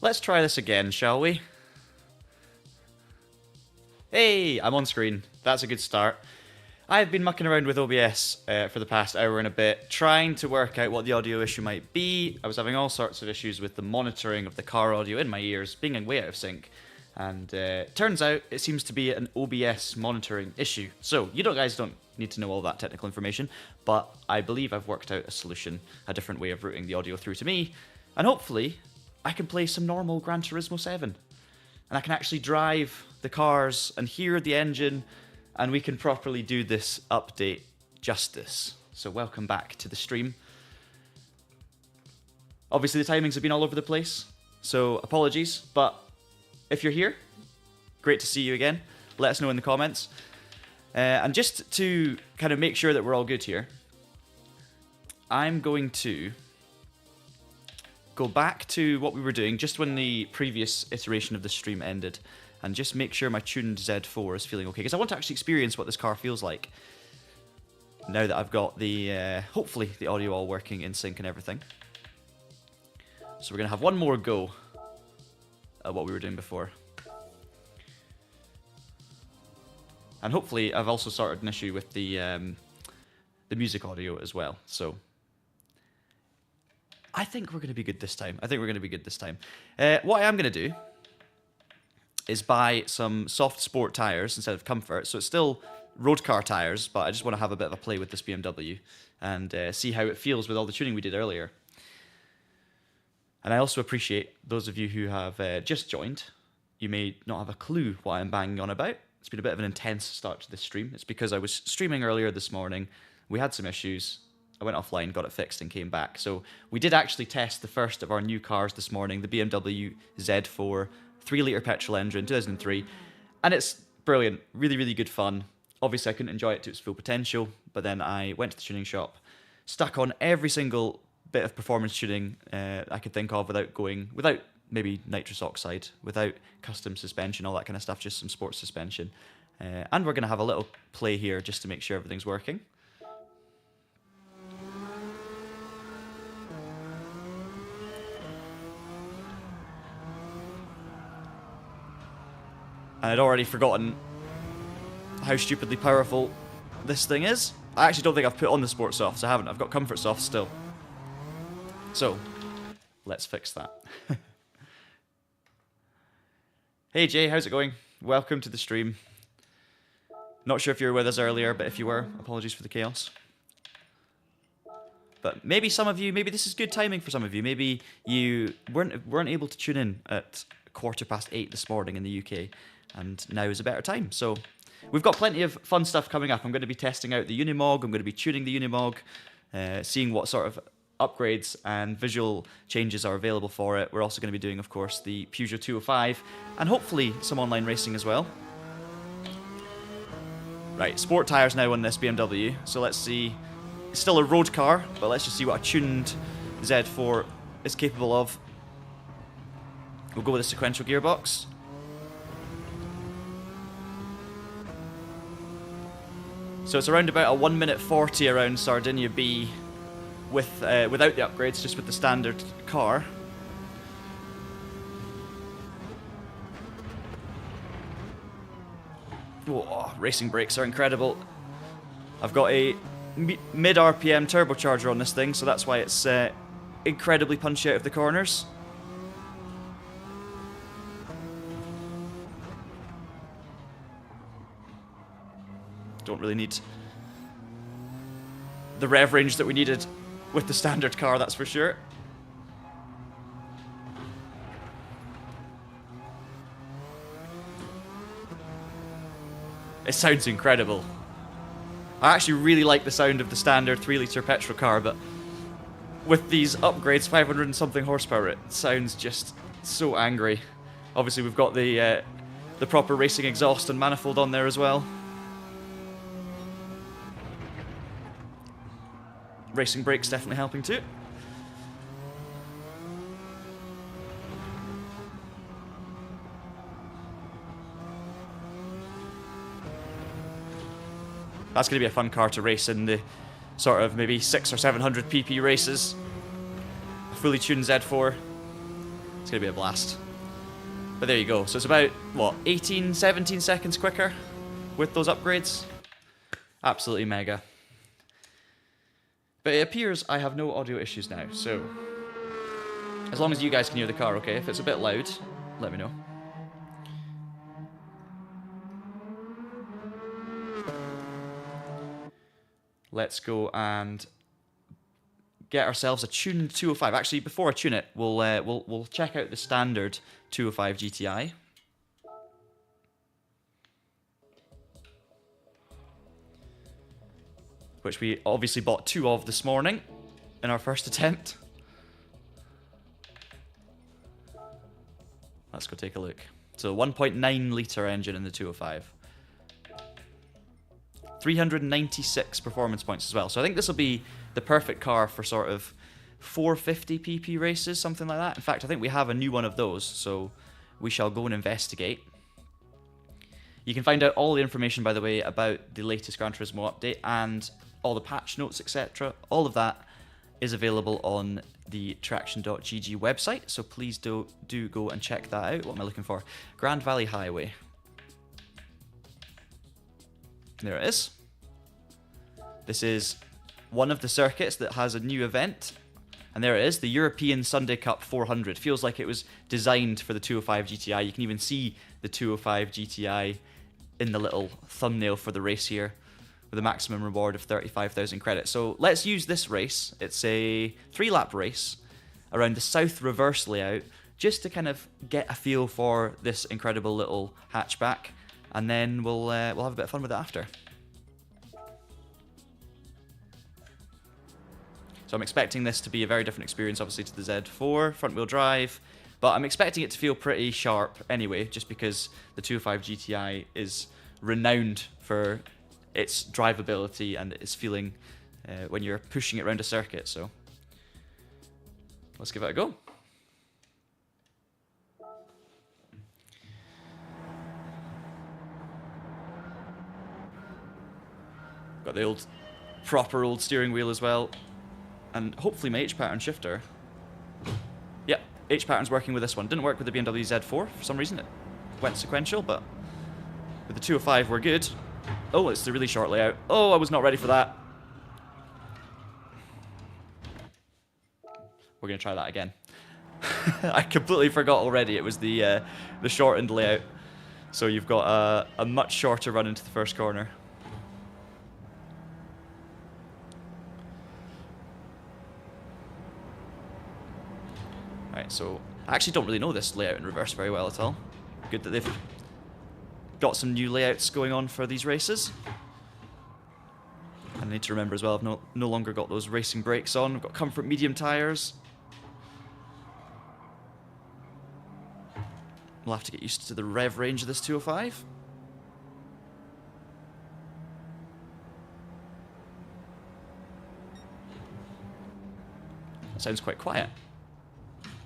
Let's try this again, shall we? Hey, I'm on screen. That's a good start. I've been mucking around with OBS for the past hour and a bit, trying to work out what the audio issue might be. I was having all sorts of issues with the monitoring of the car audio in my ears, being way out of sync. And turns out it seems to be an OBS monitoring issue. So, guys don't need to know all that technical information, but I believe I've worked out a solution, a different way of routing the audio through to me, and hopefully I can play some normal Gran Turismo 7. And I can actually drive the cars and hear the engine, and we can properly do this update justice. So welcome back to the stream. Obviously the timings have been all over the place, so apologies, but if you're here, great to see you again. Let us know in the comments. And just to kind of make sure that we're all good here, I'm going to go back to what we were doing just when the previous iteration of the stream ended, and just make sure my tuned Z4 is feeling okay, because I want to actually experience what this car feels like now that I've got the, hopefully, the audio all working in sync and everything. So we're going to have one more go at what we were doing before. And hopefully I've also sorted an issue with the music audio as well, so I think we're going to be good this time. What I am going to do is buy some soft sport tyres instead of comfort. So it's still road car tyres, but I just want to have a bit of a play with this BMW and see how it feels with all the tuning we did earlier. And I also appreciate those of you who have just joined. You may not have a clue what I'm banging on about. It's been a bit of an intense start to this stream. It's because I was streaming earlier this morning. We had some issues. I went offline, got it fixed, and came back. So we did actually test the first of our new cars this morning, the BMW Z4, 3-litre petrol engine, 2003. And it's brilliant. Really, really good fun. Obviously, I couldn't enjoy it to its full potential, but then I went to the tuning shop, stuck on every single bit of performance tuning I could think of without maybe nitrous oxide, without custom suspension, all that kind of stuff, just some sports suspension. And we're going to have a little play here just to make sure everything's working. And I'd already forgotten how stupidly powerful this thing is. I actually don't think I've put on the sport softs. I haven't. I've got comfort softs still. So, let's fix that. Hey Jay, how's it going? Welcome to the stream. Not sure if you were with us earlier, but if you were, apologies for the chaos. But maybe some of you, maybe this is good timing for some of you. Maybe you weren't able to tune in at 8:15 this morning in the UK, and now is a better time. So we've got plenty of fun stuff coming up. I'm going to be testing out the Unimog. I'm going to be tuning the Unimog, seeing what sort of upgrades and visual changes are available for it. We're also going to be doing, of course, the Peugeot 205, and hopefully some online racing as well. Right, sport tyres now on this BMW, so let's see. It's still a road car, but let's just see what a tuned Z4 is capable of. We'll go with a sequential gearbox. So it's around about a 1 minute 40 around Sardinia B without the upgrades, just with the standard car. Whoa, racing brakes are incredible. I've got a mid RPM turbocharger on this thing, so that's why it's incredibly punchy out of the corners. Don't really need the rev range that we needed with the standard car, that's for sure. It sounds incredible. I actually really like the sound of the standard 3-litre petrol car, but with these upgrades, 500 and something horsepower, it sounds just so angry. Obviously we've got the proper racing exhaust and manifold on there as well. Racing brakes definitely helping too. That's going to be a fun car to race in the sort of maybe 600 or 700 pp races. A fully tuned Z4. It's going to be a blast. But there you go. So it's about, what, 18, 17 seconds quicker with those upgrades. Absolutely mega. But it appears I have no audio issues now, so as long as you guys can hear the car okay. If it's a bit loud, let me know. Let's go and get ourselves a tuned 205. Actually, before I tune it, we'll check out the standard 205 GTI. Which we obviously bought 2 of this morning in our first attempt. Let's go take a look. So 1.9 litre engine in the 205. 396 performance points as well. So I think this will be the perfect car for sort of 450 pp races, something like that. In fact, I think we have a new one of those, so we shall go and investigate. You can find out all the information, by the way, about the latest Gran Turismo update and all the patch notes, etc. All of that is available on the TraxionGG website, so please do go and check that out. What am I looking for? Grand Valley Highway. There it is. This is one of the circuits that has a new event. And there it is, the European Sunday Cup 400. Feels like it was designed for the 205 GTI. You can even see the 205 GTI in the little thumbnail for the race here, with a maximum reward of 35,000 credits. So let's use this race. It's a 3-lap race around the south reverse layout, just to kind of get a feel for this incredible little hatchback. And then we'll have a bit of fun with it after. So I'm expecting this to be a very different experience, obviously, to the Z4, front-wheel drive. But I'm expecting it to feel pretty sharp anyway, just because the 205 GTI is renowned for its drivability and its feeling when you're pushing it around a circuit. So let's give it a go. Got the proper old steering wheel as well. And hopefully my H-pattern shifter. Yep, H-pattern's working with this one. Didn't work with the BMW Z4 for some reason. It went sequential, but with the 205 we're good. Oh, it's the really short layout. Oh, I was not ready for that. We're going to try that again. I completely forgot already it was the shortened layout. So you've got a much shorter run into the first corner. Right, so I actually don't really know this layout in reverse very well at all. Good that they've got some new layouts going on for these races. And I need to remember as well, I've no longer got those racing brakes on. I've got comfort medium tyres. We'll have to get used to the rev range of this 205. That sounds quite quiet,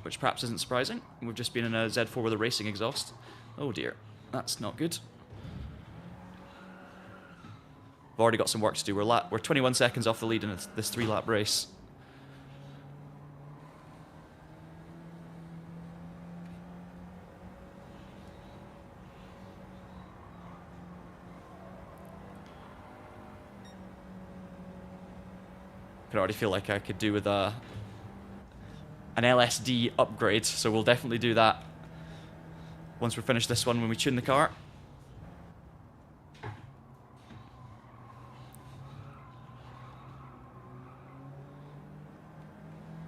which perhaps isn't surprising. We've just been in a Z4 with a racing exhaust. Oh dear, that's not good. We've already got some work to do. We're 21 seconds off the lead in this 3-lap race. I can already feel like I could do with an LSD upgrade, so we'll definitely do that once we finish this one when we tune the car.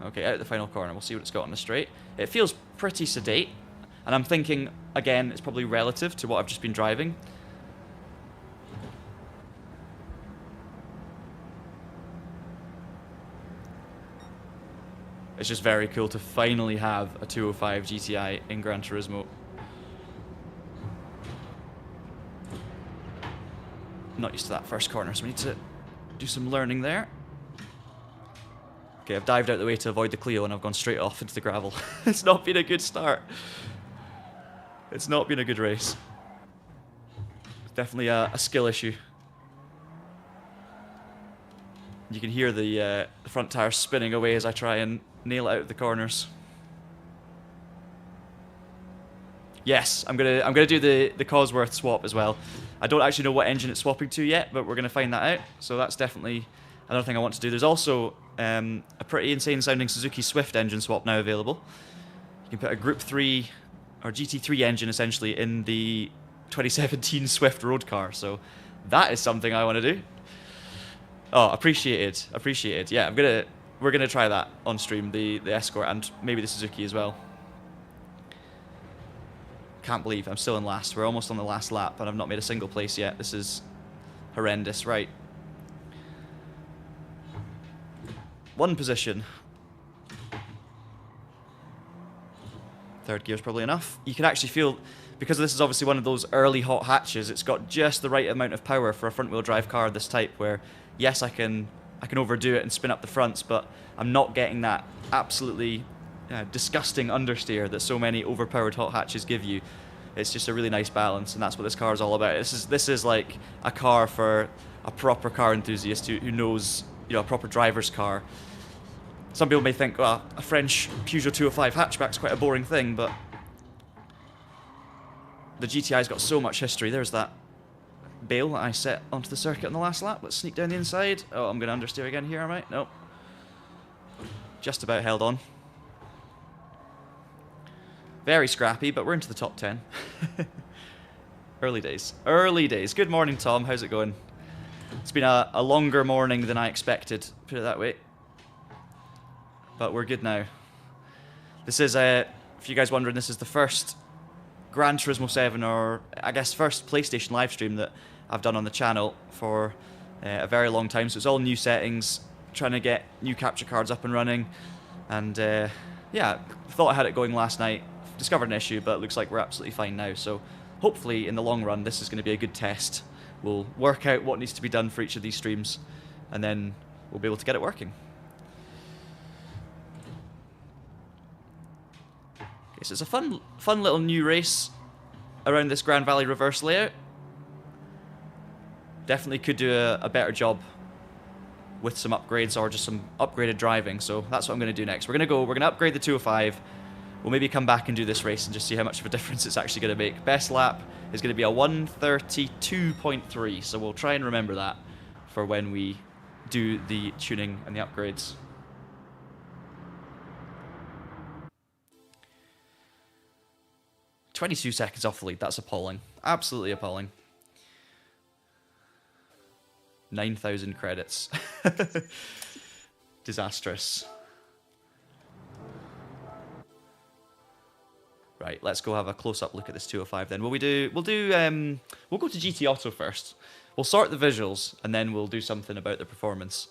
Okay, out the final corner. We'll see what it's got on the straight. It feels pretty sedate, and I'm thinking, again, it's probably relative to what I've just been driving. It's just very cool to finally have a 205 GTI in Gran Turismo. Not used to that first corner, so we need to do some learning there. Okay, I've dived out the way to avoid the Clio and I've gone straight off into the gravel. It's not been a good start. It's not been a good race. It's definitely a skill issue. You can hear the front tire spinning away as I try and nail it out of the corners. Yes, I'm gonna do the Cosworth swap as well. I don't actually know what engine it's swapping to yet, but we're gonna find that out. So that's definitely another thing I want to do. There's also a pretty insane sounding Suzuki Swift engine swap now available. You can put a Group 3 or GT3 engine essentially in the 2017 Swift road car. So that is something I want to do. Oh, appreciated. Yeah, we're gonna try that on stream, the Escort and maybe the Suzuki as well. Can't believe I'm still in last. We're almost on the last lap and I've not made a single place yet. This is horrendous. Right. One position. Third gear's probably enough. You can actually feel, because this is obviously one of those early hot hatches, it's got just the right amount of power for a front-wheel drive car of this type where, yes, I can overdo it and spin up the fronts, but I'm not getting that absolutely disgusting understeer that so many overpowered hot hatches give you. It's just a really nice balance, and that's what this car is all about. This is like a car for a proper car enthusiast who knows, you know, a proper driver's car. Some people may think, well, a French Peugeot 205 hatchback's quite a boring thing, but the GTI's got so much history. There's that bale that I set onto the circuit on the last lap. Let's sneak down the inside. Oh, I'm going to understeer again here, am I? Nope. Just about held on. Very scrappy, but we're into the top 10. Early days. Early days. Good morning, Tom. How's it going? It's been a longer morning than I expected, put it that way. But we're good now. This is, if you guys wondering, this is the first Gran Turismo 7, or I guess first PlayStation live stream that I've done on the channel for a very long time. So it's all new settings, trying to get new capture cards up and running. And yeah, thought I had it going last night. Discovered an issue, but it looks like we're absolutely fine now. So hopefully in the long run, this is going to be a good test. We'll work out what needs to be done for each of these streams, and then we'll be able to get it working. Okay, so it's a fun little new race around this Grand Valley reverse layout. Definitely could do a better job with some upgrades or just some upgraded driving. So that's what I'm going to do next. We're going to upgrade the 205. We'll maybe come back and do this race and just see how much of a difference it's actually going to make. Best lap is going to be a 1:32.3, so we'll try and remember that for when we do the tuning and the upgrades. "22 seconds off the lead, that's appalling. Absolutely appalling. 9,000 credits. Disastrous. Right, let's go have a close-up look at this 205 then. We'll go to GT Auto first. We'll sort the visuals, and then we'll do something about the performance.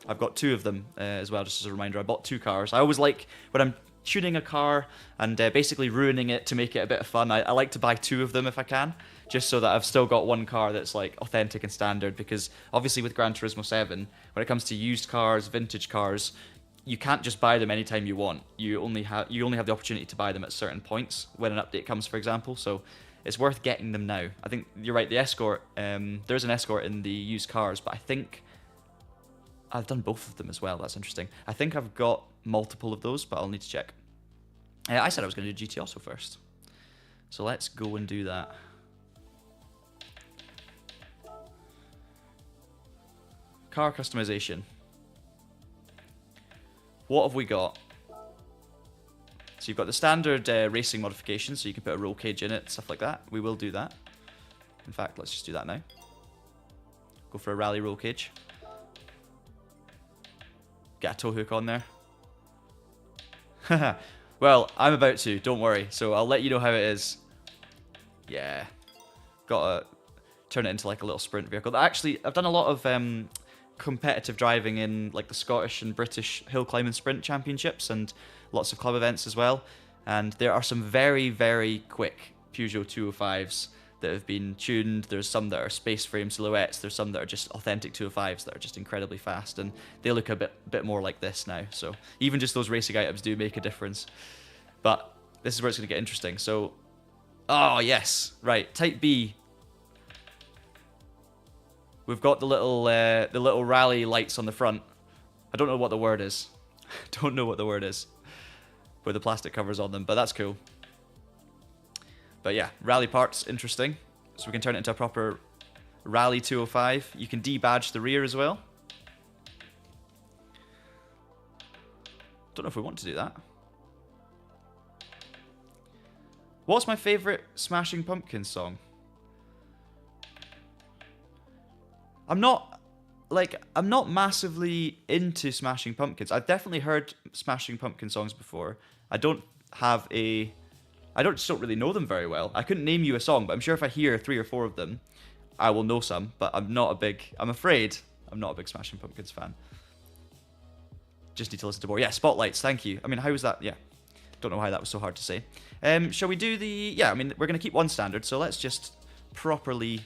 I've got two of them as well, just as a reminder. I bought two cars. I always like, when I'm tuning a car and basically ruining it to make it a bit of fun, I like to buy two of them if I can, just so that I've still got one car that's like authentic and standard, because obviously with Gran Turismo 7, when it comes to used cars, vintage cars, you can't just buy them anytime you want. You only have the opportunity to buy them at certain points when an update comes, for example. So it's worth getting them now. I think you're right. The Escort, there's an Escort in the used cars, but I think I've done both of them as well. That's interesting. I think I've got multiple of those, but I'll need to check. I said I was going to do GT Auto first, so let's go and do that. Car customization. What have we got? So you've got the standard racing modifications, so you can put a roll cage in it, stuff like that. We will do that. In fact, let's just do that now. Go for a rally roll cage. Get a tow hook on there. Well, I'm about to, don't worry. So I'll let you know how it is. Yeah. Gotta turn it into like a little sprint vehicle. Actually, I've done a lot of competitive driving in like the Scottish and British hill climb and sprint championships and lots of club events as well, and there are some very, very quick Peugeot 205s that have been tuned. There's some that are space frame silhouettes, there's some that are just authentic 205s that are just incredibly fast, and they look a bit more like this now. So even just those racing items do make a difference. But this is where it's going to get interesting. So, oh yes, right, Type B. We've got the little rally lights on the front. I don't know what the word is. Don't know what the word is. with the plastic covers on them, but that's cool. But yeah, rally parts, interesting. So we can turn it into a proper Rally 205. You can debadge the rear as well. Don't know if we want to do that. What's my favourite Smashing Pumpkins song? I'm not massively into Smashing Pumpkins. I've definitely heard Smashing Pumpkin songs before. I just don't really know them very well. I couldn't name you a song, but I'm sure if I hear 3 or 4 of them, I will know some. But I'm afraid I'm not a big Smashing Pumpkins fan. Just need to listen to more. Yeah, Spotlights, thank you. I mean, how was that? Yeah. Don't know why that was so hard to say. Shall we do the... Yeah, I mean, we're going to keep one standard, so let's just properly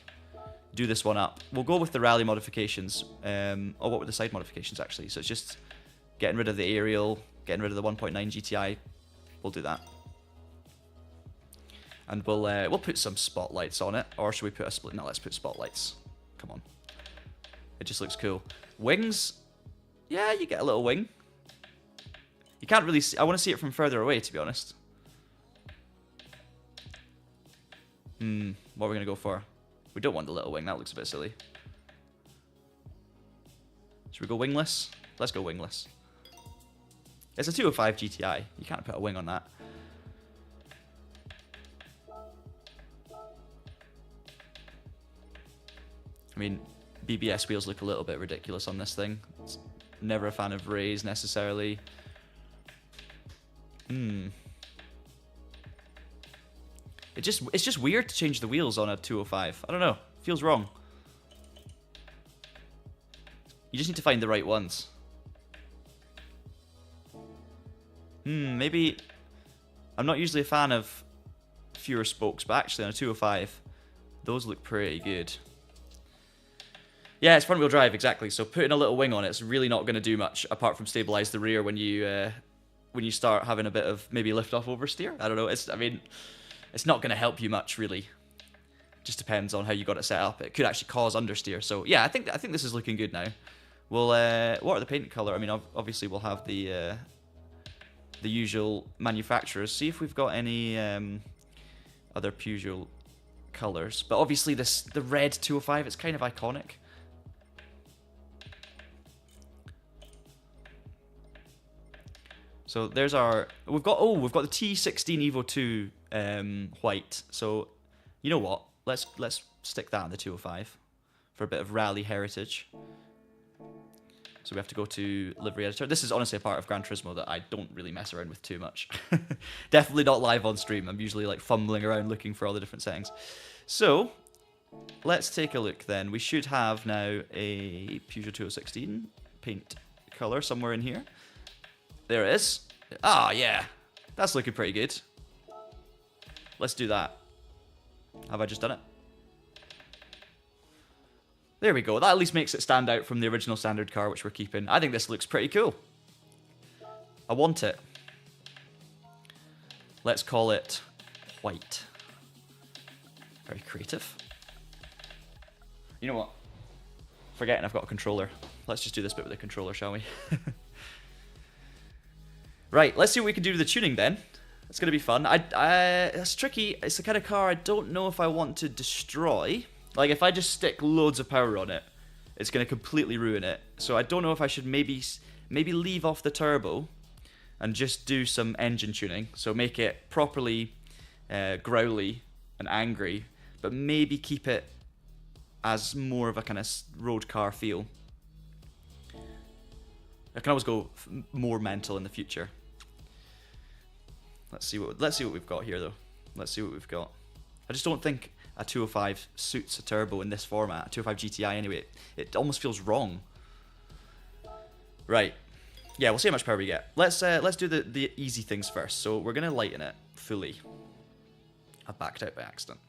do this one up. We'll go with the rally modifications. Oh, what were the side modifications, actually? So it's just getting rid of the aerial, getting rid of the 1.9 GTI. We'll do that. And we'll put some spotlights on it. Or should we put a split? No, let's put spotlights. Come on. It just looks cool. Wings. Yeah, you get a little wing. You can't really see... I want to see it from further away, to be honest. What are we going to go for? We don't want the little wing. That looks a bit silly. Should we go wingless? Let's go wingless. It's a 205 GTI. You can't put a wing on that. I mean, BBS wheels look a little bit ridiculous on this thing. It's never a fan of rays necessarily. It's just weird to change the wheels on a 205. I don't know. Feels wrong. You just need to find the right ones. Maybe... I'm not usually a fan of fewer spokes, but actually on a 205, those look pretty good. Yeah, it's front wheel drive, exactly. So putting a little wing on it's really not going to do much apart from stabilize the rear when you start having a bit of maybe lift off oversteer. I don't know. It's not going to help you much, really. Just depends on how you got it set up. It could actually cause understeer. So yeah, I think this is looking good now. We'll what are the paint color? I mean, obviously we'll have the usual manufacturers. See if we've got any other Peugeot colors. But obviously the red 205, it's kind of iconic. So there's our... We've got the T16 Evo 2 white. So you know what? Let's stick that on the 205 for a bit of rally heritage. So we have to go to livery editor. This is honestly a part of Gran Turismo that I don't really mess around with too much. Definitely not live on stream. I'm usually like fumbling around looking for all the different settings. So let's take a look then. We should have now a Peugeot 2016 paint color somewhere in here. There it is. Ah, yeah. That's looking pretty good. Let's do that. Have I just done it? There we go. That at least makes it stand out from the original standard car, which we're keeping. I think this looks pretty cool. I want it. Let's call it white. Very creative. You know what? Forgetting I've got a controller. Let's just do this bit with the controller, shall we? Right, let's see what we can do to the tuning then. It's going to be fun. That's tricky. It's the kind of car I don't know if I want to destroy. Like, if I just stick loads of power on it, it's going to completely ruin it. So I don't know if I should maybe leave off the turbo and just do some engine tuning. So make it properly growly and angry, but maybe keep it as more of a kind of road car feel. I can always go more mental in the future. Let's see what we've got here, though. Let's see what we've got. I just don't think a 205 suits a turbo in this format. A 205 GTI, anyway. It almost feels wrong. Right. Yeah, we'll see how much power we get. Let's do the easy things first. So we're gonna lighten it fully. I backed out by accident.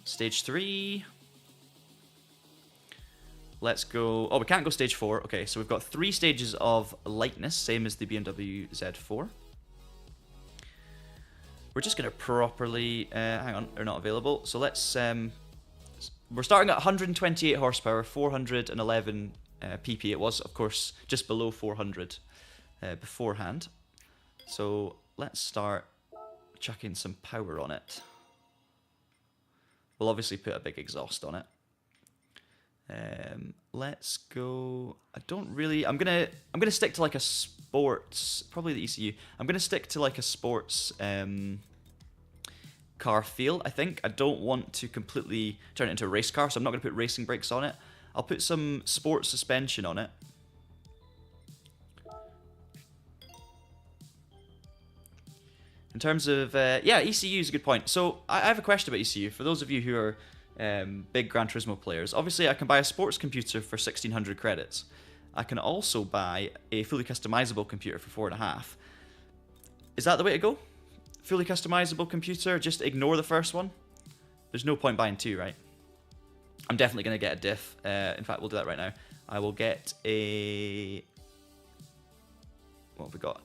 Stage 3. Let's go... Oh, we can't go stage 4. Okay, so we've got 3 stages of lightness, same as the BMW Z4. We're just going to properly... hang on, they're not available. So let's we're starting at 128 horsepower, 411 pp. It was, of course, just below 400 beforehand. So let's start chucking some power on it. We'll obviously put a big exhaust on it. Let's go. I'm gonna stick to like a sports, probably the ECU. I'm gonna stick to like a sports car feel. I think I don't want to completely turn it into a race car, so I'm not gonna put racing brakes on it. I'll put some sports suspension on it. In terms of yeah, ECU is a good point. So I have a question about ECU for those of you who are big Gran Turismo players. Obviously, I can buy a sports computer for 1,600 credits. I can also buy a fully customizable computer for 4.5. Is that the way to go? Fully customizable computer, just ignore the first one? There's no point buying two, right? I'm definitely going to get a diff. In fact, we'll do that right now. I will get a... What have we got?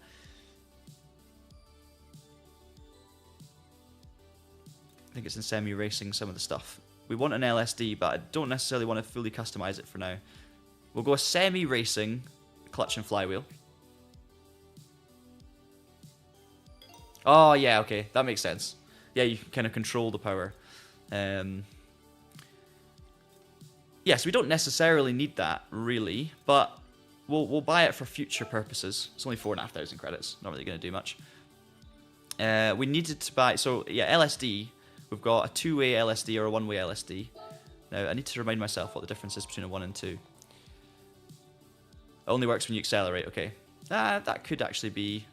I think it's in semi-racing, some of the stuff. We want an LSD, but I don't necessarily want to fully customize it for now. We'll go a semi-racing clutch and flywheel. Oh, yeah, okay. That makes sense. Yeah, you can kind of control the power. Yes, we don't necessarily need that, really, but we'll buy it for future purposes. It's only 4,500 credits. Not really going to do much. We needed to buy... So, yeah, LSD. We've got a two-way LSD or a one-way LSD. Now, I need to remind myself what the difference is between a 1 and 2. It only works when you accelerate, okay. That could actually be...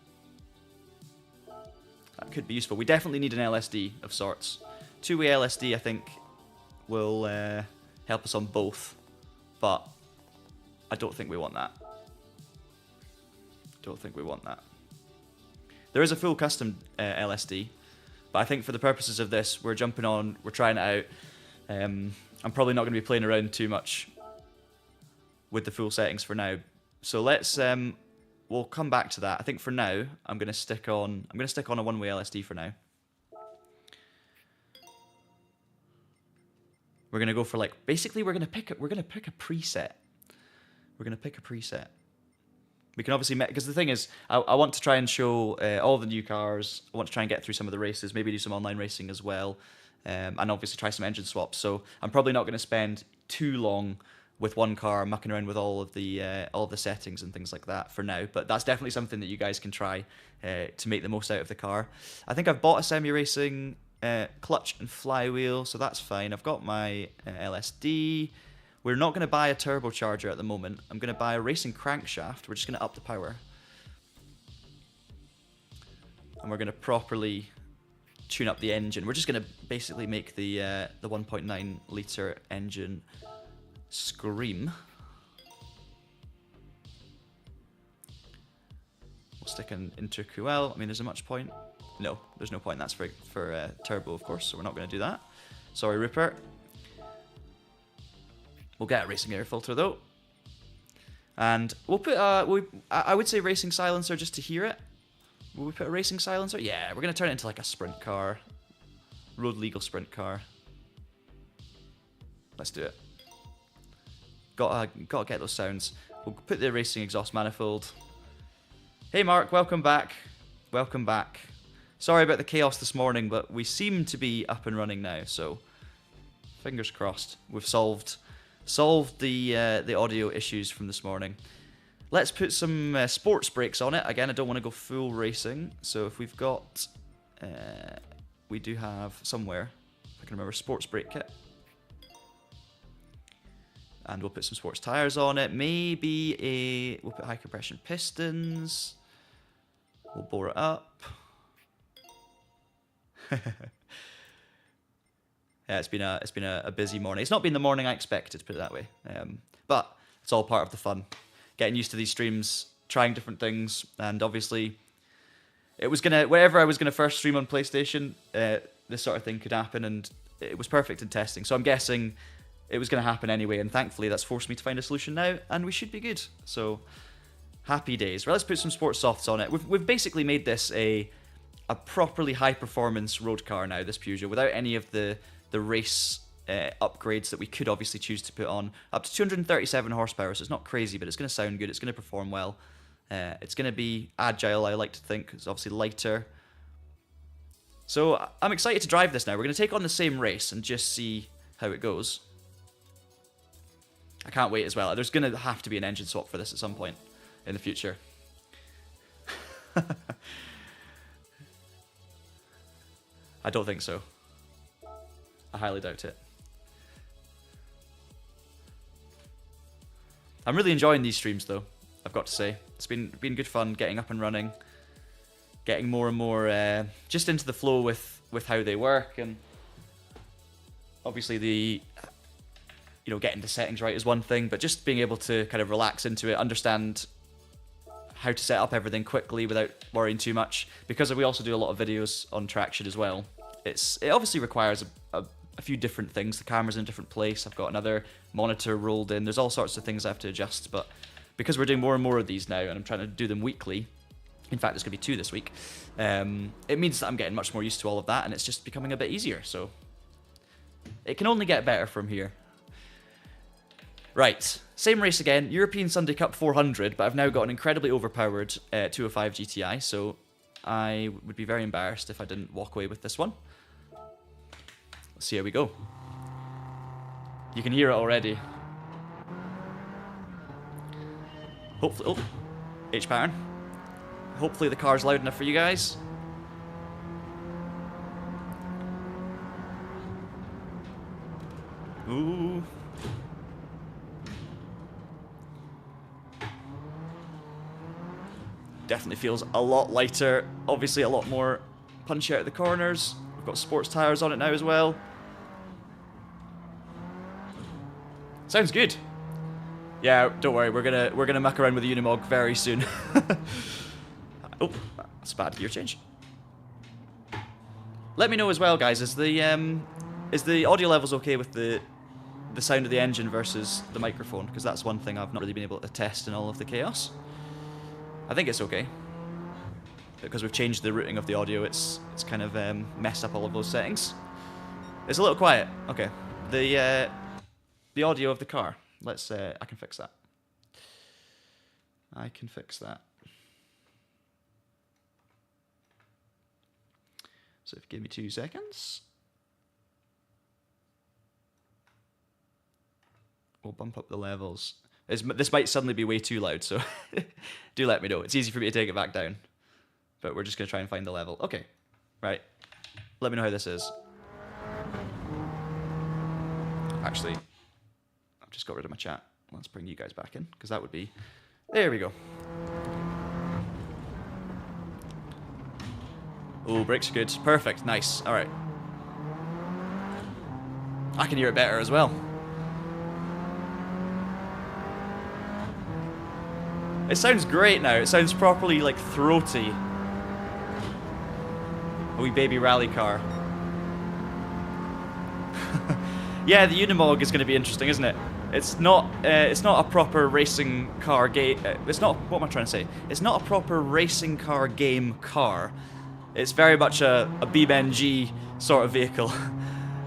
That could be useful. We definitely need an LSD of sorts. Two-way LSD, I think, will help us on both. But I don't think we want that. Don't think we want that. There is a full custom LSD. But I think for the purposes of this, we're jumping on, we're trying it out. I'm probably not going to be playing around too much with the full settings for now. So let's, we'll come back to that. I think for now, I'm going to stick on a one-way LSD for now. We're going to go for like, basically we're going to pick a preset. We're going to pick a preset. We can obviously, because the thing is, I want to try and show all the new cars. I want to try and get through some of the races, maybe do some online racing as well, and obviously try some engine swaps. So I'm probably not going to spend too long with one car mucking around with all of the settings and things like that for now. But that's definitely something that you guys can try to make the most out of the car. I think I've bought a semi-racing clutch and flywheel, so that's fine. I've got my LSD. We're not going to buy a turbocharger at the moment. I'm going to buy a racing crankshaft. We're just going to up the power. And we're going to properly tune up the engine. We're just going to basically make the 1.9 litre engine scream. We'll stick an intercooled. I mean, there's a much point? No, there's no point. That's for turbo, of course, so we're not going to do that. Sorry, Rupert. We'll get a racing air filter though, and we'll put I would say racing silencer just to hear it. Will we put a racing silencer? Yeah, we're gonna turn it into like a sprint car, road legal sprint car. Let's do it. Gotta get those sounds. We'll put the racing exhaust manifold. Hey Mark, welcome back. Welcome back. Sorry about the chaos this morning, but we seem to be up and running now. So fingers crossed. We've solved the audio issues from this morning. Let's put some sports brakes on it. Again, I don't want to go full racing. So if we've got, we do have somewhere, if I can remember, sports brake kit. And we'll put some sports tires on it. Maybe we'll put high compression pistons. We'll bore it up. Yeah, it's been a busy morning. It's not been the morning I expected, put it that way. But it's all part of the fun. Getting used to these streams, trying different things, and obviously, wherever I was gonna first stream on PlayStation, this sort of thing could happen, and it was perfect in testing. So I'm guessing it was gonna happen anyway, and thankfully that's forced me to find a solution now, and we should be good. So happy days. Well, let's put some sports softs on it. We've basically made this a properly high performance road car now. This Peugeot, without any of the race upgrades that we could obviously choose to put on. Up to 237 horsepower, so it's not crazy, but it's going to sound good. It's going to perform well. It's going to be agile, I like to think. It's obviously lighter. So I'm excited to drive this now. We're going to take on the same race and just see how it goes. I can't wait as well. There's going to have to be an engine swap for this at some point in the future. I don't think so. I highly doubt it. I'm really enjoying these streams though, I've got to say. It's been good fun getting up and running, getting more and more just into the flow with how they work, and obviously the getting the settings right is one thing, but just being able to kind of relax into it, understand how to set up everything quickly without worrying too much, because we also do a lot of videos on Traxion as well. It obviously requires a few different things. The camera's in a different place. I've got another monitor rolled in. There's all sorts of things I have to adjust, but because we're doing more and more of these now, and I'm trying to do them weekly, in fact, there's going to be 2 this week, it means that I'm getting much more used to all of that, and it's just becoming a bit easier, so it can only get better from here. Right, same race again, European Sunday Cup 400, but I've now got an incredibly overpowered 205 GTI, so I would be very embarrassed if I didn't walk away with this one. Let's see how we go. You can hear it already. Hopefully, oh, H-pattern. Hopefully the car's loud enough for you guys. Ooh. Definitely feels a lot lighter. Obviously a lot more punch out of the corners. We've got sports tires on it now as well. Sounds good. Yeah, don't worry. We're gonna muck around with the Unimog very soon. Oh, that's a bad gear change. Let me know as well, guys. Is the audio levels okay with the sound of the engine versus the microphone? Because that's one thing I've not really been able to test in all of the chaos. I think it's okay. Because we've changed the routing of the audio, it's kind of messed up all of those settings. It's a little quiet. Okay. The audio of the car. Let's I can fix that. I can fix that. So if you give me 2 seconds, we'll bump up the levels. This might suddenly be way too loud, so do let me know. It's easy for me to take it back down. But we're just going to try and find the level. Okay, right. Let me know how this is. Actually, I've just got rid of my chat. Let's bring you guys back in, because that would be... There we go. Oh, brakes are good. Perfect, nice. All right. I can hear it better as well. It sounds great now. It sounds properly, like, throaty. A wee baby rally car. Yeah, the Unimog is going to be interesting, isn't it? It's not a proper racing car game. It's not, what am I trying to say? It's not a proper racing car game car. It's very much a BeamNG sort of vehicle,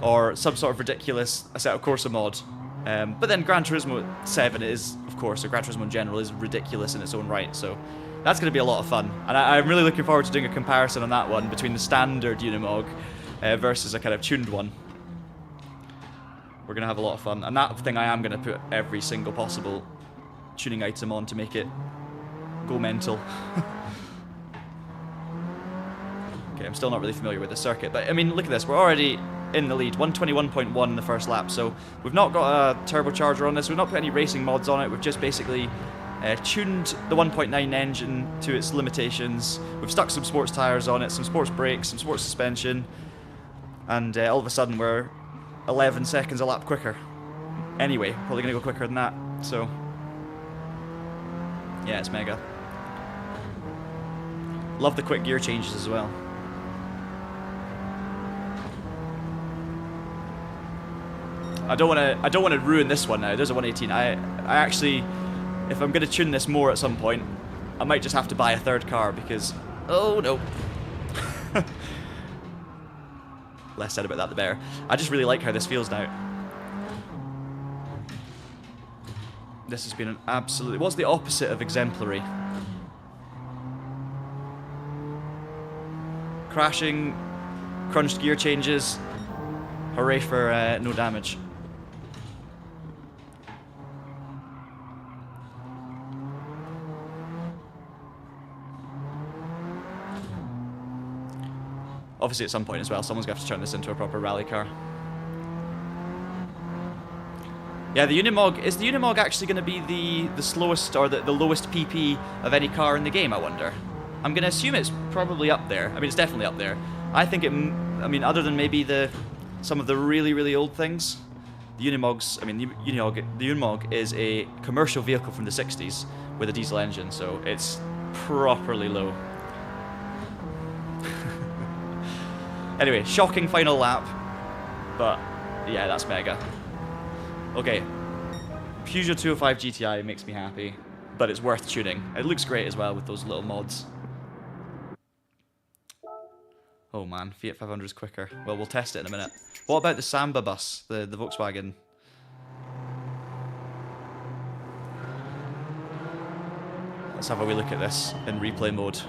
or some sort of ridiculous Assetto Corsa mod. But then Gran Turismo 7 is, of course, or Gran Turismo in general is ridiculous in its own right, so that's going to be a lot of fun. And I'm really looking forward to doing a comparison on that one between the standard Unimog versus a kind of tuned one. We're going to have a lot of fun. And that thing I am going to put every single possible tuning item on to make it go mental. Okay, I'm still not really familiar with the circuit, but I mean, look at this. We're already in the lead, 121.1 in the first lap, so we've not got a turbocharger on this. We've not put any racing mods on it. We've just basically tuned the 1.9 engine to its limitations. We've stuck some sports tires on it, some sports brakes, some sports suspension, and all of a sudden we're 11 seconds a lap quicker. Anyway, probably going to go quicker than that, so yeah, it's mega. Love the quick gear changes as well. I don't want to ruin this one now. There's a 118. I actually, if I'm going to tune this more at some point, I might just have to buy a third car because, oh no. Less said about that, the better. I just really like how this feels now. This has been an absolute... What's the opposite of exemplary? Crashing, crunched gear changes. Hooray for no damage. Obviously at some point as well, someone's going to have to turn this into a proper rally car. Yeah, the Unimog... Is the Unimog actually going to be the slowest or the lowest PP of any car in the game, I wonder? I'm going to assume it's probably up there. I mean, it's definitely up there. I think it... I mean, other than maybe some of the really, really old things, the Unimogs... I mean, the Unimog is a commercial vehicle from the 60s with a diesel engine, so it's properly low. Anyway, shocking final lap, but yeah, that's mega. Okay, Peugeot 205 GTI makes me happy, but it's worth tuning. It looks great as well with those little mods. Oh man, Fiat 500 is quicker. Well, we'll test it in a minute. What about the Samba bus, the Volkswagen? Let's have a wee look at this in replay mode.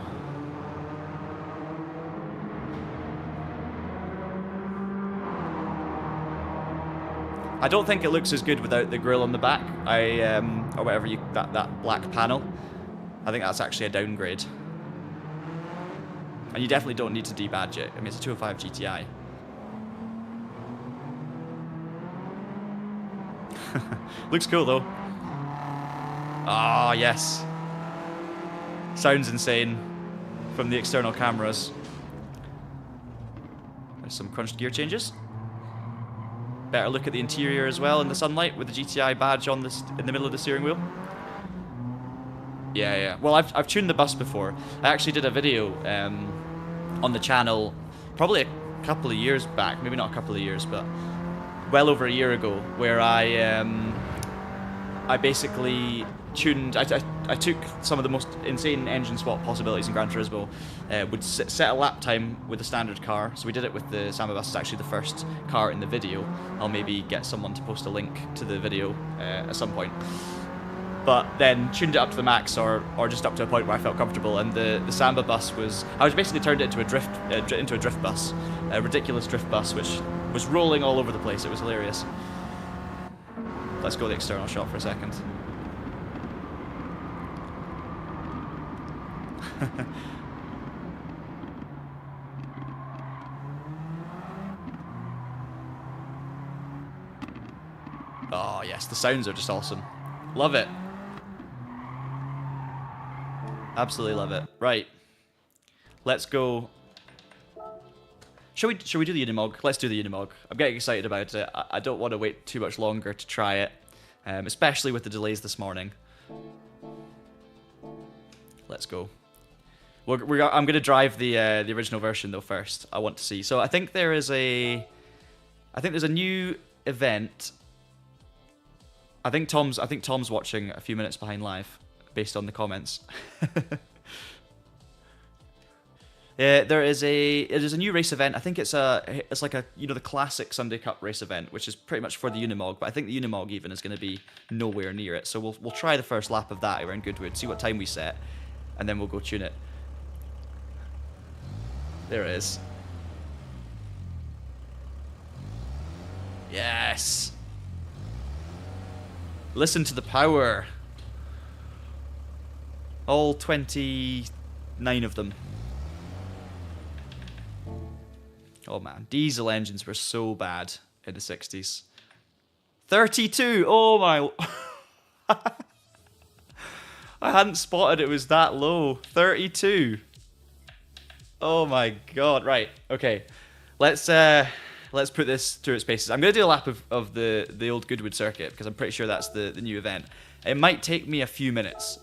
I don't think it looks as good without the grille on the back. Or whatever that black panel. I think that's actually a downgrade. And you definitely don't need to debadge it. I mean, it's a 205 GTI. Looks cool though. Ah, yes. Sounds insane from the external cameras. There's some crunched gear changes. Better look at the interior as well in the sunlight with the GTI badge on this in the middle of the steering wheel. Yeah. Well, I've tuned the bus before. I actually did a video on the channel probably a couple of years back, maybe not a couple of years, but well over a year ago, where I basically tuned. I took some of the most insane engine swap possibilities in Gran Turismo. Would set a lap time with a standard car. So we did it with the Samba bus. It's actually the first car in the video. I'll maybe get someone to post a link to the video at some point. But then tuned it up to the max, or just up to a point where I felt comfortable. And the Samba bus was... I was basically turned it into a drift bus. A ridiculous drift bus, which was rolling all over the place. It was hilarious. Let's go to the external shot for a second. Oh yes, the sounds are just awesome. Love it. Absolutely love it. Right. Let's go. Shall we do the Unimog? Let's do the Unimog. I'm getting excited about it. I don't want to wait too much longer to try it, especially with the delays this morning. Let's go. I'm going to drive the original version though first. I want to see. So I think there's a new event. I think Tom's watching a few minutes behind live, based on the comments. Yeah, there's a new race event. I think it's like a the classic Sunday Cup race event, which is pretty much for the Unimog. But I think the Unimog even is going to be nowhere near it. So we'll try the first lap of that around Goodwood, see what time we set, and then we'll go tune it. There it is. Yes. Listen to the power. All 29 of them. Oh man, diesel engines were so bad in the 60s. 32! Oh my... I hadn't spotted it was that low. 32. Oh my god. Right, okay. Let's put this through its paces. I'm going to do a lap of the old Goodwood circuit, because I'm pretty sure that's the new event. It might take me a few minutes.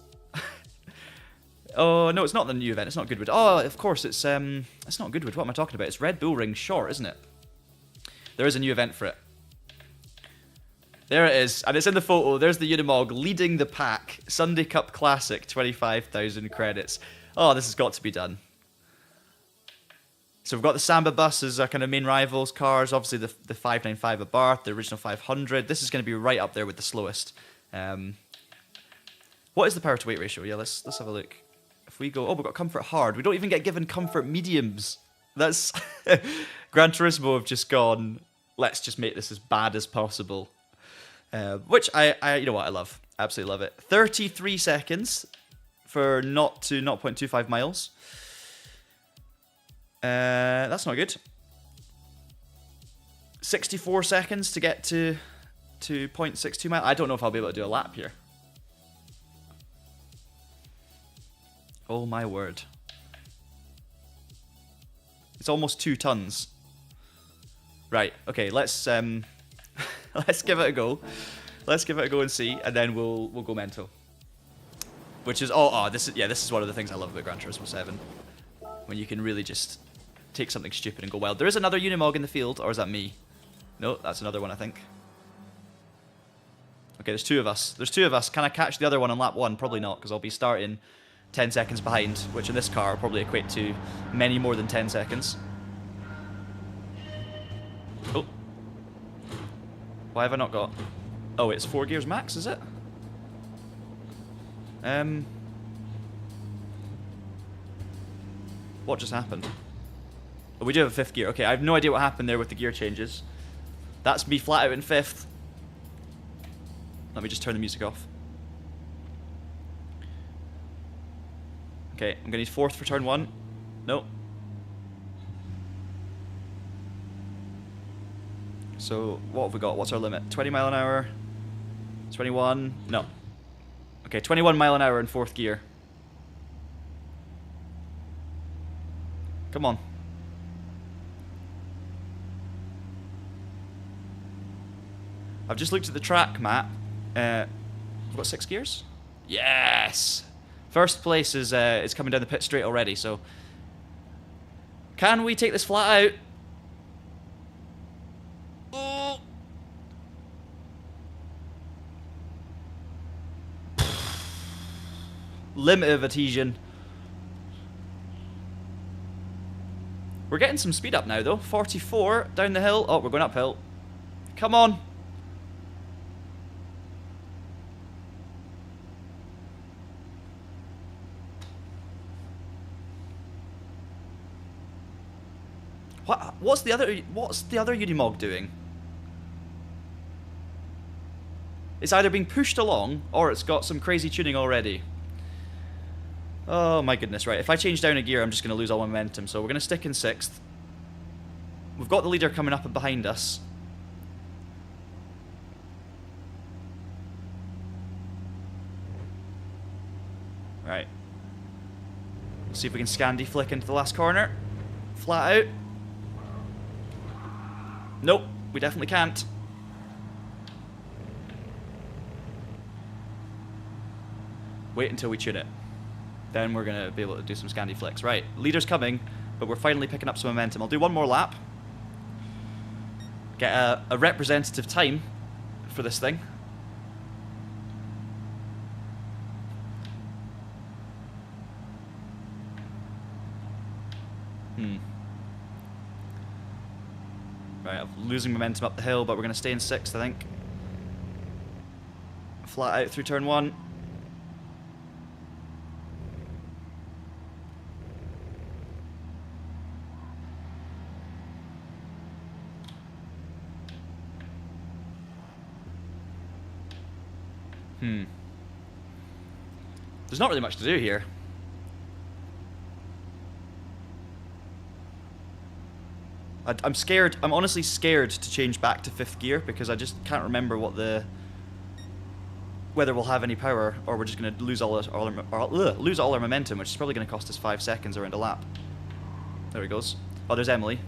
Oh, no, it's not the new event. It's not Goodwood. Oh, of course, it's not Goodwood. What am I talking about? It's Red Bull Ring Short, isn't it? There is a new event for it. There it is. And it's in the photo. There's the Unimog leading the pack. Sunday Cup Classic, 25,000 credits. Oh, this has got to be done. So we've got the Samba bus as our kind of main rivals cars. Obviously, the 595 Abarth, the original 500. This is going to be right up there with the slowest. What is the power to weight ratio? Yeah, let's have a look. If we go, oh, we've got comfort hard. We don't even get given comfort mediums. That's Gran Turismo have just gone. Let's just make this as bad as possible. Which I, you know what, I love. Absolutely love it. 33 seconds for 0 to 0.25 miles. That's not good. 64 seconds to get to 0.62 miles. I don't know if I'll be able to do a lap here. Oh my word. It's almost 2 tons. Right, okay, let's let's give it a go. Let's give it a go and see, and then we'll go mental. Which is this is one of the things I love about Gran Turismo 7. When you can really just take something stupid and go wild. There is another Unimog in the field, or is that me? No, that's another one, I think. Okay, there's 2 of us. There's 2 of us. Can I catch the other one on lap 1? Probably not, because I'll be starting 10 seconds behind, which in this car will probably equate to many more than 10 seconds. Oh. Why have I not got... Oh, it's 4 gears max, is it? What just happened? Oh, we do have a 5th gear. Okay, I have no idea what happened there with the gear changes. That's me flat out in 5th. Let me just turn the music off. Okay, I'm gonna need 4th for turn 1. Nope. So, what have we got? What's our limit? 20 mile an hour? 21? No. Okay, 21 mile an hour in 4th gear. Come on. I've just looked at the track map. We've got 6 gears? Yes! First place is coming down the pit straight already, so... Can we take this flat out? Oh. Limit of adhesion. We're getting some speed up now, though. 44 down the hill. Oh, we're going uphill. Come on. What's the other Unimog doing? It's either being pushed along or it's got some crazy tuning already. Oh my goodness, right. If I change down a gear, I'm just going to lose all momentum. So we're going to stick in 6th. We've got the leader coming up and behind us. Right. Let's see if we can Scandi flick into the last corner. Flat out. Nope, we definitely can't. Wait until we tune it. Then we're going to be able to do some Scandi flicks. Right, leader's coming, but we're finally picking up some momentum. I'll do one more lap. Get a representative time for this thing. Right, I'm losing momentum up the hill, but we're going to stay in 6th, I think. Flat out through turn 1. There's not really much to do here. I'm scared. I'm honestly scared to change back to 5th gear because I just can't remember whether we'll have any power or we're just going to lose all our momentum, which is probably going to cost us 5 seconds around a lap. There he goes. Oh, there's Emily.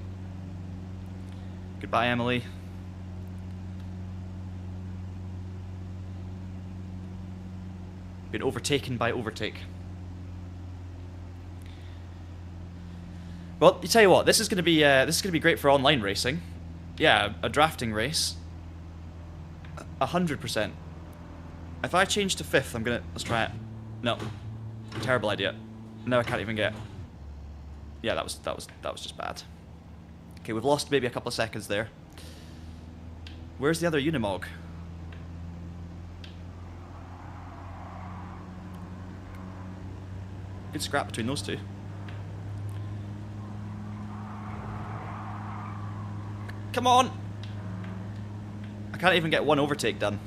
Goodbye, Emily. Been overtaken by overtake. Well, you tell you what, this is going to be great for online racing. Yeah, a drafting race. 100%. If I change to 5th, let's try it. No, terrible idea. No, I can't even get. Yeah, that was just bad. Okay, we've lost maybe a couple of seconds there. Where's the other Unimog? Good scrap between those two. Come on! I can't even get one overtake done.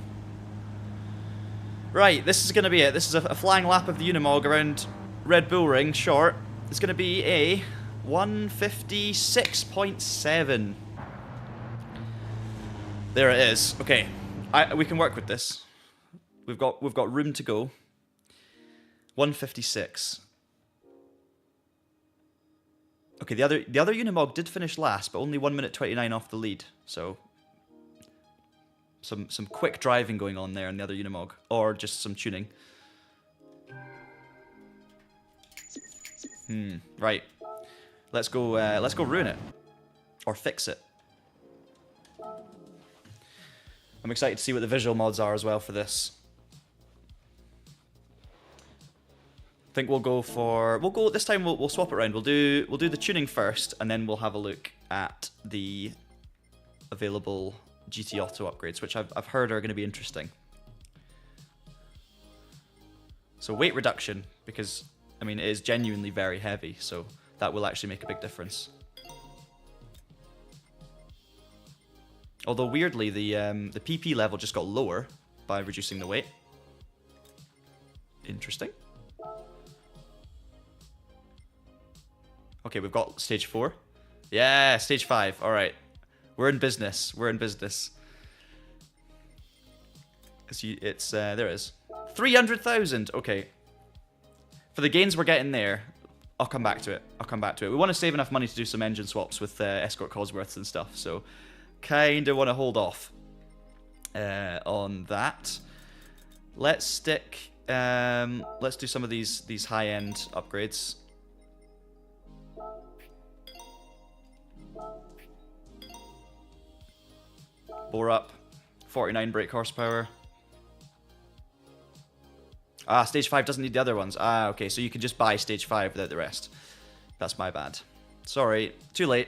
Right, this is going to be it. This is a flying lap of the Unimog around Red Bull Ring, short. It's going to be a 156.7. There it is. Okay, we can work with this. We've got room to go. 156. Okay, the other Unimog did finish last, but only 1 minute 29 off the lead. So some quick driving going on there in the other Unimog, or just some tuning. Right. Let's go ruin it, or fix it. I'm excited to see what the visual mods are as well for this. I think we'll go this time. We'll swap it around. We'll do the tuning first, and then we'll have a look at the available GT Auto upgrades, which I've heard are going to be interesting. So weight reduction, because I mean it is genuinely very heavy, so that will actually make a big difference. Although weirdly, the PP level just got lower by reducing the weight. Interesting. Okay, we've got stage 4. Yeah, stage 5. All right, we're in business. We're in business. It's there it is. 300,000. Okay. For the gains we're getting there, I'll come back to it. We want to save enough money to do some engine swaps with Escort Cosworths and stuff. So, kind of want to hold off on that. Let's stick. Let's do some of these high-end upgrades. Bore up, 49 brake horsepower. Ah, stage 5 doesn't need the other ones. Ah, okay, so you can just buy stage 5 without the rest. That's my bad. Sorry, too late.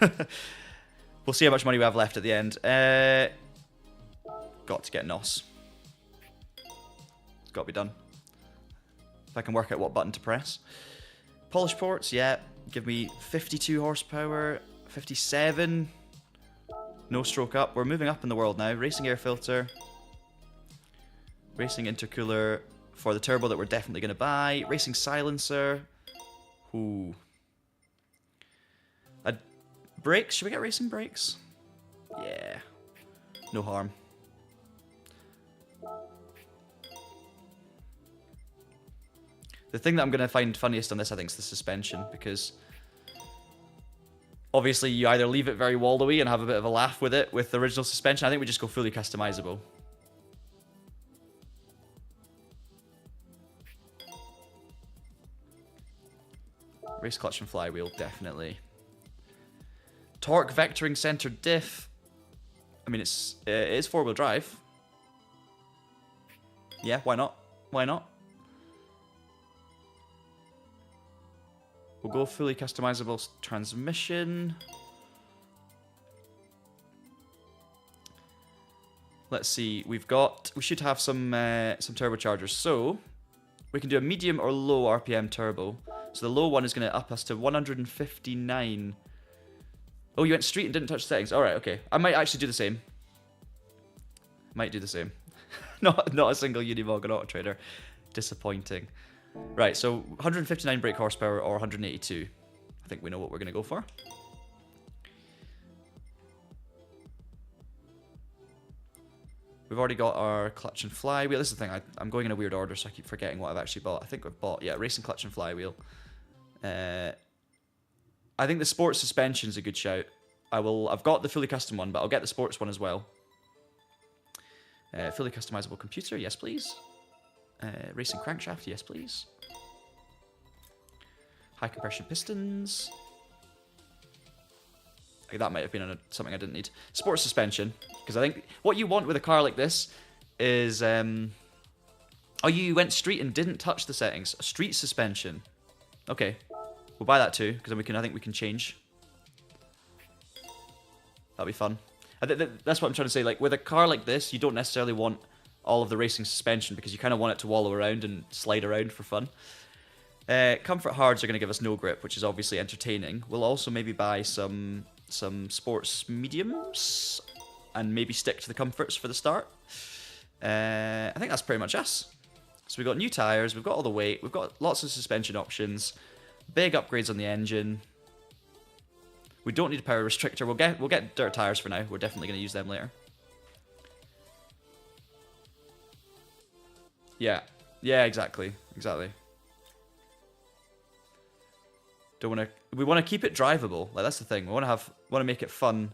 We'll see how much money we have left at the end. Got to get NOS. It's got to be done. If I can work out what button to press. Polish ports, yeah. Give me 52 horsepower, 57. No stroke up. We're moving up in the world now. Racing air filter. Racing intercooler for the turbo that we're definitely going to buy. Racing silencer. Ooh. Brakes. Should we get racing brakes? Yeah. No harm. The thing that I'm going to find funniest on this, I think, is the suspension, because obviously you either leave it very wallowy and have a bit of a laugh with it with the original suspension. I think we just go fully customizable. Race clutch and flywheel, definitely. Torque vectoring center diff. I mean, it is four-wheel drive. Yeah, why not? Why not? We'll go fully customizable transmission. Let's see. We should have some turbochargers. So we can do a medium or low RPM turbo. So the low one is going to up us to 159. Oh, you went street and didn't touch settings. All right, okay. I might actually do the same. Might do the same. not a single Unimog on Auto Trader. Disappointing. Right, so 159 brake horsepower or 182. I think we know what we're going to go for. We've already got our clutch and flywheel. This is the thing, I'm going in a weird order, so I keep forgetting what I've actually bought. I think we've bought, yeah, racing clutch and flywheel. I think the sports suspension is a good shout. I've got the fully custom one, but I'll get the sports one as well. Fully customizable computer, yes please. Racing crankshaft, yes please. High compression pistons. That might have been something I didn't need. Sports suspension, because I think what you want with a car like this is... oh, you went street and didn't touch the settings. A street suspension. Okay, we'll buy that too, because then I think we can change. That'll be fun. That's what I'm trying to say. Like, with a car like this, you don't necessarily want all of the racing suspension, because you kind of want it to wallow around and slide around for fun. Comfort hards are going to give us no grip, which is obviously entertaining. We'll also maybe buy some sports mediums and maybe stick to the comforts for the start. I think that's pretty much us. So we've got new tyres, we've got all the weight, we've got lots of suspension options, big upgrades on the engine. We don't need a power restrictor. We'll get dirt tyres for now. We're definitely going to use them later. Yeah. Yeah, exactly. Exactly. Don't want to. We want to keep it drivable. Like, that's the thing. We want to make it fun,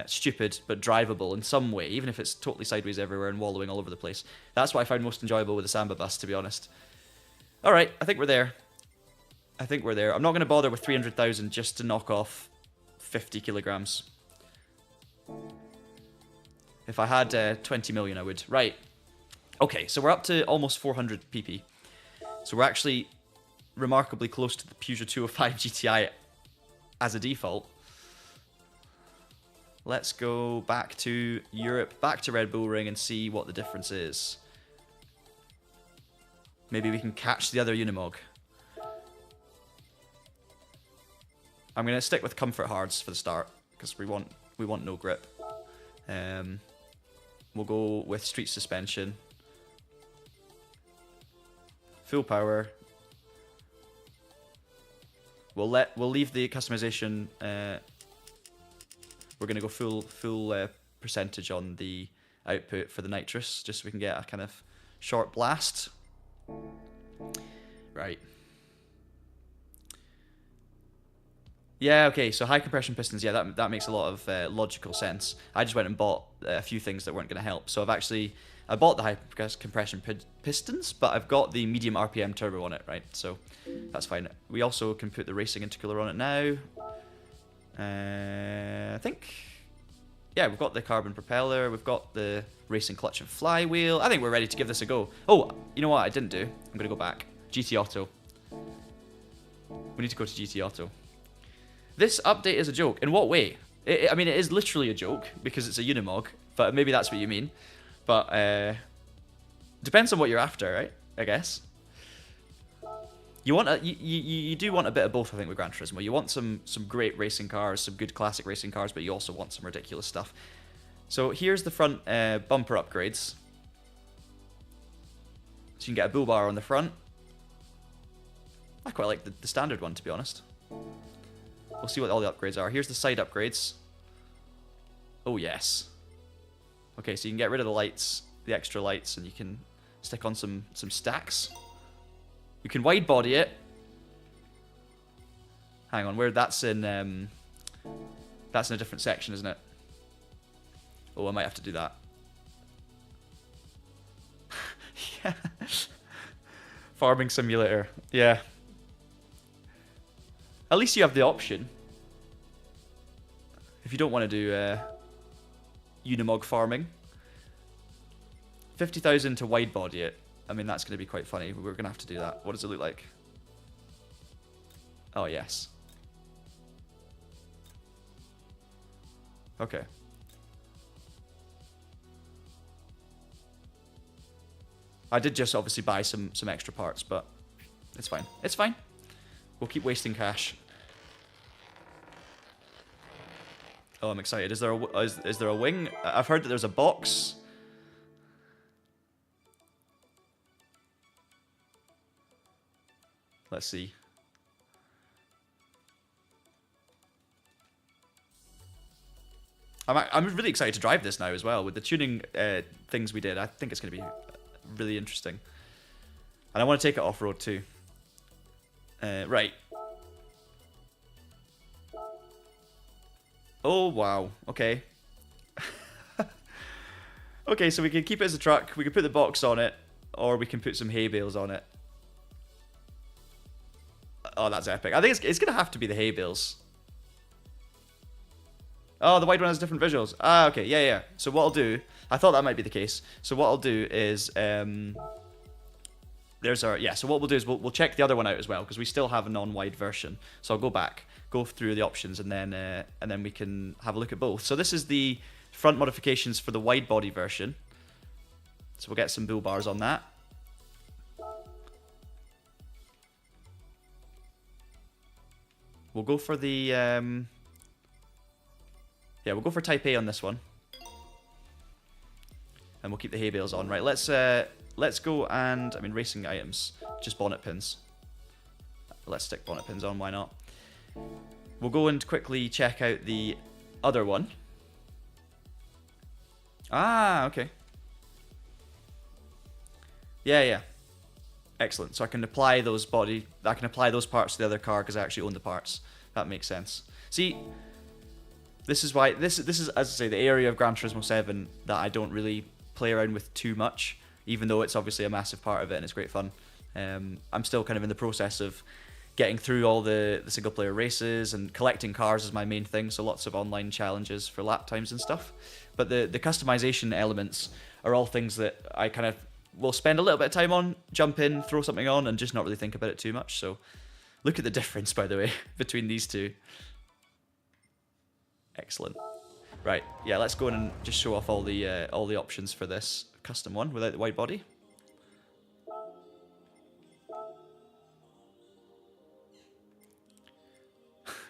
stupid, but drivable in some way, even if it's totally sideways everywhere and wallowing all over the place. That's what I find most enjoyable with the Samba bus, to be honest. All right, I think we're there. I think we're there. I'm not going to bother with 300,000 just to knock off 50 kilograms. If I had 20 million, I would. Right. Okay, so we're up to almost 400 pp. So we're actually remarkably close to the Peugeot 205 GTI as a default. Let's go back to Europe, back to Red Bull Ring and see what the difference is. Maybe we can catch the other Unimog. I'm going to stick with comfort hards for the start because we want no grip. We'll go with street suspension. Full power. We'll leave the customization. We're gonna go full percentage on the output for the nitrous, just so we can get a kind of short blast. Right. Yeah. Okay. So high compression pistons. Yeah, that makes a lot of logical sense. I just went and bought a few things that weren't gonna help. So I bought the high compression pistons, but I've got the medium RPM turbo on it, right? So that's fine. We also can put the racing intercooler on it now. I think, yeah, we've got the carbon propeller, we've got the racing clutch and flywheel. I think we're ready to give this a go. Oh, you know what I didn't do? I'm going to go back. GT Auto. We need to go to GT Auto. This update is a joke. In what way? I mean, it is literally a joke because it's a Unimog, but maybe that's what you mean. But depends on what you're after, right? I guess. You do want a bit of both, I think, with Gran Turismo. You want some great racing cars, some good classic racing cars, but you also want some ridiculous stuff. So here's the front bumper upgrades. So you can get a bull bar on the front. I quite like the standard one, to be honest. We'll see what all the upgrades are. Here's the side upgrades. Oh, yes. Okay, so you can get rid of the lights, the extra lights, and you can stick on some stacks. You can wide body it. Hang on, that's in a different section, isn't it? Oh, I might have to do that. Yeah. Farming simulator. Yeah. At least you have the option. If you don't want to do Unimog farming. 50,000 to wide body it. I mean, that's going to be quite funny. We're going to have to do that. What does it look like? Oh, yes. Okay. I did just obviously buy some extra parts, but it's fine. It's fine. We'll keep wasting cash. Oh, I'm excited. Is there a wing? I've heard that there's a box. Let's see. I'm really excited to drive this now as well. With the tuning things we did, I think it's going to be really interesting. And I want to take it off-road too. Right. Oh, wow. Okay. Okay, so we can keep it as a truck. We can put the box on it. Or we can put some hay bales on it. Oh, that's epic. I think it's going to have to be the hay bales. Oh, the wide one has different visuals. Ah, okay. Yeah, yeah. So what I'll do... I thought that might be the case. So what I'll do is... there's our... Yeah, so what we'll do is we'll check the other one out as well, because we still have a non-wide version. So I'll go back, go through the options, and then we can have a look at both. So this is the front modifications for the wide body version. So we'll get some bull bars on that. We'll go for the... yeah, we'll go for Type A on this one. And we'll keep the hay bales on. Right, let's go and... I mean, racing items. Just bonnet pins. Let's stick bonnet pins on, why not? We'll go and quickly check out the other one. Ah, okay. Yeah. Excellent. So I can apply those parts to the other car because I actually own the parts. That makes sense. See, this is why this is, as I say, the area of Gran Turismo 7 that I don't really play around with too much, even though it's obviously a massive part of it and it's great fun. I'm still kind of in the process of getting through all the single player races, and collecting cars is my main thing, so lots of online challenges for lap times and stuff. But the customization elements are all things that I kind of will spend a little bit of time on, jump in, throw something on, and just not really think about it too much. So look at the difference, by the way, between these two. Excellent. Right, yeah, let's go in and just show off all the options for this custom one without the wide body.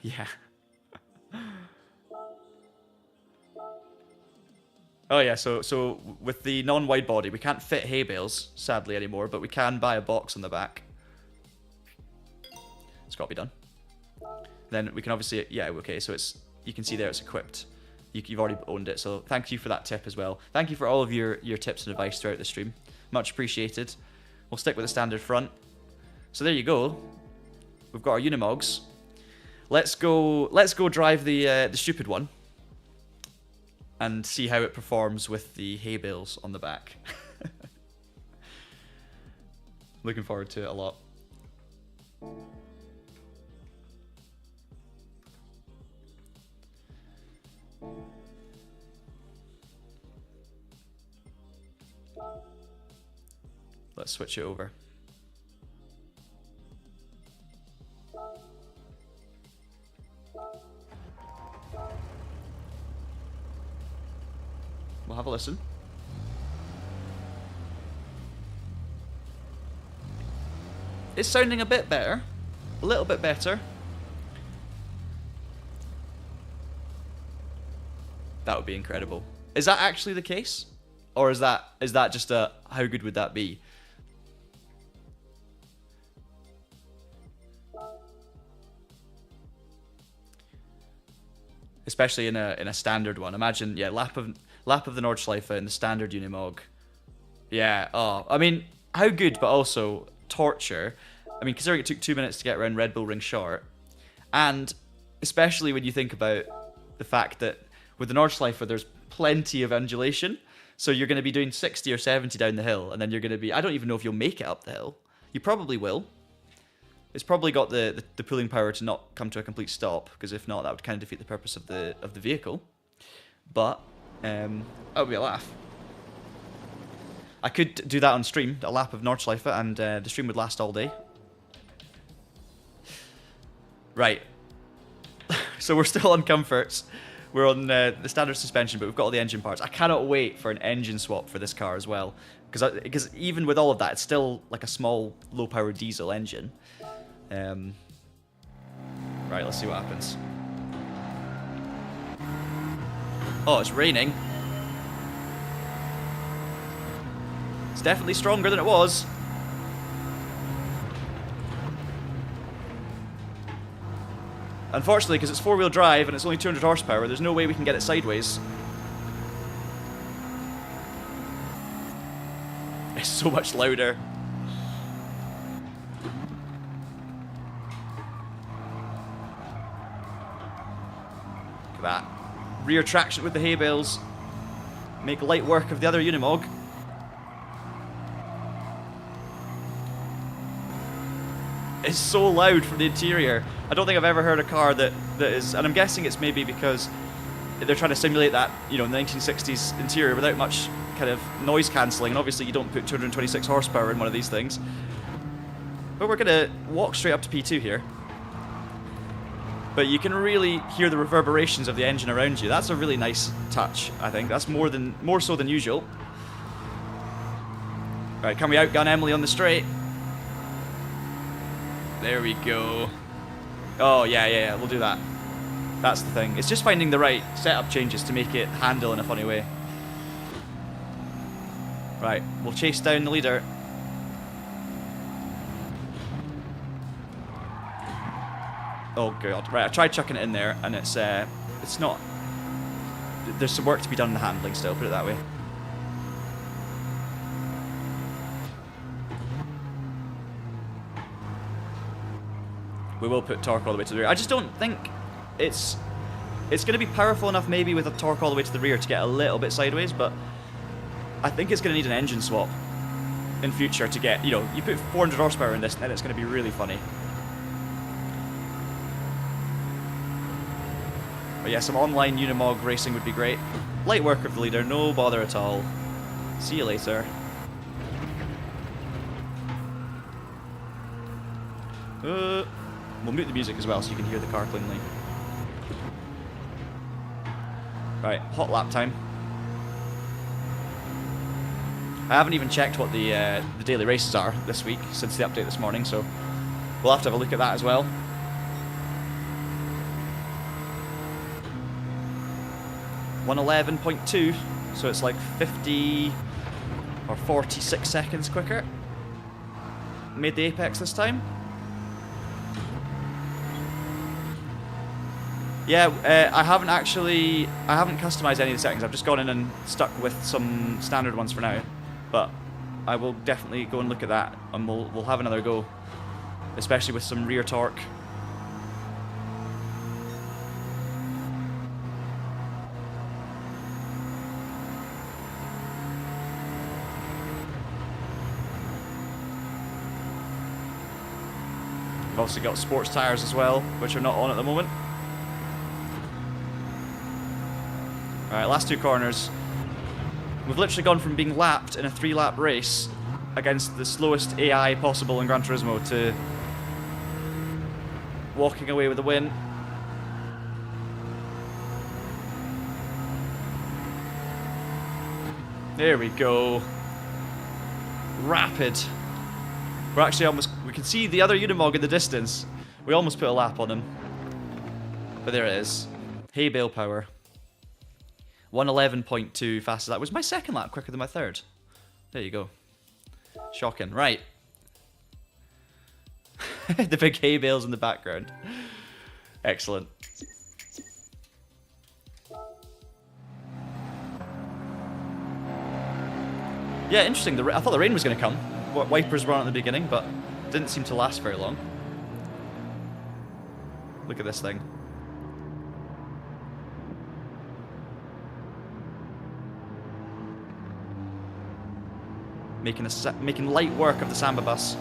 Yeah. Oh yeah, so with the non-wide body, we can't fit hay bales, sadly, anymore, but we can buy a box on the back. It's got to be done. Then we can obviously, yeah, okay, so it's, you can see there it's equipped. You've already owned it, so thank you for that tip as well. Thank you for all of your tips and advice throughout the stream. Much appreciated. We'll stick with the standard front. So there you go. We've got our Unimogs. Let's go drive the stupid one and see how it performs with the hay bales on the back. Looking forward to it a lot. Let's switch it over. We'll have a listen. It's sounding a bit better. A little bit better. That would be incredible. Is that actually the case? Or is that just a, how good would that be? Especially in a standard one. Imagine, yeah, lap of the Nordschleife in the standard Unimog. Yeah, oh, I mean, how good, but also torture. I mean, considering it took 2 minutes to get around Red Bull Ring Short, and especially when you think about the fact that with the Nordschleife there's plenty of undulation, so you're going to be doing 60 or 70 down the hill, and then you're going to be, I don't even know if you'll make it up the hill. You probably will. It's probably got the pulling power to not come to a complete stop, because if not, that would kind of defeat the purpose of the vehicle. But that would be a laugh. I could do that on stream, a lap of Nordschleife, and the stream would last all day. Right. So we're still on comforts. We're on the standard suspension, but we've got all the engine parts. I cannot wait for an engine swap for this car as well, because even with all of that, it's still like a small, low-power diesel engine. Right, let's see what happens. Oh, it's raining. It's definitely stronger than it was. Unfortunately, because it's four-wheel drive and it's only 200 horsepower, there's no way we can get it sideways. It's so much louder. Look at that. Rear traction with the hay bales. Make light work of the other Unimog. It's so loud from the interior. I don't think I've ever heard a car that is, and I'm guessing it's maybe because they're trying to simulate that, you know, 1960s interior without much kind of noise cancelling, and obviously you don't put 226 horsepower in one of these things. But we're going to walk straight up to P2 here. But you can really hear the reverberations of the engine around you. That's a really nice touch, I think. That's more so than usual. Right, can we outgun Emily on the straight? There we go. Oh, yeah, we'll do that. That's the thing. It's just finding the right setup changes to make it handle in a funny way. Right, we'll chase down the leader. Oh god. Right, I tried chucking it in there, and it's not... There's some work to be done in the handling still, put it that way. We will put torque all the way to the rear. I just don't think it's going to be powerful enough maybe with a torque all the way to the rear to get a little bit sideways, but I think it's going to need an engine swap in future to get, you know, you put 400 horsepower in this and it's going to be really funny. But yeah, some online Unimog racing would be great. Light work of the leader, no bother at all. See you later. We'll mute the music as well so you can hear the car cleanly. Right, hot lap time. I haven't even checked what the daily races are this week since the update this morning, so we'll have to have a look at that as well. .111.2, so it's like 50 or 46 seconds quicker. Made the apex this time. Yeah, I haven't customized any of the settings. I've just gone in and stuck with some standard ones for now. But I will definitely go and look at that, and we'll have another go, especially with some rear torque. We've also got sports tyres as well, which are not on at the moment. Alright, last two corners. We've literally gone from being lapped in a 3-lap race against the slowest AI possible in Gran Turismo to walking away with a win. There we go. Rapid. We're actually almost... We can see the other Unimog in the distance. We almost put a lap on him. But there it is. Hay bale power. 111.2 faster. That was my second lap quicker than my third. There you go. Shocking. Right. The big hay bales in the background. Excellent. Yeah, interesting. I thought the rain was going to come. Wipers were on at the beginning, but didn't seem to last very long. Look at this thing. Making light work of the Samba bus.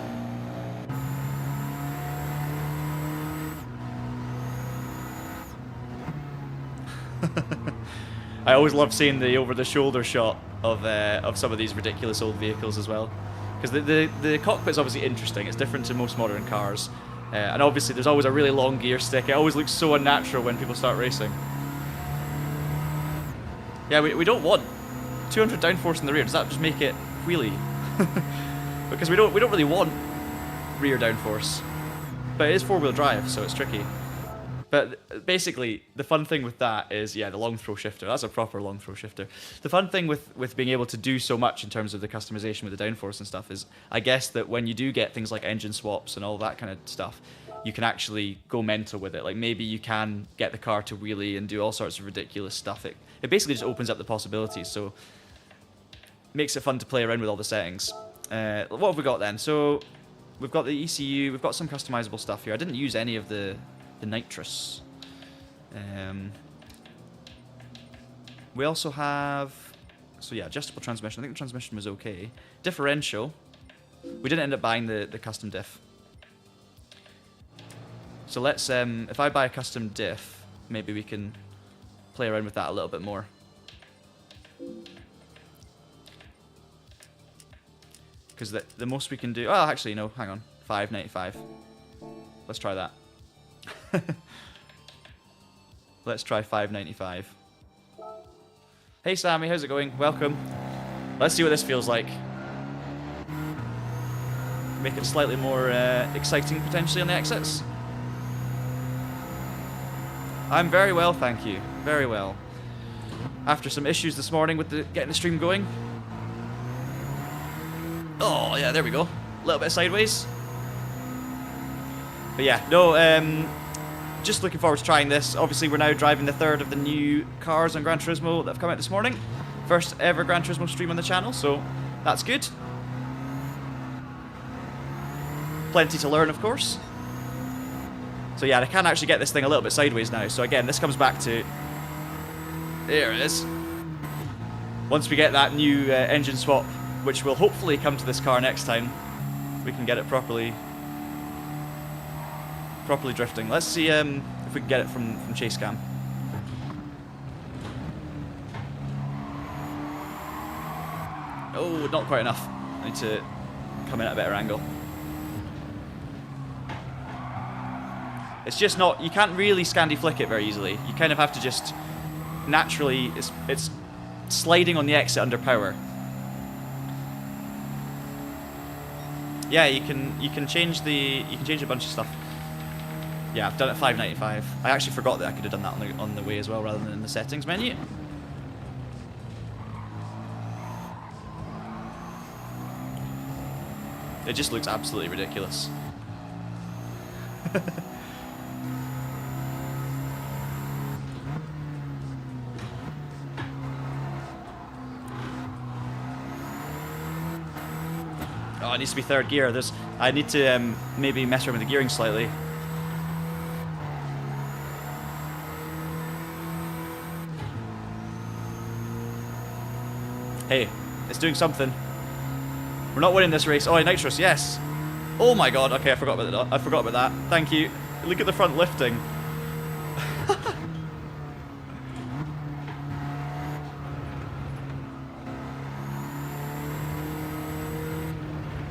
I always love seeing the over-the-shoulder shot of some of these ridiculous old vehicles as well, because the cockpit's obviously interesting. It's different to most modern cars, and obviously there's always a really long gear stick. It always looks so unnatural when people start racing. Yeah, we don't want 200 downforce in the rear. Does that just make it wheelie? Because we don't really want rear downforce, but it is 4-wheel drive, so it's tricky. But basically, the fun thing with that is, yeah, the long throw shifter. That's a proper long throw shifter. The fun thing with being able to do so much in terms of the customization with the downforce and stuff is, I guess that when you do get things like engine swaps and all that kind of stuff, you can actually go mental with it. Like maybe you can get the car to wheelie and do all sorts of ridiculous stuff. It basically just opens up the possibilities. So makes it fun to play around with all the settings. What have we got then? So we've got the ECU, we've got some customizable stuff here. I didn't use any of the nitrous. We also have, so yeah, adjustable transmission. I think the transmission was okay. Differential. We didn't end up buying the custom diff. So let's, if I buy a custom diff, maybe we can play around with that a little bit more. Because the most we can do... Oh, actually, no, hang on. 595. Let's try that. Let's try 595. Hey, Sammy, how's it going? Welcome. Let's see what this feels like. Make it slightly more exciting, potentially, on the exits. I'm very well, thank you. Very well. After some issues this morning with getting the stream going. Oh, yeah, there we go. A little bit sideways. But yeah, no, just looking forward to trying this. Obviously, we're now driving the third of the new cars on Gran Turismo that have come out this morning. First ever Gran Turismo stream on the channel, so that's good. Plenty to learn, of course. So yeah, I can actually get this thing a little bit sideways now. So again, this comes back to... There it is. Once we get that new engine swap, which will hopefully come to this car next time, we can get it properly drifting. Let's see if we can get it from chase cam. Oh, not quite enough. I need to come in at a better angle. It's just not, you can't really Scandi flick it very easily. You kind of have to just naturally, it's sliding on the exit under power. Yeah, you can change a bunch of stuff. Yeah, I've done it at 595. I actually forgot that I could have done that on the way as well, rather than in the settings menu. It just looks absolutely ridiculous. Oh, it needs to be third gear. I need to maybe mess around with the gearing slightly. Hey, it's doing something. We're not winning this race. Oh, nitrous, yes. Oh my god. Okay, I forgot about that. Thank you. Look at the front lifting.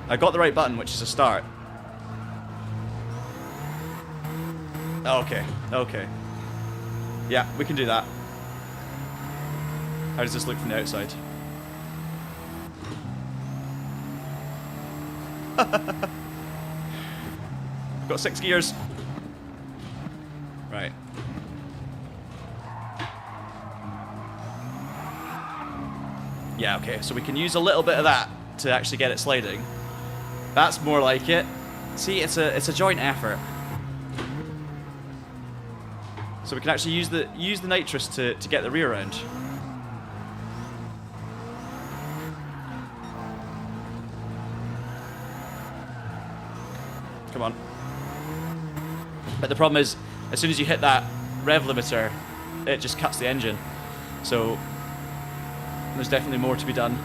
I got the right button, which is a start. Okay, okay. Yeah, we can do that. How does this look from the outside? I've got 6 gears. Right. Yeah, okay, so we can use a little bit of that to actually get it sliding. That's more like it. See, it's a joint effort. So we can actually use the nitrous to get the rear round. Come on. But the problem is, as soon as you hit that rev limiter, it just cuts the engine. So there's definitely more to be done.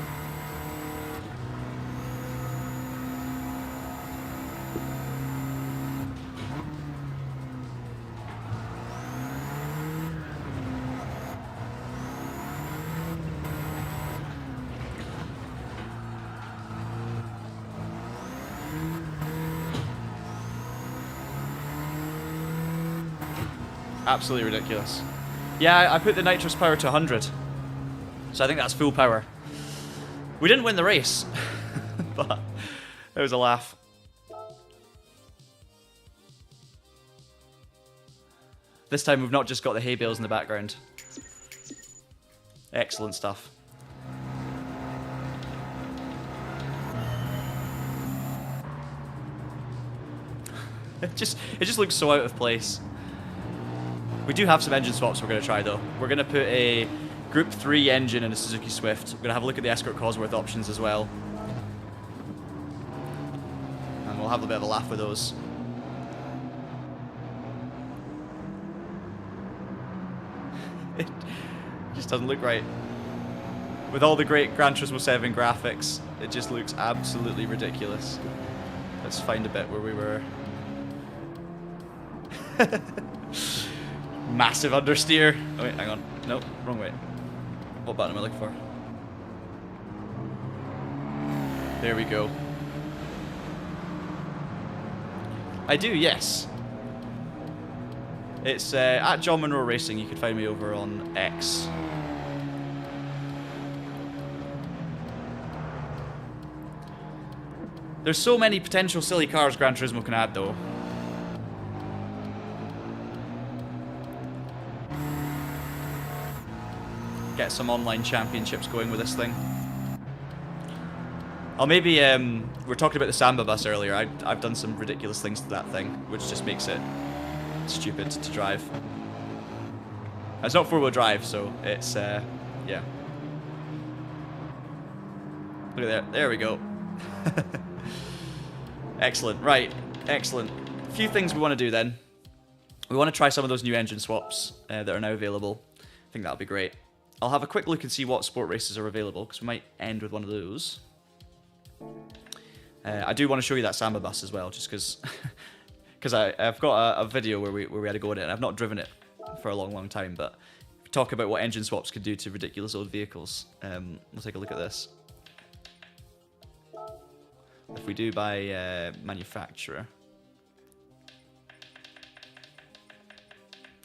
Absolutely ridiculous. Yeah, I put the nitrous power to 100. So I think that's full power. We didn't win the race, but it was a laugh. This time we've not just got the hay bales in the background. Excellent stuff. It just looks so out of place. We do have some engine swaps we're going to try though. We're going to put a Group 3 engine in a Suzuki Swift. We're going to have a look at the Escort Cosworth options as well. And we'll have a bit of a laugh with those. It just doesn't look right. With all the great Gran Turismo 7 graphics, it just looks absolutely ridiculous. Let's find a bit where we were. Massive understeer. Oh wait, hang on. Nope, wrong way. What button am I looking for? There we go. I do, yes. It's at John Monroe Racing. You can find me over on X. There's so many potential silly cars Gran Turismo can add though. get some online championships going with this thing. I'll maybe, we're talking about the Samba bus earlier. I've done some ridiculous things to that thing, which just makes it stupid to drive. It's not four-wheel drive, so it's, yeah. Look at that. There we go. Excellent. Right. Excellent. A few things we want to do then. We want to try some of those new engine swaps that are now available. I think that'll be great. I'll have a quick look and see what sport races are available, because we might end with one of those. I do want to show you that Samba bus as well, just because I've got a video where we had to go in it, and I've not driven it for a long time, but if we talk about what engine swaps could do to ridiculous old vehicles, we'll take a look at this. If we do by manufacturer.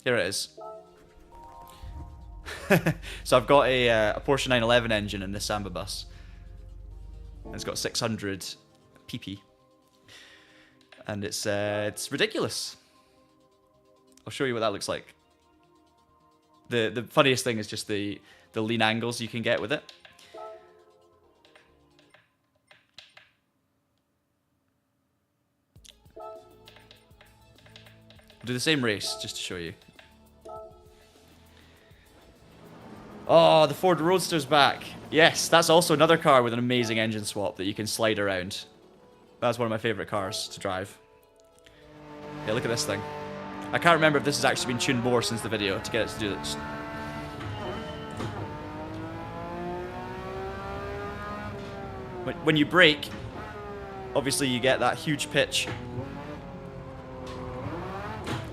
Here it is. So I've got a Porsche 911 engine in this Samba bus. And it's got 600 pp. And it's ridiculous. I'll show you what that looks like. The funniest thing is just the lean angles you can get with it. We'll do the same race just to show you. Oh, the Ford Roadster's back. Yes, that's also another car with an amazing engine swap that you can slide around. That's one of my favourite cars to drive. Yeah, look at this thing. I can't remember if this has actually been tuned more since the video to get it to do this. When you brake, obviously you get that huge pitch.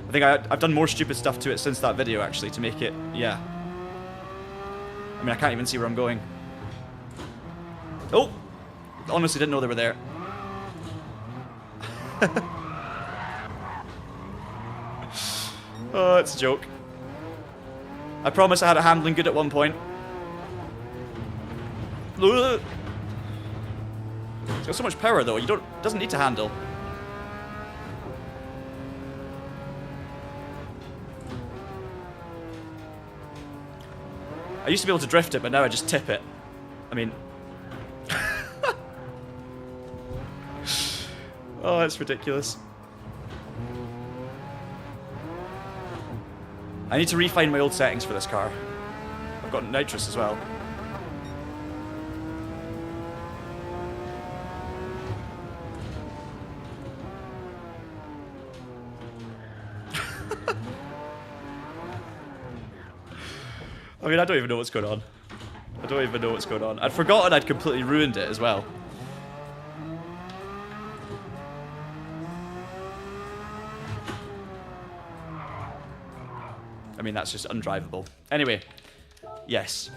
I think I've done more stupid stuff to it since that video, actually, to make it, yeah. I mean, I can't even see where I'm going. Oh! Honestly, didn't know they were there. Oh, it's a joke. I promise I had it handling good at one point. It's got so much power, though. It doesn't need to handle. I used to be able to drift it, but now I just tip it. I mean... Oh, it's ridiculous. I need to refine my old settings for this car. I've got nitrous as well. I mean, I don't even know what's going on. I don't even know what's going on. I'd forgotten I'd completely ruined it as well. I mean, that's just undrivable. Anyway, yes.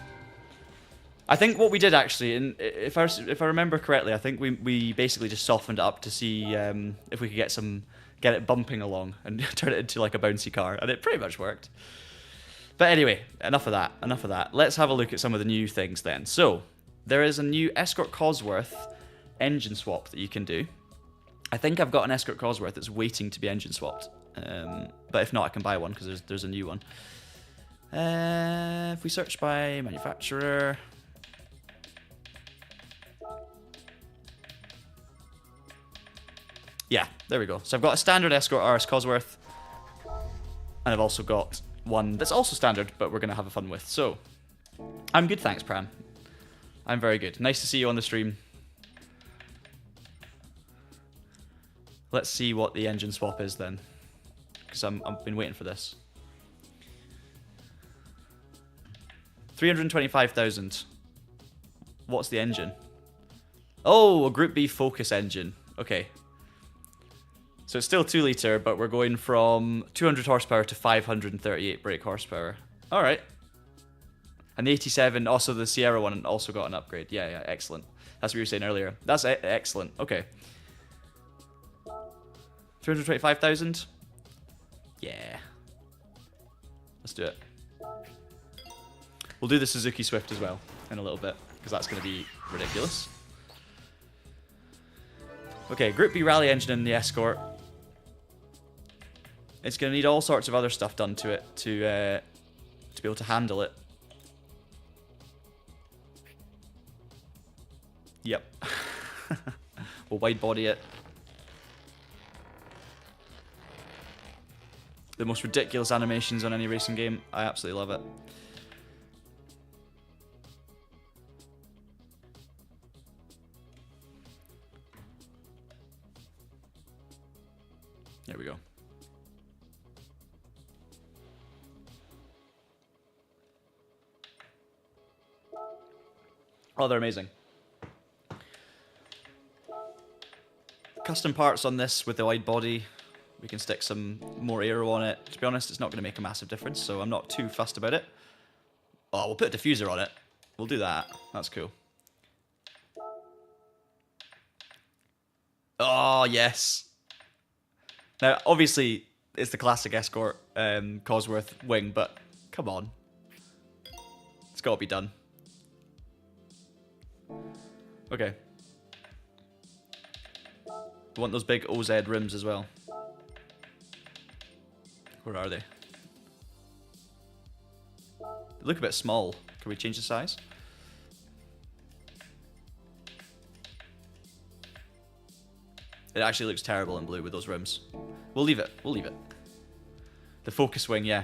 I think what we did actually, and if I remember correctly, I think we basically just softened it up to see if we could get it bumping along and turn it into like a bouncy car, and it pretty much worked. But anyway, enough of that. Let's have a look at some of the new things then. So, there is a new Escort Cosworth engine swap that you can do. I think I've got an Escort Cosworth that's waiting to be engine swapped. But if not, I can buy one because there's a new one. If we search by manufacturer... Yeah, there we go. So I've got a standard Escort RS Cosworth. And I've also got one that's also standard, but we're going to have a fun with. So, I'm good, thanks, Pran. I'm very good. Nice to see you on the stream. Let's see what the engine swap is then. Because I've been waiting for this. 325,000. What's the engine? Oh, a Group B Focus engine. Okay. So it's still 2 litre, but we're going from 200 horsepower to 538 brake horsepower. Alright. And the 87, also the Sierra one, also got an upgrade. Yeah, excellent. That's what you were saying earlier. That's excellent. Okay. 325,000? Yeah. Let's do it. We'll do the Suzuki Swift as well in a little bit, because that's going to be ridiculous. Okay, Group B rally engine in the Escort. It's going to need all sorts of other stuff done to it to be able to handle it. Yep. We'll wide body it. The most ridiculous animations on any racing game. I absolutely love it. There we go. Oh, they're amazing. Custom parts on this with the wide body. We can stick some more aero on it. To be honest, it's not going to make a massive difference, so I'm not too fussed about it. Oh, we'll put a diffuser on it. We'll do that. That's cool. Oh, yes. Now, obviously, it's the classic Escort Cosworth wing, but come on. It's got to be done. Okay. We want those big OZ rims as well. Where are they? They look a bit small. Can we change the size? It actually looks terrible in blue with those rims. We'll leave it. We'll leave it. The focus wing, yeah.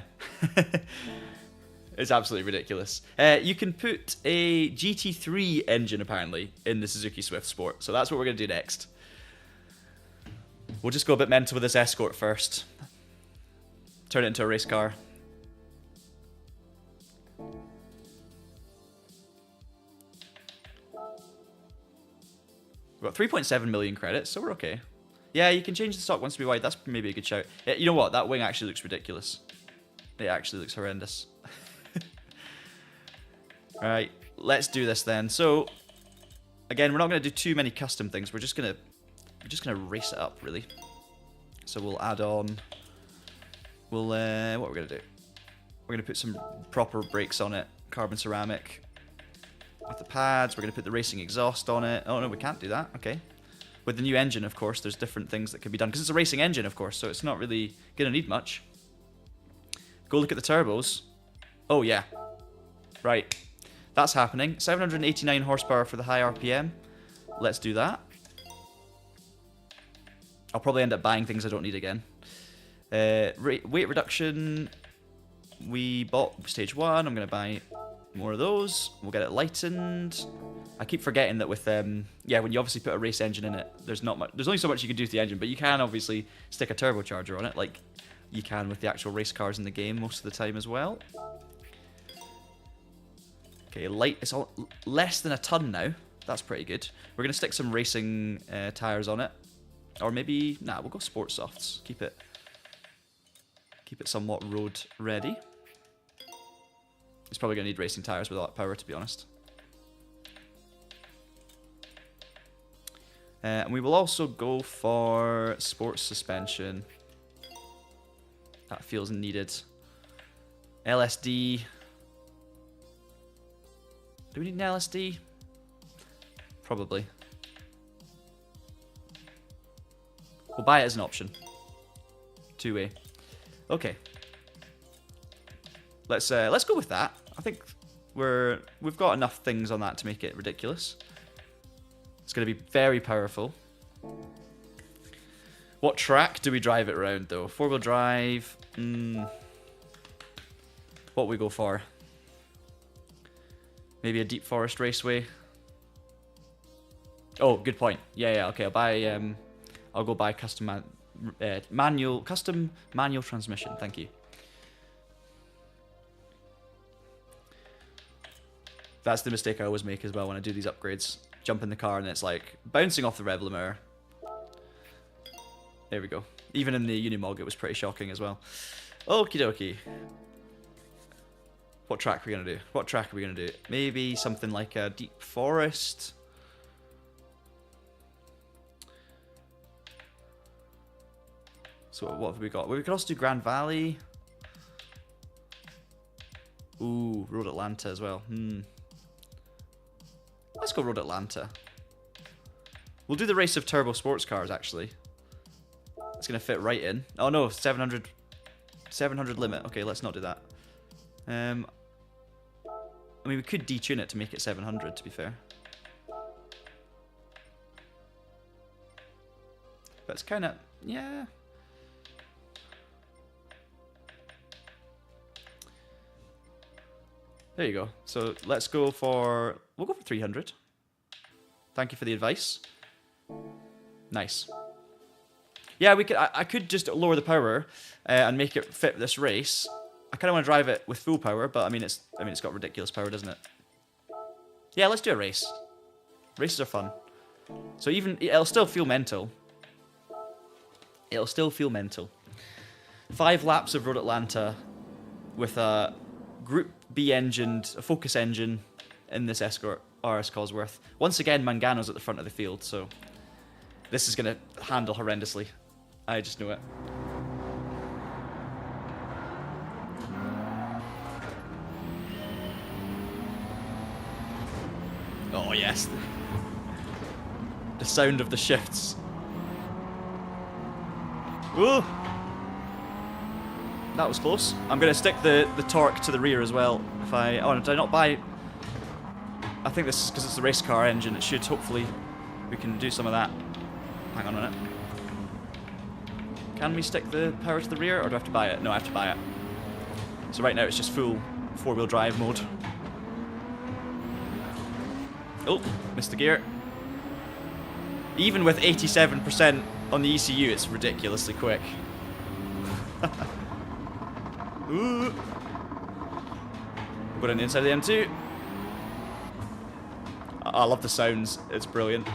It's absolutely ridiculous. You can put a GT3 engine, apparently, in the Suzuki Swift Sport. So that's what we're going to do next. We'll just go a bit mental with this Escort first. Turn it into a race car. We've got 3.7 million credits, so we're okay. Yeah, you can change the stock once to be wide. That's maybe a good shout. Yeah, you know what? That wing actually looks ridiculous. It actually looks horrendous. Alright, let's do this then. So, again, we're not going to do too many custom things. We're just gonna race it up, really. So we'll add on. We'll what we're gonna do? We're gonna put some proper brakes on it, carbon ceramic. With the pads, we're gonna put the racing exhaust on it. Oh no, we can't do that. Okay. With the new engine, of course, there's different things that can be done because it's a racing engine, of course, so it's not really gonna need much. Go look at the turbos. Oh yeah. Right. That's happening. 789 horsepower for the high RPM. Let's do that. I'll probably end up buying things I don't need again. Weight reduction. We bought stage 1. I'm going to buy more of those. We'll get it lightened. I keep forgetting that with yeah, when you obviously put a race engine in it, there's not much. There's only so much you can do with the engine, but you can obviously stick a turbocharger on it, like you can with the actual race cars in the game most of the time as well. Okay, light. It's all less than a ton now. That's pretty good. We're gonna stick some racing tires on it, or maybe nah. We'll go sport softs. Keep it somewhat road ready. It's probably gonna need racing tires with all that power, to be honest. And we will also go for sports suspension. That feels needed. LSD. Do we need an LSD? Probably. We'll buy it as an option. Two-way. Okay. Let's go with that. I think we've got enough things on that to make it ridiculous. It's going to be very powerful. What track do we drive it around, though? Four-wheel drive. What we go for? Maybe a deep forest raceway. Oh, good point. Yeah. Okay, I'll go buy custom manual transmission. Thank you. That's the mistake I always make as well when I do these upgrades. Jump in the car and it's like bouncing off the rev limiter. There we go. Even in the Unimog, it was pretty shocking as well. Okie dokie. What track are we going to do? What track are we going to do? Maybe something like a deep forest. So what have we got? Well, we could also do Grand Valley. Ooh, Road Atlanta as well. Let's go Road Atlanta. We'll do the race of turbo sports cars, actually. It's going to fit right in. Oh no, 700 limit. Okay, let's not do that. I mean, we could detune it to make it 700, to be fair. but it's kind of, yeah. There you go. So let's go for, we'll go for 300. Thank you for the advice. Nice. Yeah, we could. I could just lower the power and make it fit this race. I kind of want to drive it with full power, but I mean it's got ridiculous power, doesn't it? Yeah, let's do a race. Races are fun. So even it'll still feel mental. It'll still feel mental. 5 laps of Road Atlanta with a Group B engined, a Focus engine in this Escort RS Cosworth. Once again, Mangano's at the front of the field, so this is going to handle horrendously. I just know it. Oh, yes. The sound of the shifts. Whoa! That was close. I'm going to stick the torque to the rear as well. If I... Oh, did I not buy... I think this is because it's the race car engine. It should, hopefully, we can do some of that. Hang on a minute. Can we stick the power to the rear, or do I have to buy it? No, I have to buy it. So right now it's just full 4-wheel drive mode. Oh, missed the gear. Even with 87% on the ECU, it's ridiculously quick. Ooh. We're going inside of the M2. I love the sounds. It's brilliant.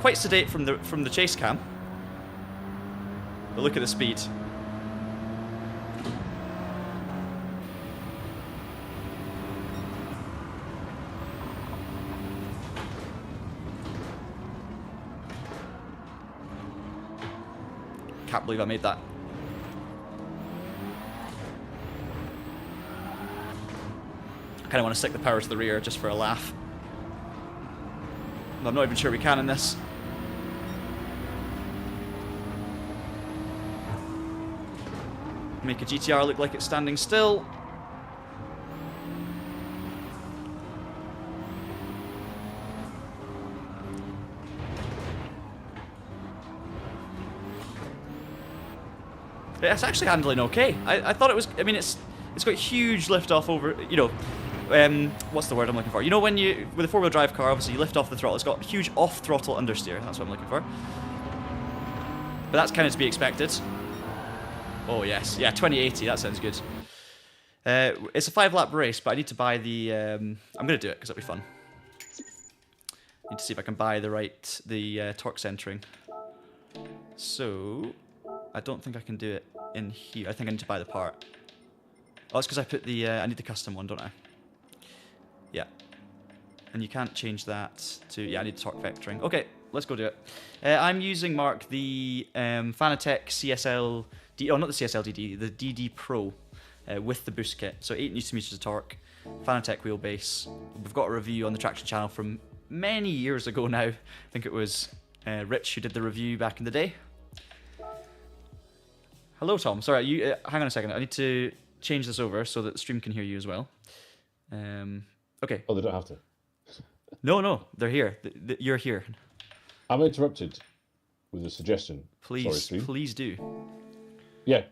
Quite sedate from the chase cam. But look at the speed. Can't believe I made that. I kind of want to stick the power to the rear just for a laugh. I'm not even sure we can in this. Make a GTR look like it's standing still. It's actually handling okay. I thought it was. I mean, it's got huge lift off over. You know, what's the word I'm looking for? You know, when you with a 4-wheel drive car, obviously you lift off the throttle. It's got huge off throttle understeer. That's what I'm looking for. But that's kind of to be expected. Oh yes, yeah, 2080. That sounds good. It's a 5-lap race, but I need to buy the. I'm gonna do it because it'll be fun. Need to see if I can buy the torque centering. So. I don't think I can do it in here. I think I need to buy the part. Oh, it's because I put the... I need the custom one, don't I? Yeah. And you can't change that to... Yeah, I need torque vectoring. Okay, let's go do it. I'm using, Mark, the Fanatec CSL... Oh, not the CSL-DD, the DD Pro with the boost kit. So 8 Nm of torque, Fanatec wheelbase. We've got a review on the Traction channel from many years ago now. I think it was Rich who did the review back in the day. Hello, Tom. Sorry, you hang on a second. I need to change this over so that the stream can hear you as well. Okay. Oh, they don't have to. No, they're here. You're here. I'm interrupted with a suggestion. Please, Sorry, please do. Yeah,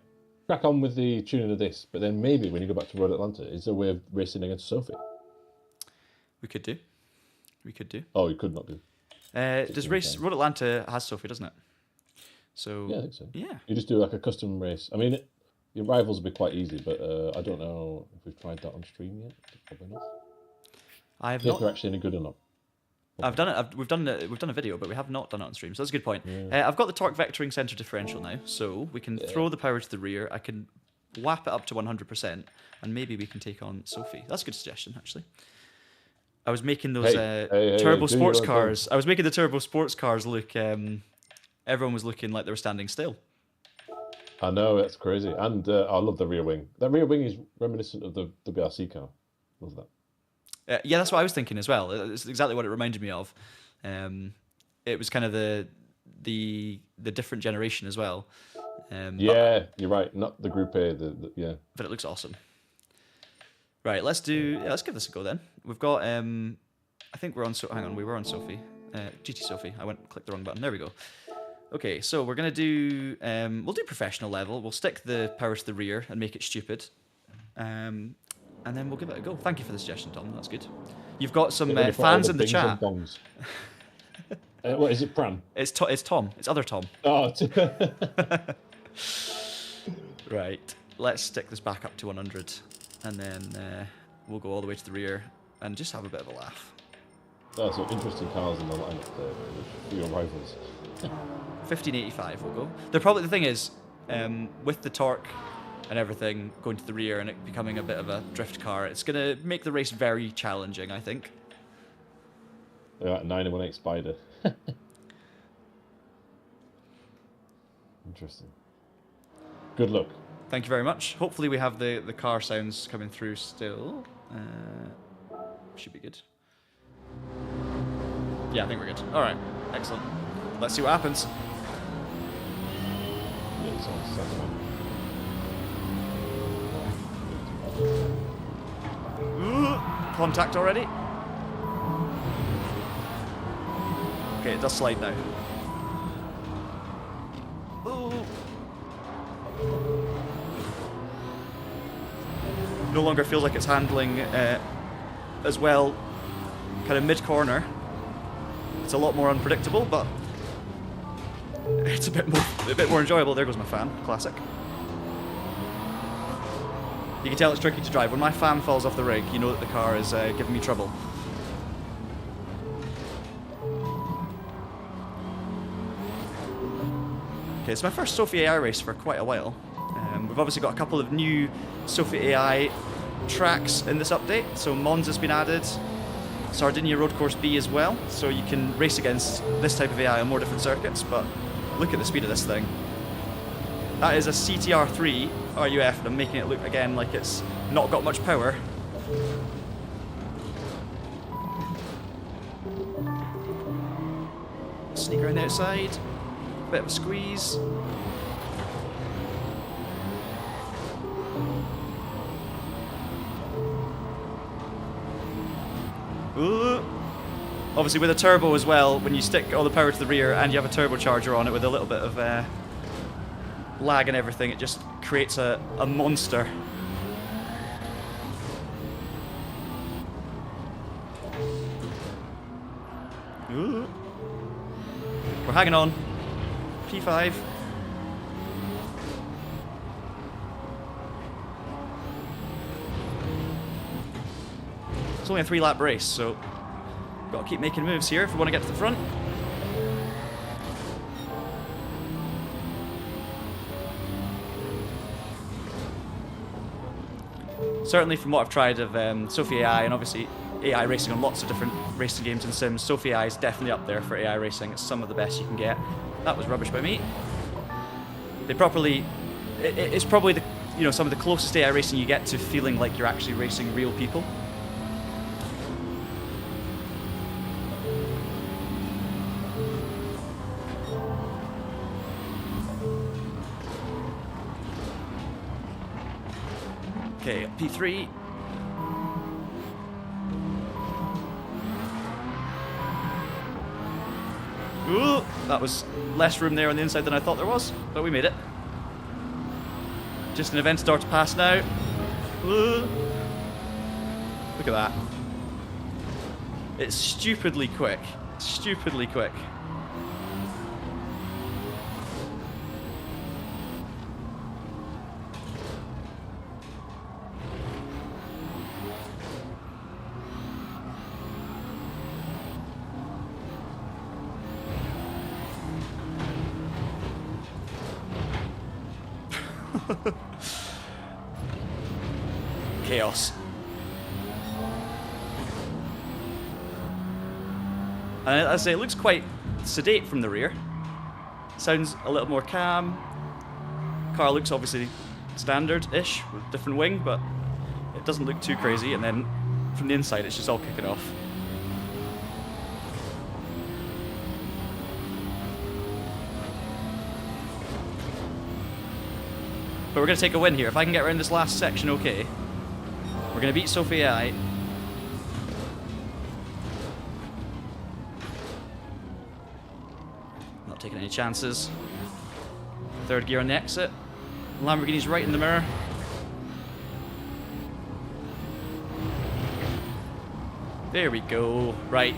crack on with the tuning of this, but then maybe when you go back to Road Atlanta, is there a way of racing against Sophie? We could do. We could do. Oh, you could not do. Road Atlanta has Sophie, doesn't it? So yeah, I think so. Yeah. You just do like a custom race. I mean, your rivals will be quite easy, but I don't know if we've tried that on stream yet. Probably not. I have not. not. They're actually any good or not. I've done it. We've done a video, but we have not done it on stream. So that's a good point. Yeah. I've got the torque vectoring center differential now, so we can throw the power to the rear. I can whap it up to 100%, and maybe we can take on Sophie. That's a good suggestion, actually. I was making those turbo sports cars. I was making the turbo sports cars look. Everyone was looking like they were standing still. I know, that's crazy. And I love the rear wing. That rear wing is reminiscent of the WRC car. Love that. Yeah, that's what I was thinking as well. It's exactly what it reminded me of. It was kind of the different generation as well. Yeah, you're right. Not the Group A. Yeah. But it looks awesome. Right, let's give this a go then. We've got I think we're on, hang on, we were on Sophie. GT Sophie. I clicked the wrong button. There we go. Okay, so we're going to do, we'll do professional level. We'll stick the power to the rear and make it stupid. And then we'll give it a go. Thank you for the suggestion, Tom. That's good. You've got some fans in the chat. What is it, Pran? It's Tom. It's other Tom. Oh. Right. Let's stick this back up to 100. And then we'll go all the way to the rear and just have a bit of a laugh. Oh, so interesting cars in the lineup there for your rivals. 1585 we'll go. The thing is, with the torque and everything going to the rear and it becoming a bit of a drift car, it's going to make the race very challenging, I think. Yeah, 918 Spider. Interesting. Good luck. Thank you very much. Hopefully we have the car sounds coming through still. Should be good. Yeah, I think we're good. All right, excellent. Let's see what happens. Yeah, it's on Contact already. Okay, it does slide now. Ooh. No longer feels like it's handling as well, kind of mid-corner. It's a lot more unpredictable, but it's a bit more enjoyable. There goes my fan, classic. You can tell it's tricky to drive. When my fan falls off the rig, you know that the car is giving me trouble. Okay, it's my first Sophie AI race for quite a while. We've obviously got a couple of new Sophie AI tracks in this update. So Monza's been added, Sardinia Road Course B as well. So you can race against this type of AI on more different circuits, but look at the speed of this thing. That is a CTR3 RUF, and I'm making it look again like it's not got much power. Sneak around the outside, bit of a squeeze. Ooh. Obviously with a turbo as well, when you stick all the power to the rear and you have a turbocharger on it with a little bit of lag and everything, it just creates a monster. Ooh. We're hanging on. P5. It's only a 3-lap race, so got to keep making moves here if we want to get to the front. Certainly from what I've tried of Sophie AI, and obviously AI racing on lots of different racing games and sims, Sophie AI is definitely up there for AI racing. It's some of the best you can get. That was rubbish by me. It's probably some of the closest AI racing you get to feeling like you're actually racing real people. Okay, P3. Ooh, that was less room there on the inside than I thought there was, but we made it. Just an event start to pass now. Ooh. Look at that. It's stupidly quick. Stupidly quick. Chaos. And as I say, it looks quite sedate from the rear. Sounds a little more calm. Car looks obviously standard-ish, with different wing, but it doesn't look too crazy. And then from the inside, it's just all kicking off. But we're going to take a win here. If I can get around this last section okay, we're going to beat Sophie AI. Not taking any chances. Third gear on the exit. Lamborghini's right in the mirror. There we go. Right.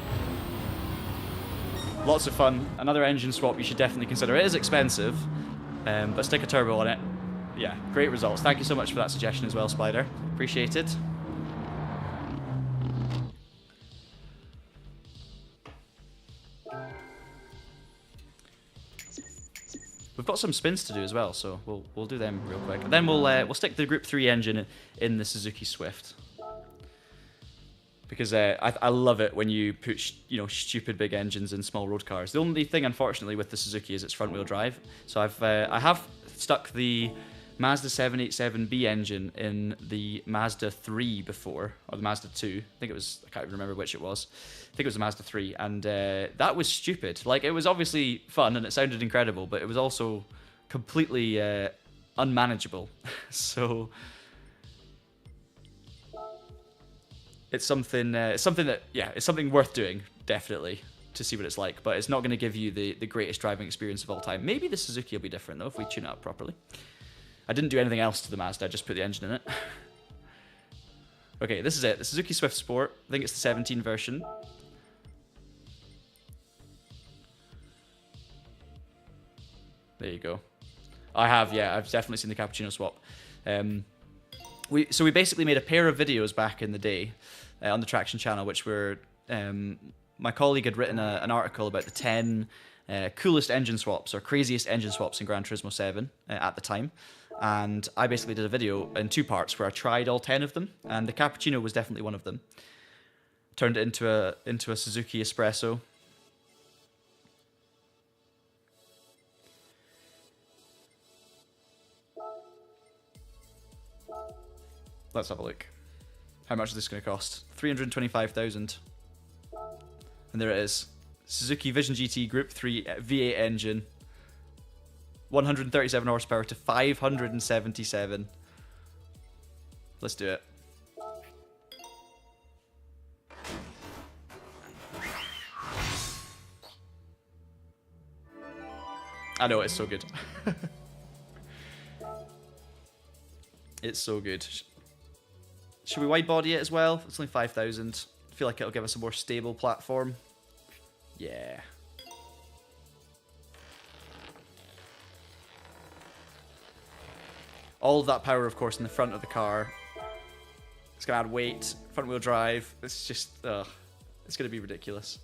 Lots of fun. Another engine swap you should definitely consider. It is expensive, but stick a turbo on it. Yeah, great results. Thank you so much for that suggestion as well, Spider. Appreciate it. We've got some spins to do as well, so we'll do them real quick. And then we'll stick the Group 3 engine in the Suzuki Swift. Because I love it when you put stupid big engines in small road cars. The only thing, unfortunately, with the Suzuki is it's front-wheel drive. So I have stuck the Mazda 787B engine in the Mazda 3 before, or the Mazda 2. I can't even remember which it was. I think it was the Mazda 3, and that was stupid. Like, it was obviously fun and it sounded incredible, but it was also completely unmanageable. So it's something worth doing, definitely, to see what it's like. But it's not going to give you the greatest driving experience of all time. Maybe the Suzuki will be different, though, if we tune it up properly. I didn't do anything else to the Mazda, I just put the engine in it. Okay, this is it. The Suzuki Swift Sport. I think it's the 17 version. There you go. I've definitely seen the cappuccino swap. We basically made a pair of videos back in the day on the Traction channel, which were my colleague had written an article about the 10 coolest engine swaps or craziest engine swaps in Gran Turismo 7 at the time, and I basically did a video in 2 parts where I tried all 10 of them, and the cappuccino was definitely one of them. Turned it into a Suzuki Espresso. Let's have a look. How much is this going to cost? 325,000. And there it is. Suzuki Vision GT Group 3 V8 engine. 137 horsepower to 577. Let's do it. I know, it's so good. It's so good. Should we wide body it as well? It's only 5,000. I feel like it'll give us a more stable platform. Yeah. All of that power, of course, in the front of the car. It's going to add weight, front wheel drive. It's just, it's going to be ridiculous.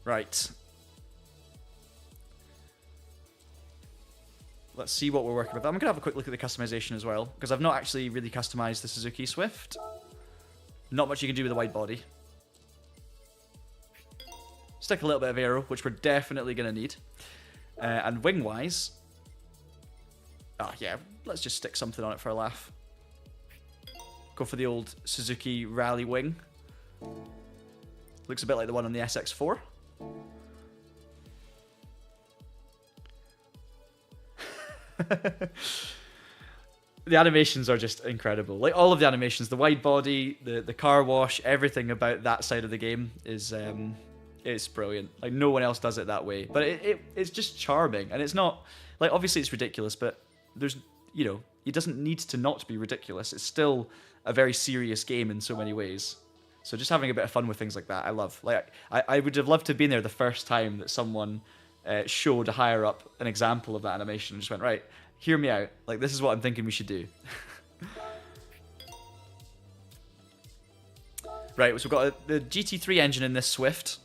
Right. Let's see what we're working with. I'm going to have a quick look at the customization as well, because I've not actually really customized the Suzuki Swift. Not much you can do with a wide body. Stick a little bit of aero, which we're definitely going to need. And wing-wise... yeah, let's just stick something on it for a laugh. Go for the old Suzuki Rally wing. Looks a bit like the one on the SX4. The animations are just incredible. Like, all of the animations, the wide body, the car wash, everything about that side of the game is it's brilliant. Like, no one else does it that way. But it's just charming, and it's not like, obviously it's ridiculous, but there's, it doesn't need to not be ridiculous. It's still a very serious game in so many ways. So just having a bit of fun with things like that, I love. Like, I would have loved to have been there the first time that someone showed a higher up an example of that animation and just went, right, hear me out. Like, this is what I'm thinking we should do. Right, so we've got the GT3 engine in this Swift,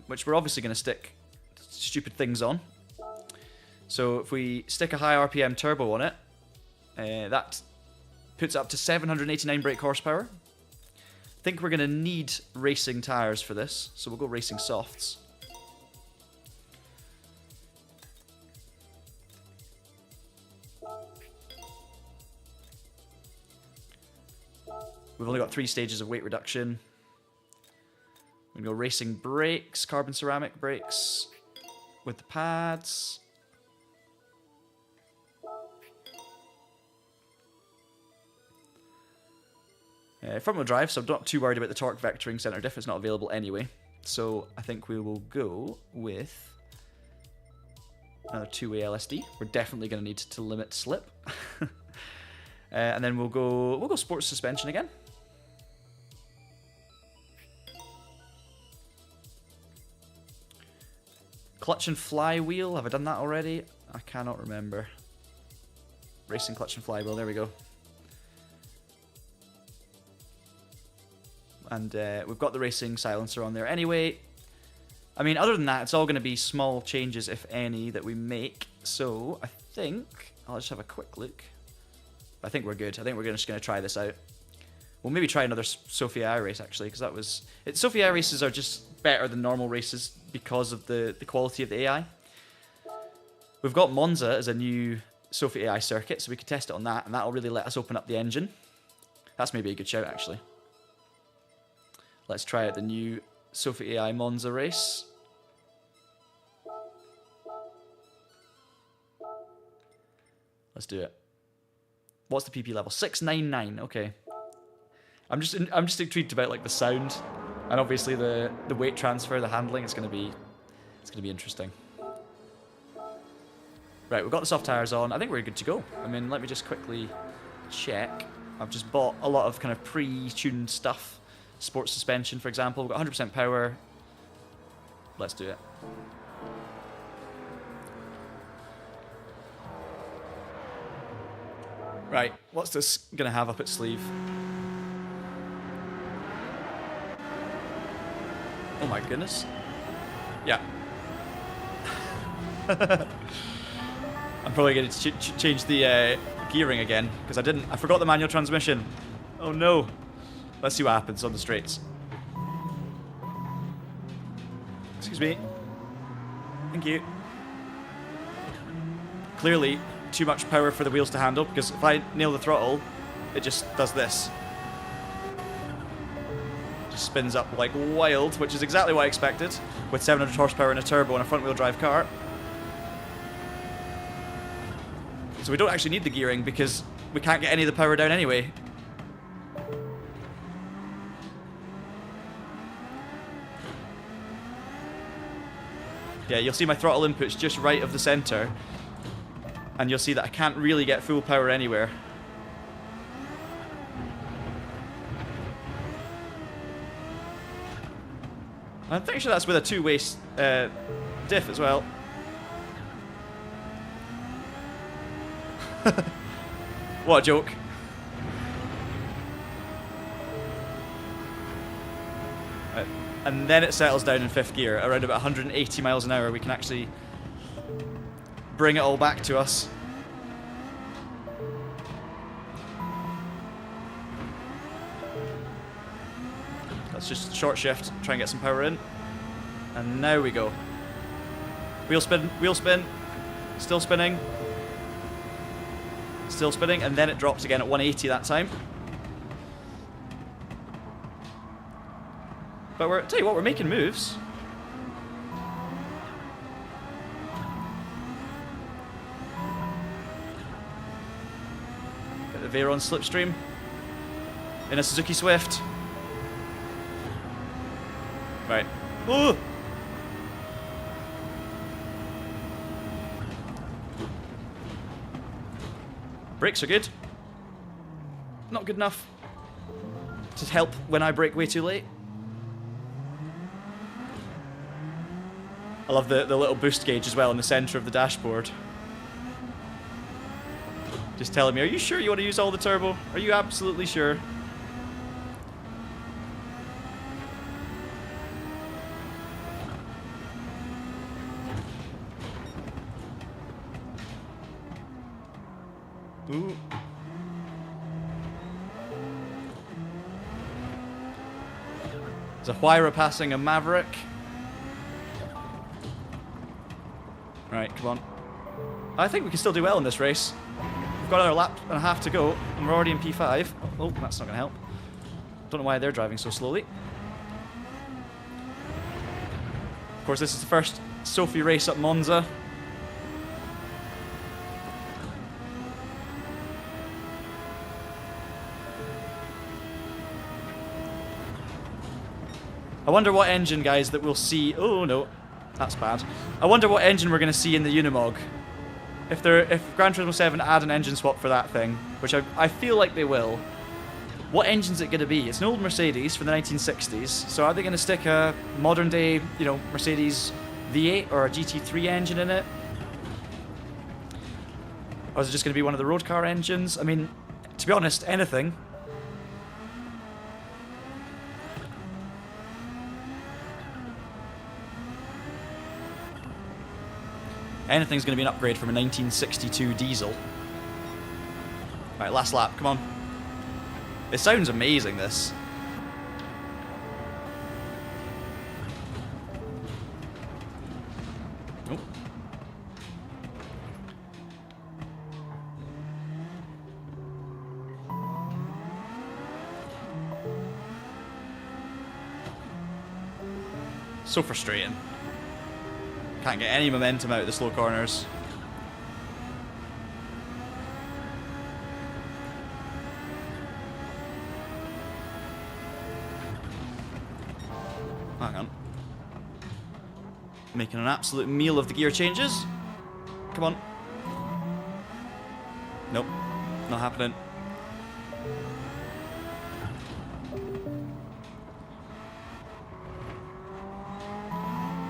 which we're obviously going to stick stupid things on. So if we stick a high RPM turbo on it, that puts it up to 789 brake horsepower. I think we're going to need racing tyres for this, so we'll go racing softs. We've only got 3 stages of weight reduction. We're going to go racing brakes, carbon ceramic brakes with the pads. Front-wheel drive, so I'm not too worried about the torque vectoring center diff. It's not available anyway. So I think we will go with another two-way LSD. We're definitely going to need to limit slip. And then we'll go sports suspension again. Clutch and flywheel. Have I done that already? I cannot remember. Racing clutch and flywheel. There we go. And we've got the racing silencer on there anyway. I mean, other than that, it's all going to be small changes, if any, that we make. So I think I'll just have a quick look. I think we're good. I think we're just going to try this out. We'll maybe try another Sophia I race, actually, because that was... Sophia I races are just better than normal races because of the quality of the AI. We've got Monza as a new Sophia AI circuit, so we could test it on that, and that'll really let us open up the engine. That's maybe a good shout, actually. Let's try out the new Sophia AI Monza race. Let's do it. What's the PP level? 699. Okay. I'm just intrigued about like the sound, and obviously the weight transfer, the handling. It's gonna be interesting. Right, we've got the soft tires on. I think we're good to go. I mean, let me just quickly check. I've just bought a lot of kind of pre-tuned stuff. Sports suspension, for example. We've got 100% power. Let's do it. Right, what's this going to have up its sleeve? Oh my goodness. Yeah. I'm probably going to change the gearing again, because I forgot the manual transmission. Oh no. Let's see what happens on the straights. Excuse me. Thank you. Clearly, too much power for the wheels to handle, because if I nail the throttle, it just does this. Just spins up like wild, which is exactly what I expected, with 700 horsepower and a turbo and a front-wheel drive car. So we don't actually need the gearing, because we can't get any of the power down anyway. Yeah, you'll see my throttle input's just right of the center, and you'll see that I can't really get full power anywhere. I'm pretty sure that's with a two-way diff as well. What a joke. And then it settles down in fifth gear, around about 180 miles an hour. We can actually bring it all back to us. Let's just short shift, try and get some power in. And now we go. Wheel spin, still spinning. Still spinning, and then it drops again at 180 that time. But tell you what, we're making moves. Get the Veyron slipstream in a Suzuki Swift. Right. Ooh! Brakes are good. Not good enough to help when I brake way too late. I love the little boost gauge as well in the center of the dashboard. Just telling me, are you sure you want to use all the turbo? Are you absolutely sure? Ooh. There's a Huayra passing a Maverick. Right, come on. I think we can still do well in this race. We've got another lap and a half to go, and we're already in P5. Oh, that's not going to help. Don't know why they're driving so slowly. Of course, this is the first Sophie race at Monza. I wonder what engine, guys, that we'll see. Oh no, that's bad. I wonder what engine we're gonna see in the Unimog. If Gran Turismo 7 add an engine swap for that thing, which I feel like they will. What engine's it gonna be? It's an old Mercedes from the 1960s. So are they gonna stick a modern day, you know, Mercedes V8 or a GT3 engine in it? Or is it just gonna be one of the road car engines? I mean, to be honest, anything. Anything's going to be an upgrade from a 1962 diesel. Alright, last lap, come on. It sounds amazing, this. Oh. So frustrating. Can't get any momentum out of the slow corners. Hang on. Making an absolute meal of the gear changes. Come on. Nope. Not happening.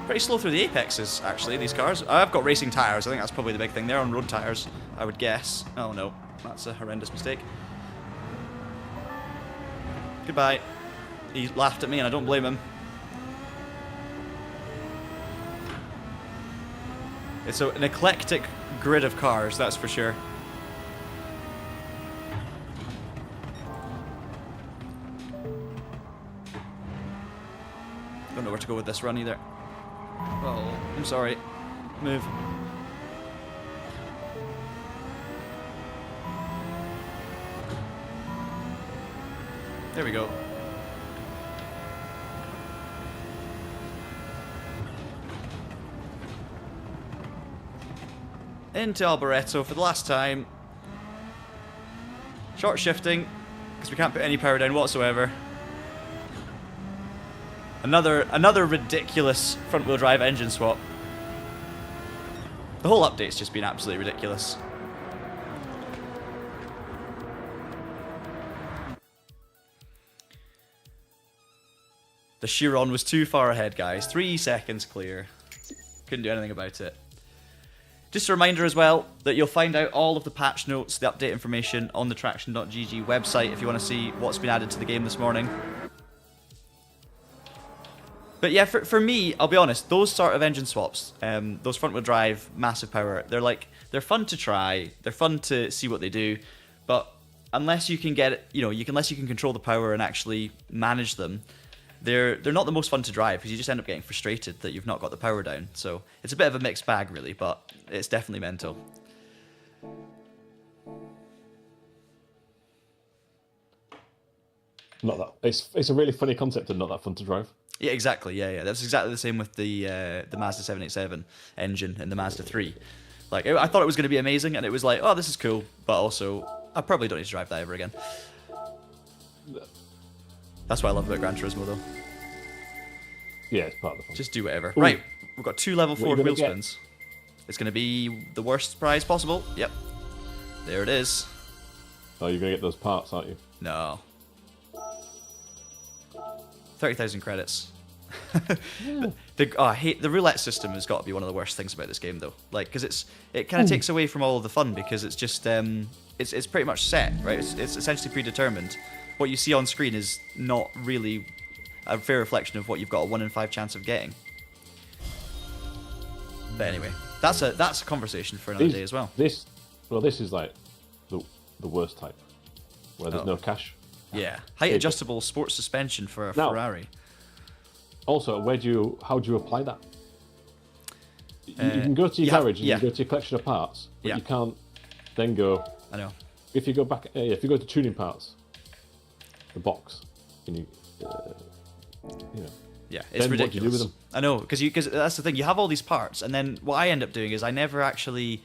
Pretty slow through the apexes, actually, these cars. I've got racing tyres. I think that's probably the big thing. They're on road tyres, I would guess. Oh, no. That's a horrendous mistake. Goodbye. He laughed at me, and I don't blame him. It's an eclectic grid of cars, that's for sure. Don't know where to go with this run, either. Oh, I'm sorry. Move. There we go. Into Alboreto for the last time. Short shifting, because we can't put any power down whatsoever. Another ridiculous front-wheel drive engine swap. The whole update's just been absolutely ridiculous. The Chiron was too far ahead, guys. 3 seconds clear. Couldn't do anything about it. Just a reminder as well that you'll find out all of the patch notes, the update information on the TraxionGG website if you want to see what's been added to the game this morning. But yeah, for me, I'll be honest, those sort of engine swaps, those front-wheel drive, massive power, they're fun to try, they're fun to see what they do, but unless you can get it, unless you can control the power and actually manage them, they're not the most fun to drive because you just end up getting frustrated that you've not got the power down. So it's a bit of a mixed bag, really, but it's definitely mental. Not that it's a really funny concept and not that fun to drive. Yeah, exactly. Yeah. That's exactly the same with the Mazda 787 engine and the Mazda 3. Like, I thought it was going to be amazing, and it was like, oh, this is cool, but also, I probably don't need to drive that ever again. That's what I love about Gran Turismo, though. Yeah, it's part of the fun. Just do whatever. Ooh. Right, we've got 2 level 4 wheel get? spins. It's going to be the worst prize possible. Yep. There it is. Oh, you're going to get those parts, aren't you? No. 30,000 credits. Yeah. I hate the roulette system. Has got to be one of the worst things about this game, though. Like, because it kind of takes away from all of the fun because it's just it's pretty much set, right? It's essentially predetermined. What you see on screen is not really a fair reflection of what you've got a 1 in 5 chance of getting. But anyway, that's a conversation for another day as well. This is like the worst type, where there's no cash. Yeah, height adjustable sports suspension for a Ferrari. Also, how do you apply that? You can go to your garage and you can go to your collection of parts, but you can't then go. I know. If you go back, if you go to tuning parts, the box, and you know. Yeah, it's ridiculous. What do you do with them? I know, because that's the thing. You have all these parts, and then what I end up doing is I never actually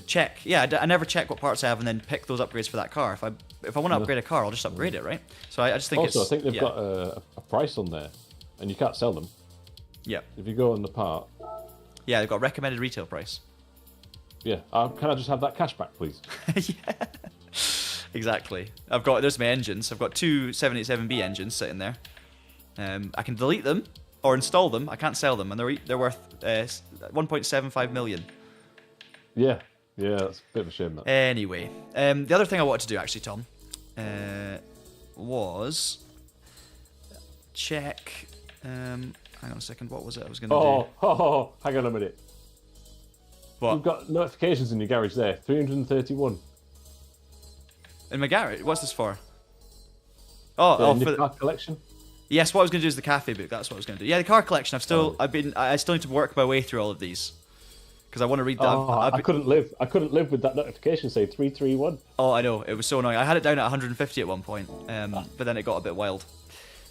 check. Yeah, I never check what parts I have and then pick those upgrades for that car. If I want to upgrade a car, I'll just upgrade it, right? So I just think also, I think they've got a price on there, and you can't sell them. Yeah. If you go on the part. Yeah, they've got recommended retail price. Yeah. Can I just have that cash back, please? Yeah. Exactly. There's my engines. I've got two 787B engines sitting there. I can delete them or install them. I can't sell them, and they're worth 1.75 million. Yeah. Yeah, that's a bit of a shame, that. Anyway, the other thing I wanted to do, actually, Tom, was check. Hang on a second. What was it I was going to do? Oh, hang on a minute. What? You've got notifications in your garage there. 331. In my garage? What's this for? For the car collection. Yes, what I was going to do is the cafe book. That's what I was going to do. Yeah, the car collection. I still need to work my way through all of these. Because I want to read that. I couldn't live with that notification saying 331. Oh, I know. It was so annoying. I had it down at 150 at one point, but then it got a bit wild.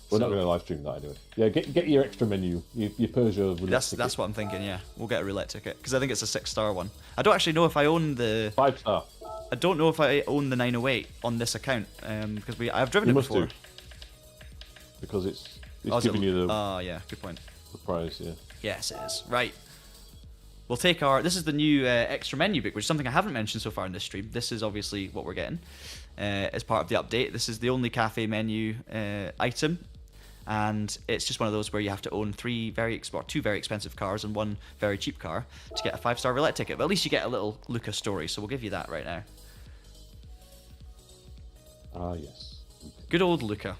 We're not going to live stream that anyway. Yeah, get your extra menu, your Peugeot roulette ticket. That's what I'm thinking, yeah. We'll get a roulette ticket, because I think it's a 6-star one. I don't actually know if I own the... 5-star. I don't know if I own the 908 on this account, because I've driven it before. Do. Because it's giving you the... yeah, good point. The prize, yeah. Yes, it is. Right. We'll take this is the new extra menu book, which is something I haven't mentioned so far in this stream. This is obviously what we're getting as part of the update. This is the only cafe menu item, and it's just one of those where you have to own two very expensive cars and one very cheap car to get a 5-star roulette ticket. But at least you get a little Luca story, so we'll give you that right now. Ah, yes. Good old Luca.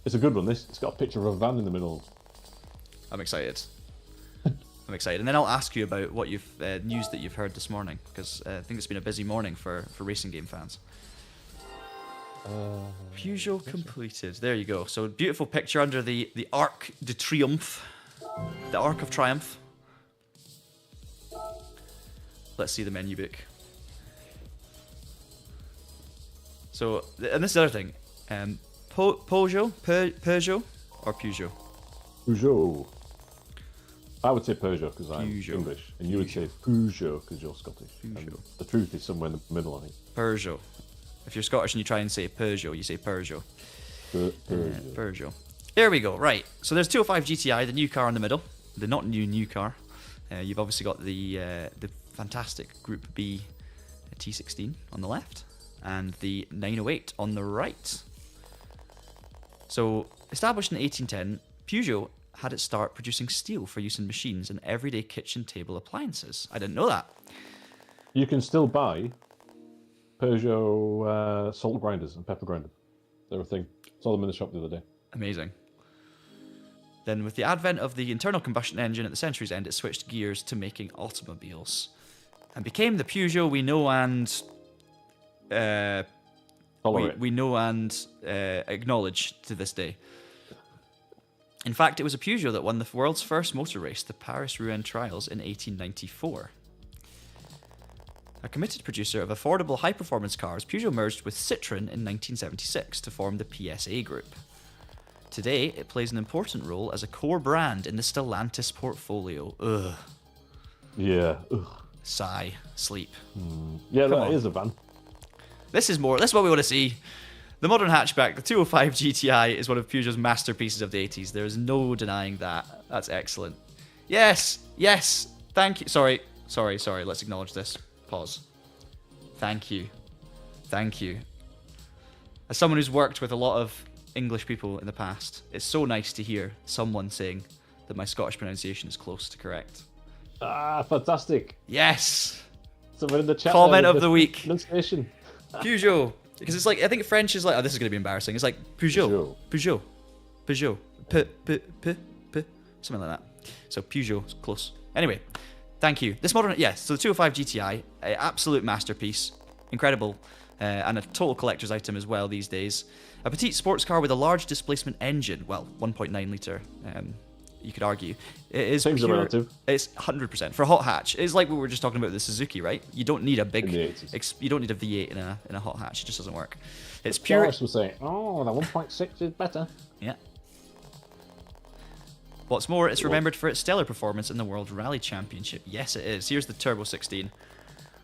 It's a good one, this. It's got a picture of a van in the middle. I'm excited. I'm excited. And then I'll ask you about what news that you've heard this morning, because I think it's been a busy morning for racing game fans. Peugeot completed. There you go. So beautiful picture under the Arc de Triomphe. The Arc of Triumph. Let's see the menu book. So, and this is the other thing. Peugeot or Peugeot? Peugeot. I would say Peugeot because I'm English, and you would say Peugeot because you're Scottish. The truth is somewhere in the middle, I think. Peugeot. If you're Scottish and you try and say Peugeot, you say Peugeot. Peugeot. There we go. Right. So there's 205 GTI, the new car in the middle. The not new car. You've obviously got the fantastic Group B T16 on the left, and the 908 on the right. So established in 1810, Peugeot had its start producing steel for use in machines and everyday kitchen table appliances. I didn't know that. You can still buy Peugeot salt grinders and pepper grinders. They're a thing. Saw them in the shop the other day. Amazing. Then with the advent of the internal combustion engine at the century's end, it switched gears to making automobiles and became the Peugeot we know and acknowledge to this day. In fact, it was a Peugeot that won the world's first motor race, the Paris-Rouen Trials, in 1894. A committed producer of affordable high-performance cars, Peugeot merged with Citroën in 1976 to form the PSA Group. Today, it plays an important role as a core brand in the Stellantis portfolio. Ugh. Yeah. Ugh. Sigh. Sleep. Yeah, that is a van. This is what we want to see. The modern hatchback, the 205 GTI, is one of Peugeot's masterpieces of the 80s. There is no denying that. That's excellent. Yes, thank you. Sorry. Let's acknowledge this. Pause. Thank you. As someone who's worked with a lot of English people in the past, it's so nice to hear someone saying that my Scottish pronunciation is close to correct. Ah, fantastic. Yes. Someone in the chat. Comment of the week. Pronunciation. Peugeot. Because it's like, I think French is like, oh, this is going to be embarrassing. It's like Peugeot. Something like that. So Peugeot is close. Anyway, thank you. So the 205 GTI, absolute masterpiece. Incredible. And a total collector's item as well these days. A petite sports car with a large displacement engine. Well, 1.9 litre, you could argue. It is Seems relative. It's 100%. For a hot hatch, it's like we were just talking about the Suzuki, right? You don't need a big... You don't need a V8 in a hot hatch. It just doesn't work. It's pure... Cars will say, the 1.6 is better. Yeah. What's more, it's remembered for its stellar performance in the World Rally Championship. Yes, it is. Here's the Turbo 16.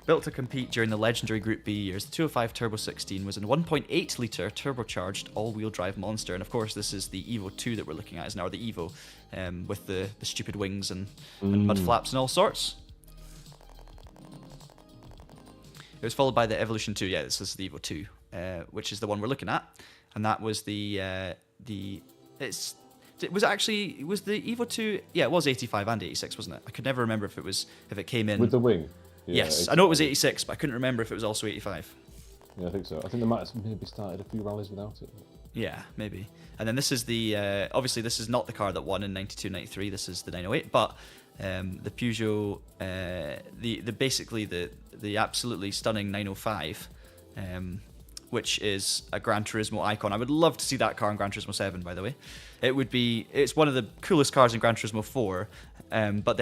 Built to compete during the legendary Group B years, the 205 Turbo 16 was a 1.8 litre turbocharged all-wheel drive monster. And of course, this is the Evo 2 that we're looking at, is now the Evo, with the stupid wings and mud flaps and all sorts. It was followed by the Evolution 2. Yeah, this is the Evo 2, which is the one we're looking at. And that was the Evo 2. Yeah, it was 85 and 86, wasn't it? I could never remember if it came in with the wing. Yeah, yes, 85. I know it was 86, but I couldn't remember if it was also 85. Yeah, I think so. I think they might have maybe started a few rallies without it. Yeah, maybe. And then this is the obviously this is not the car that won in 92, 93. This is the 908, but the Peugeot, basically the absolutely stunning 905. Which is a Gran Turismo icon. I would love to see that car in Gran Turismo 7, by the way. It's one of the coolest cars in Gran Turismo 4, but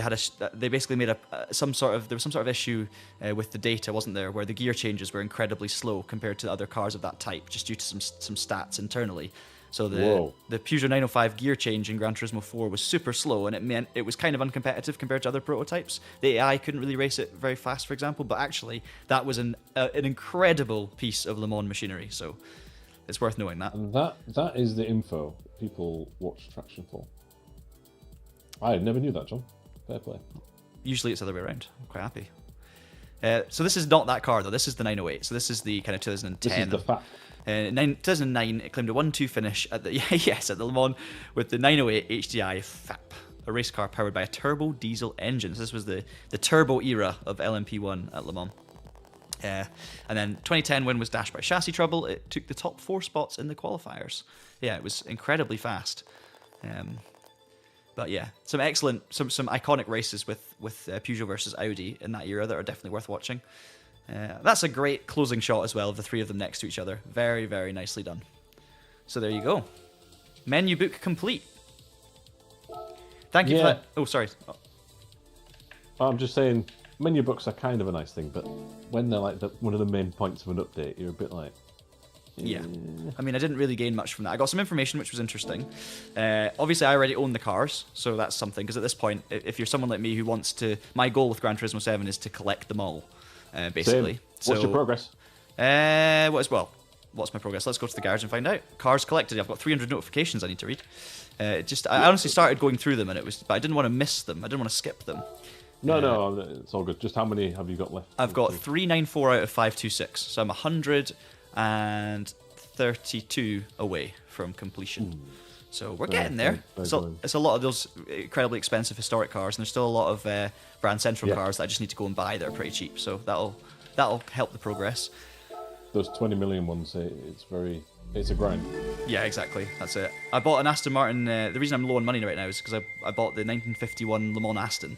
they basically made there was some sort of issue with the data, wasn't there, where the gear changes were incredibly slow compared to other cars of that type, just due to some stats internally. So the Peugeot 905 gear change in Gran Turismo 4 was super slow, and it meant it was kind of uncompetitive compared to other prototypes. The AI couldn't really race it very fast, for example, but actually that was an incredible piece of Le Mans machinery, so it's worth knowing that. And that is the info people watch Traction for. I never knew that, John. Fair play. Usually it's the other way around. I'm quite happy. So this is not that car, though. This is the 908. So this is the kind of 2010. This is the fat. 2009, it claimed a 1-2 finish at the Le Mans with the 908 HDI FAP, a race car powered by a turbo diesel engine. So this was the turbo era of LMP1 at Le Mans. And then 2010 win was dashed by chassis trouble. It took the top 4 spots in the qualifiers. Yeah, it was incredibly fast. But yeah, some excellent, some iconic races with Peugeot versus Audi in that era that are definitely worth watching. That's a great closing shot as well of the three of them next to each other. Very, very nicely done. So there you go. Menu book complete. Thank you for that. Oh, sorry. I'm just saying, menu books are kind of a nice thing, but when they're like one of the main points of an update, you're a bit like... Yeah. I mean, I didn't really gain much from that. I got some information which was interesting. Obviously, I already own the cars, so that's something, because at this point, if you're someone like me who wants to... My goal with Gran Turismo 7 is to collect them all. Basically. Same. What's your progress? What's my progress? Let's go to the garage and find out. Cars collected. I've got 300 notifications I need to read. I honestly started going through them, but I didn't want to miss them. I didn't want to skip them. No, it's all good. Just how many have you got left? I've got 394 out of 526, so I'm 132 away from completion. So we're getting there. So it's a lot of those incredibly expensive historic cars, and there's still a lot of brand central cars that I just need to go and buy that are pretty cheap. So that'll help the progress. Those 20 million ones, it's a grind. Yeah, exactly. That's it. I bought an Aston Martin. The reason I'm low on money right now is because I bought the 1951 Le Mans Aston.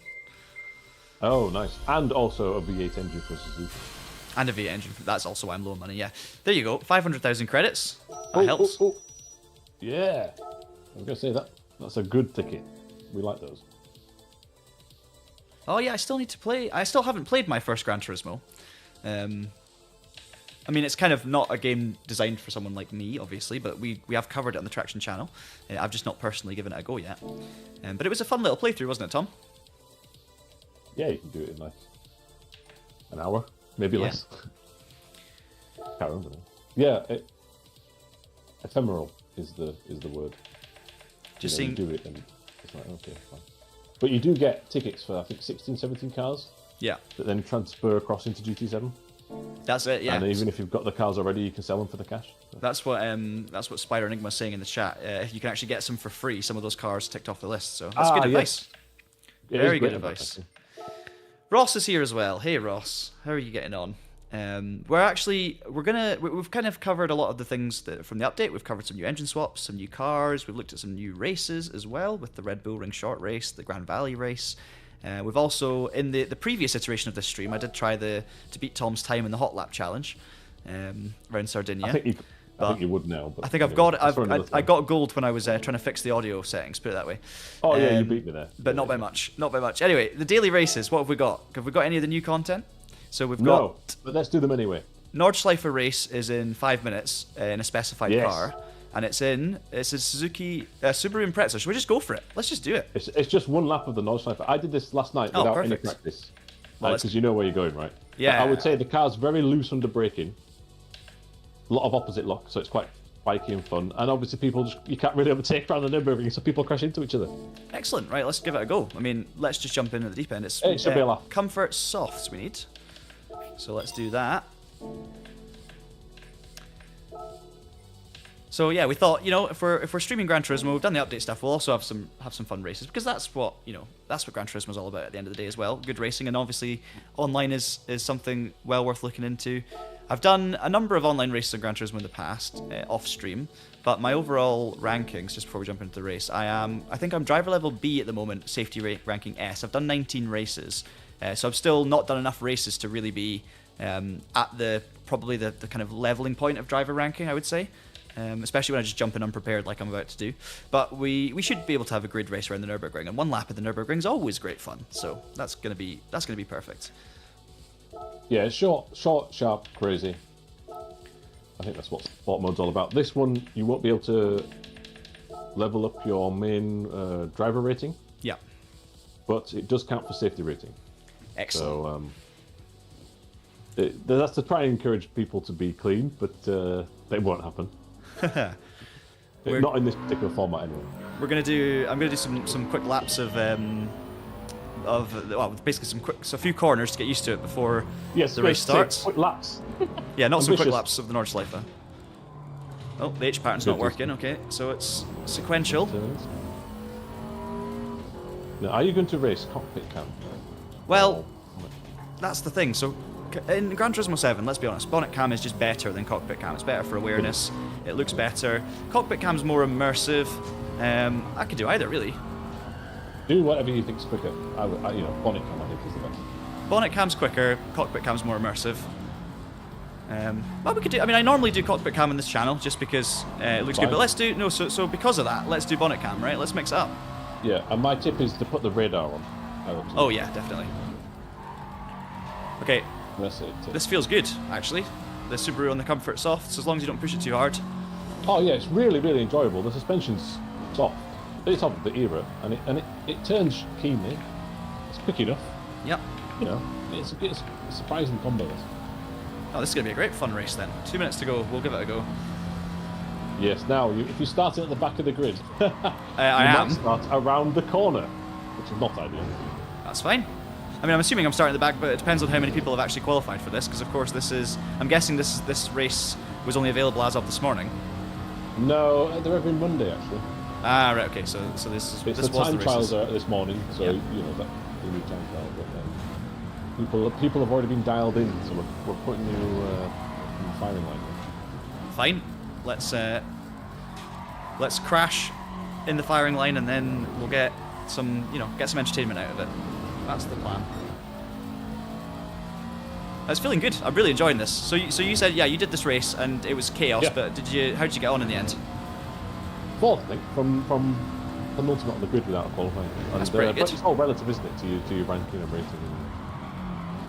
Oh, nice. And also a V8 engine for Suzuki. And a V8 engine. That's also why I'm low on money, yeah. There you go. 500,000 credits. That helps. Yeah. I was going to say that's a good ticket. We like those. Oh, yeah, I still need to play. I still haven't played my first Gran Turismo. I mean, it's kind of not a game designed for someone like me, obviously, but we have covered it on the Traction channel. I've just not personally given it a go yet. But it was a fun little playthrough, wasn't it, Tom? Yeah, you can do it in like an hour, maybe less. Can't remember. Yeah, ephemeral is the word. Just you do it and it's like, okay, fine. But you do get tickets for, I think, 16, 17 cars. Yeah. That then transfer across into GT7. That's it, yeah. And even if you've got the cars already, you can sell them for the cash. So. That's what Spider Enigma's saying in the chat. You can actually get some for free, some of those cars ticked off the list. So that's good advice. Yes. Very good advice. Ross is here as well. Hey Ross, how are you getting on? We've kind of covered a lot of the things from the update. We've covered some new engine swaps, some new cars. We've looked at some new races as well, with the Red Bull Ring Short race, the Grand Valley race. We've also, in the previous iteration of this stream, I did try to beat Tom's time in the hot lap challenge around Sardinia. I think you would now. But I think I've got it. I got gold when I was trying to fix the audio settings. Put it that way. Oh yeah, you beat me there. But not by much. Not by much. Anyway, the daily races. What have we got? Have we got any of the new content? So we've got. No, but let's do them anyway. Nordschleifer race is in 5 minutes in a specified car, and it's a Suzuki Subaru Impreza. Should we just go for it? Let's just do it. It's just one lap of the Nordschleifer. I did this last night without any practice. Because you know where you're going, right? Yeah. I would say the car's very loose under braking. A lot of opposite lock, so it's quite bikey and fun. And obviously, you can't really overtake around the Nürburgring, so people crash into each other. Excellent. Right, let's give it a go. I mean, let's just jump in at the deep end. It should be a laugh. Comfort softs we need. So let's do that. So yeah, we thought, if we're streaming Gran Turismo, we've done the update stuff. We'll also have some fun races, because that's what Gran Turismo is all about at the end of the day as well. Good racing, and obviously online is something well worth looking into. I've done a number of online races on Gran Turismo in the past, off stream, but my overall rankings, just before we jump into the race, I think I'm driver level B at the moment, safety ranking S. I've done 19 races, so I've still not done enough races to really be at probably the kind of leveling point of driver ranking, I would say. Especially when I just jump in unprepared like I'm about to do. But we should be able to have a grid race around the Nürburgring, and one lap at the Nürburgring is always great fun. So that's gonna be perfect. Yeah, short, sharp, crazy. I think that's what sport mode's all about. This one, you won't be able to level up your main driver rating. Yeah. But it does count for safety rating. Excellent. So that's to try and encourage people to be clean, but it won't happen. Not in this particular format anyway. I'm gonna do some quick laps of basically a few corners to get used to it before the race starts. Quick laps. Yeah, not some quick laps of the Nordschleife. Oh, the H pattern's not working. Okay, so it's sequential. Now, are you going to race cockpit cam? Well, that's the thing. So in Gran Turismo 7, let's be honest, bonnet cam is just better than cockpit cam. It's better for awareness. It looks better. Cockpit cam's more immersive. I could do either, really. Do whatever you think's quicker. Bonnet cam I think is the best. Bonnet cam's quicker. Cockpit cam's more immersive. Well, we could do. I mean, I normally do cockpit cam on this channel just because it looks good. But let's do So because of that, let's do bonnet cam, right? Let's mix it up. Yeah, and my tip is to put the radar on. Oh yeah, definitely. Okay. This feels good, actually. The Subaru on the comfort softs, as long as you don't push it too hard. Oh yeah, it's really, really enjoyable. The suspension's soft. It's of the era, and it turns keenly. It's quick enough. Yep. It's a surprising combo. Oh, this is going to be a great fun race then. 2 minutes to go. We'll give it a go. Yes, now, if you're starting at the back of the grid, I am. Might start around the corner, which is not ideal. That's fine. I mean, I'm assuming I'm starting at the back, but it depends on how many people have actually qualified for this, because of course I'm guessing this race was only available as of this morning. No, they're every Monday, actually. Ah, right, okay, so this the time trials are this morning, so, that the new time trial, but people have already been dialed in, so we're putting you in the firing line. Fine. Let's crash in the firing line, and then we'll get some entertainment out of it. That's the plan. It's feeling good. I'm really enjoying this. So you said, yeah, you did this race and it was chaos, but how did you get on in the end? Fourth, I think, from penultimate on the grid without qualifying. That's pretty good. But it's all relative, isn't it, to your ranking and rating.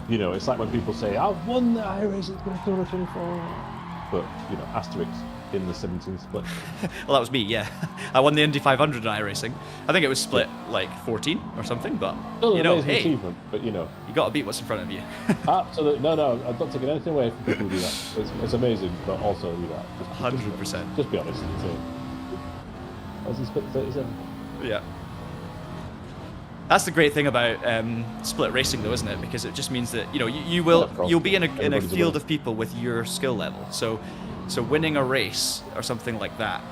It's like when people say, I've won the iRacing 2024. But, asterisk in the 17th split. Well, that was me, yeah. I won the Indy 500 in iRacing. I think it was split like 14 or something, but hey, achievement, but you got to beat what's in front of you. Absolutely, no, I'm not taking anything away from people who do that. It's amazing, but also 100%. Just be honest. As in split 37. Yeah. That's the great thing about split racing, though, isn't it? Because it just means that you'll be in a field of people with your skill level. So winning a race or something like that,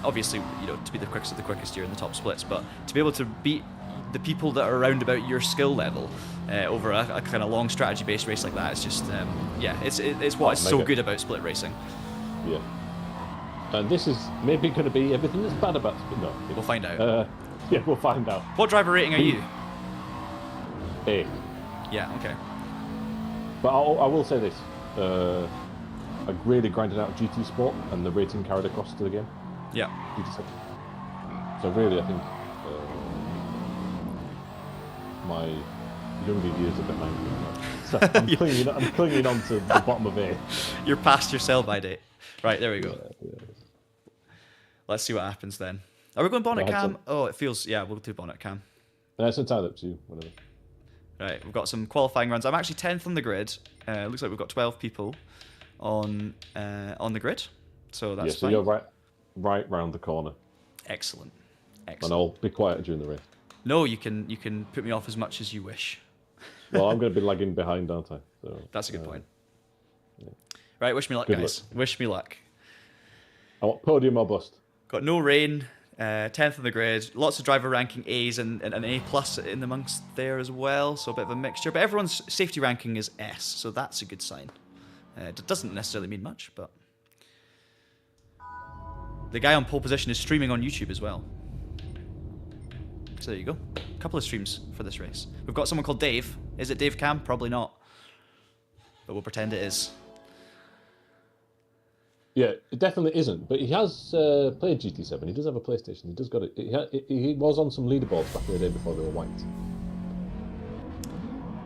obviously, to be the quickest of the quickest, you're in the top splits, but to be able to beat the people that are around about your skill level over a kind of long strategy-based race like that, it's just, it's what's so good about split racing. Yeah. And this is maybe going to be everything that's bad about split. No, we'll find out. Yeah, we'll find out. What driver rating are you? A. Yeah, okay. But I will say this. I really grinded out GT Sport, and the rating carried across to the game. Yeah. GT7. So really, I think my younger years are behind me. So I'm clinging on to the bottom of A. You're past your sell-by date. Right, there we go. Yeah. Let's see what happens then. Are we going bonnet cam? Oh, it feels... Yeah, we'll do bonnet cam. It's entirely up to you, whatever. Right, we've got some qualifying runs. I'm actually 10th on the grid. Looks like we've got 12 people on the grid, so that's so fine. you're right round the corner. Excellent. And I'll be quiet during the race. No, you can put me off as much as you wish. Well, I'm going to be lagging behind, aren't I? So, that's a good point. Yeah. Right, wish me luck, guys. Wish me luck. I want podium or bust. Got no rain. 10th on the grid. Lots of driver ranking A's and an A plus in amongst there as well. So a bit of a mixture. But everyone's safety ranking is S, so that's a good sign. It doesn't necessarily mean much, but the guy on pole position is streaming on YouTube as well. So there you go. A couple of streams for this race. We've got someone called Dave. Is it Dave Cam? Probably not. But we'll pretend it is. Yeah, it definitely isn't. But he has played GT7. He does have a PlayStation. He does got it. He was on some leaderboards back in the day before they were white.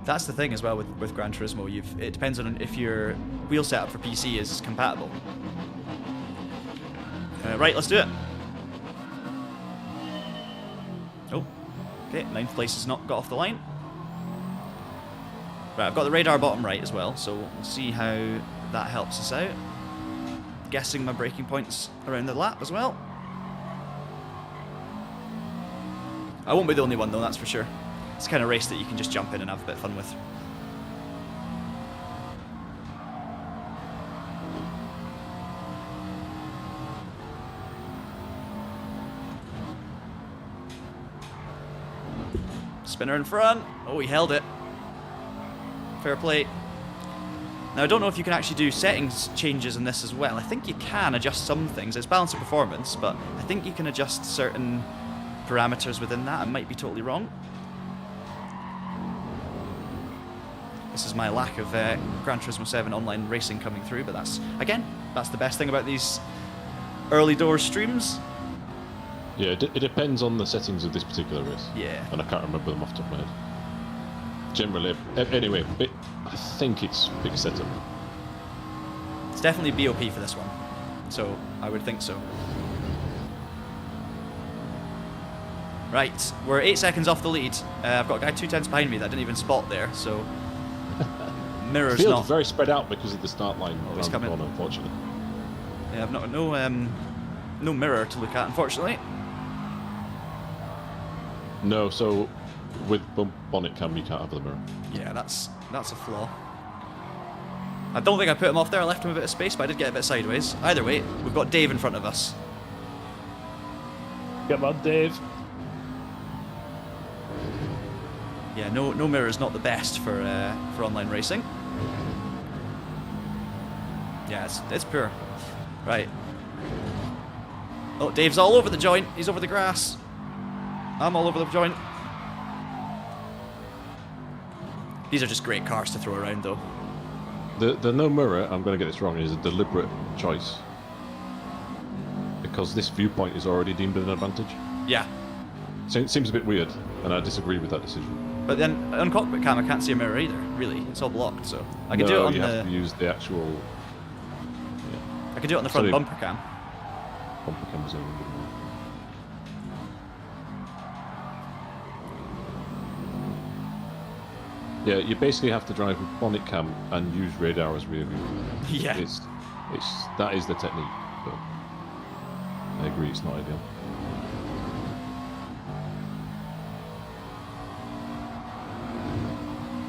That's the thing as well with Gran Turismo. It depends on if your wheel setup for PC is compatible. Right, let's do it. Oh, okay, 9th place has not got off the line. Right, I've got the radar bottom right as well, so we'll see how that helps us out. Guessing my braking points around the lap as well. I won't be the only one though, that's for sure. It's the kind of race that you can just jump in and have a bit of fun with. Spinner in front. Oh, he held it. Fair play. Now, I don't know if you can actually do settings changes in this as well. I think you can adjust some things. It's balance of performance, but I think you can adjust certain parameters within that. I might be totally wrong. This is my lack of Gran Turismo 7 online racing coming through, but that's the best thing about these early doors streams. Yeah, it depends on the settings of this particular race. Yeah. And I can't remember them off the top of my head. Generally, anyway, I think it's big setup. It's definitely BOP for this one, so I would think so. Right, we're 8 seconds off the lead. I've got a guy 2/10 behind me that I didn't even spot there, so mirror's The field's not very spread out because of the start line around the corner, unfortunately. Yeah, I've no mirror to look at, unfortunately. No, so with bonnet cam you can't have the mirror. Yeah, that's a flaw. I don't think I put him off there. I left him a bit of space, but I did get a bit sideways. Either way, we've got Dave in front of us. Come on, Dave. Yeah, no mirror is not the best for online racing. Yeah, it's poor. Right. Oh, Dave's all over the joint. He's over the grass. I'm all over the joint. These are just great cars to throw around, though. The no mirror, I'm going to get this wrong, is a deliberate choice. Because this viewpoint is already deemed an advantage. Yeah. So it seems a bit weird, and I disagree with that decision. But then on cockpit cam, I can't see a mirror either, really. It's all blocked, so I can do it on you have to use the actual... I can do it on the front bumper cam. Bumper cam is only good. Yeah, you basically have to drive with bonnet cam and use radar as rear view. Yeah. That is the technique, but I agree it's not ideal.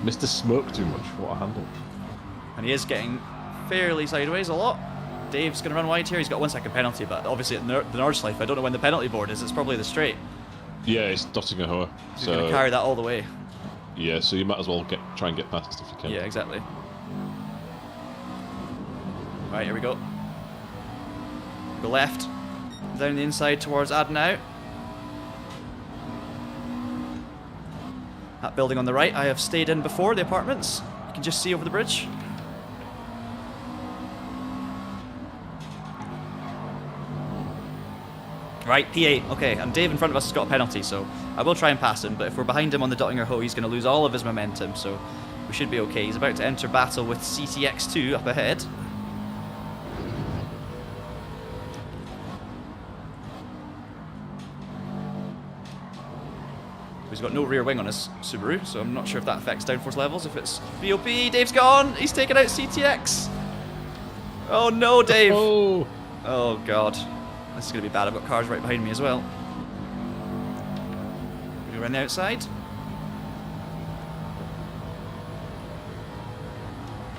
Mr. Smoke too much, what a handle. And he is getting fairly sideways a lot. Dave's going to run wide here. He's got 1 second penalty, but obviously at the Nordschleife, I don't know when the penalty board is. It's probably the straight. Yeah, it's dotting a hoe. He's going to carry that all the way. Yeah, so you might as well try and get past if you can. Yeah, exactly. Right, here we go. Go left. Down the inside towards Adenau. That building on the right, I have stayed in before, the apartments. You can just see over the bridge. Right, P8. Okay, and Dave in front of us has got a penalty, so I will try and pass him, but if we're behind him on the Dottinger Hoe, he's going to lose all of his momentum, so we should be okay. He's about to enter battle with CTX2 up ahead. He's got no rear wing on his Subaru, so I'm not sure if that affects downforce levels. If it's BOP, Dave's gone. He's taken out CTX. Oh no, Dave. Oh. Oh god. This is going to be bad. I've got cars right behind me as well. Going around the outside.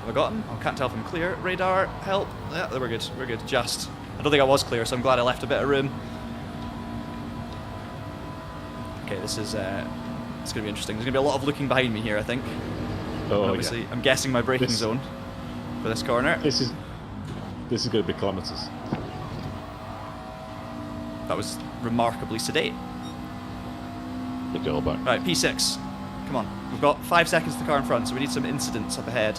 Have I got him? I can't tell if I'm clear. Radar, help. Yeah, we're good. We're good. Just. I don't think I was clear, so I'm glad I left a bit of room. Okay, this is it's going to be interesting. There's going to be a lot of looking behind me here, I think. Oh, obviously, yeah. I'm guessing my braking zone for this corner. This is going to be calamitous. That was remarkably sedate. Take it all back. Right, P6. Come on. We've got 5 seconds to the car in front, so we need some incidents up ahead.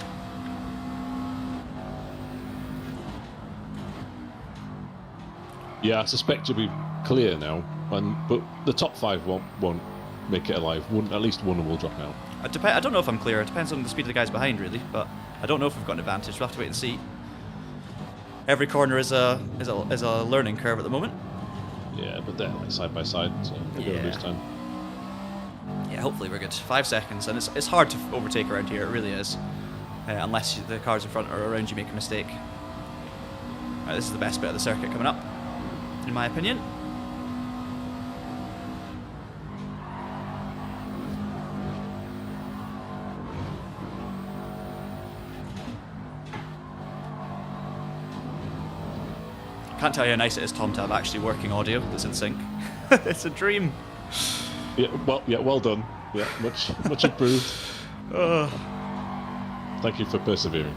Yeah, I suspect you'll be clear now, but the top 5 won't make it alive. At least one will drop out. I don't know if I'm clear. It depends on the speed of the guys behind, really. But I don't know if we've got an advantage. We'll have to wait and see. Every corner is a learning curve at the moment. Yeah, but they're like side by side, so maybe we'll lose time. Yeah, hopefully we're good. 5 seconds, and it's hard to overtake around here. It really is, unless the cars in front or around you make a mistake. Right, this is the best bit of the circuit coming up, in my opinion. Can't tell you how nice it is, Tom, to have actually working audio that's in sync. It's a dream. Yeah, well done. Yeah, much improved. Thank you for persevering.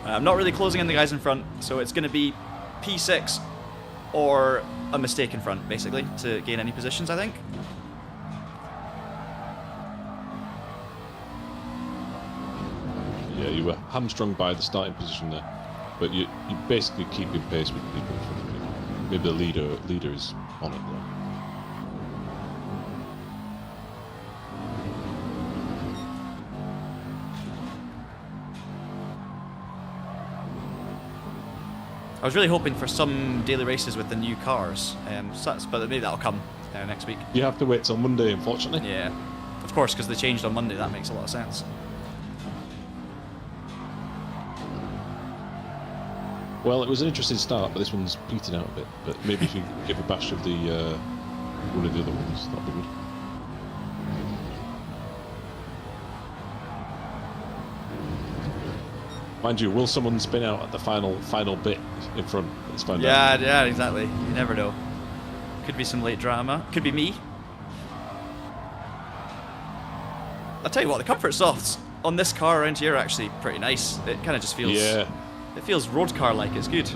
I'm not really closing in the guys in front, so it's going to be P6 or a mistake in front, basically, to gain any positions, I think. Yeah, you were hamstrung by the starting position there, but you're basically keeping pace with people in front of you. Maybe the leader is on it though. I was really hoping for some daily races with the new cars, but maybe that'll come next week. You have to wait till Monday, unfortunately. Yeah, of course, because they changed on Monday. That makes a lot of sense. Well, it was an interesting start, but this one's petered out a bit. But maybe if you give a bash of the one of the other ones, that'd be good. Mind you, will someone spin out at the final bit in front? Let's find out. Yeah, exactly. You never know. Could be some late drama. Could be me. I'll tell you what, the comfort softs on this car around here are actually pretty nice. It kind of just feels... Yeah. It feels road car-like. It's good.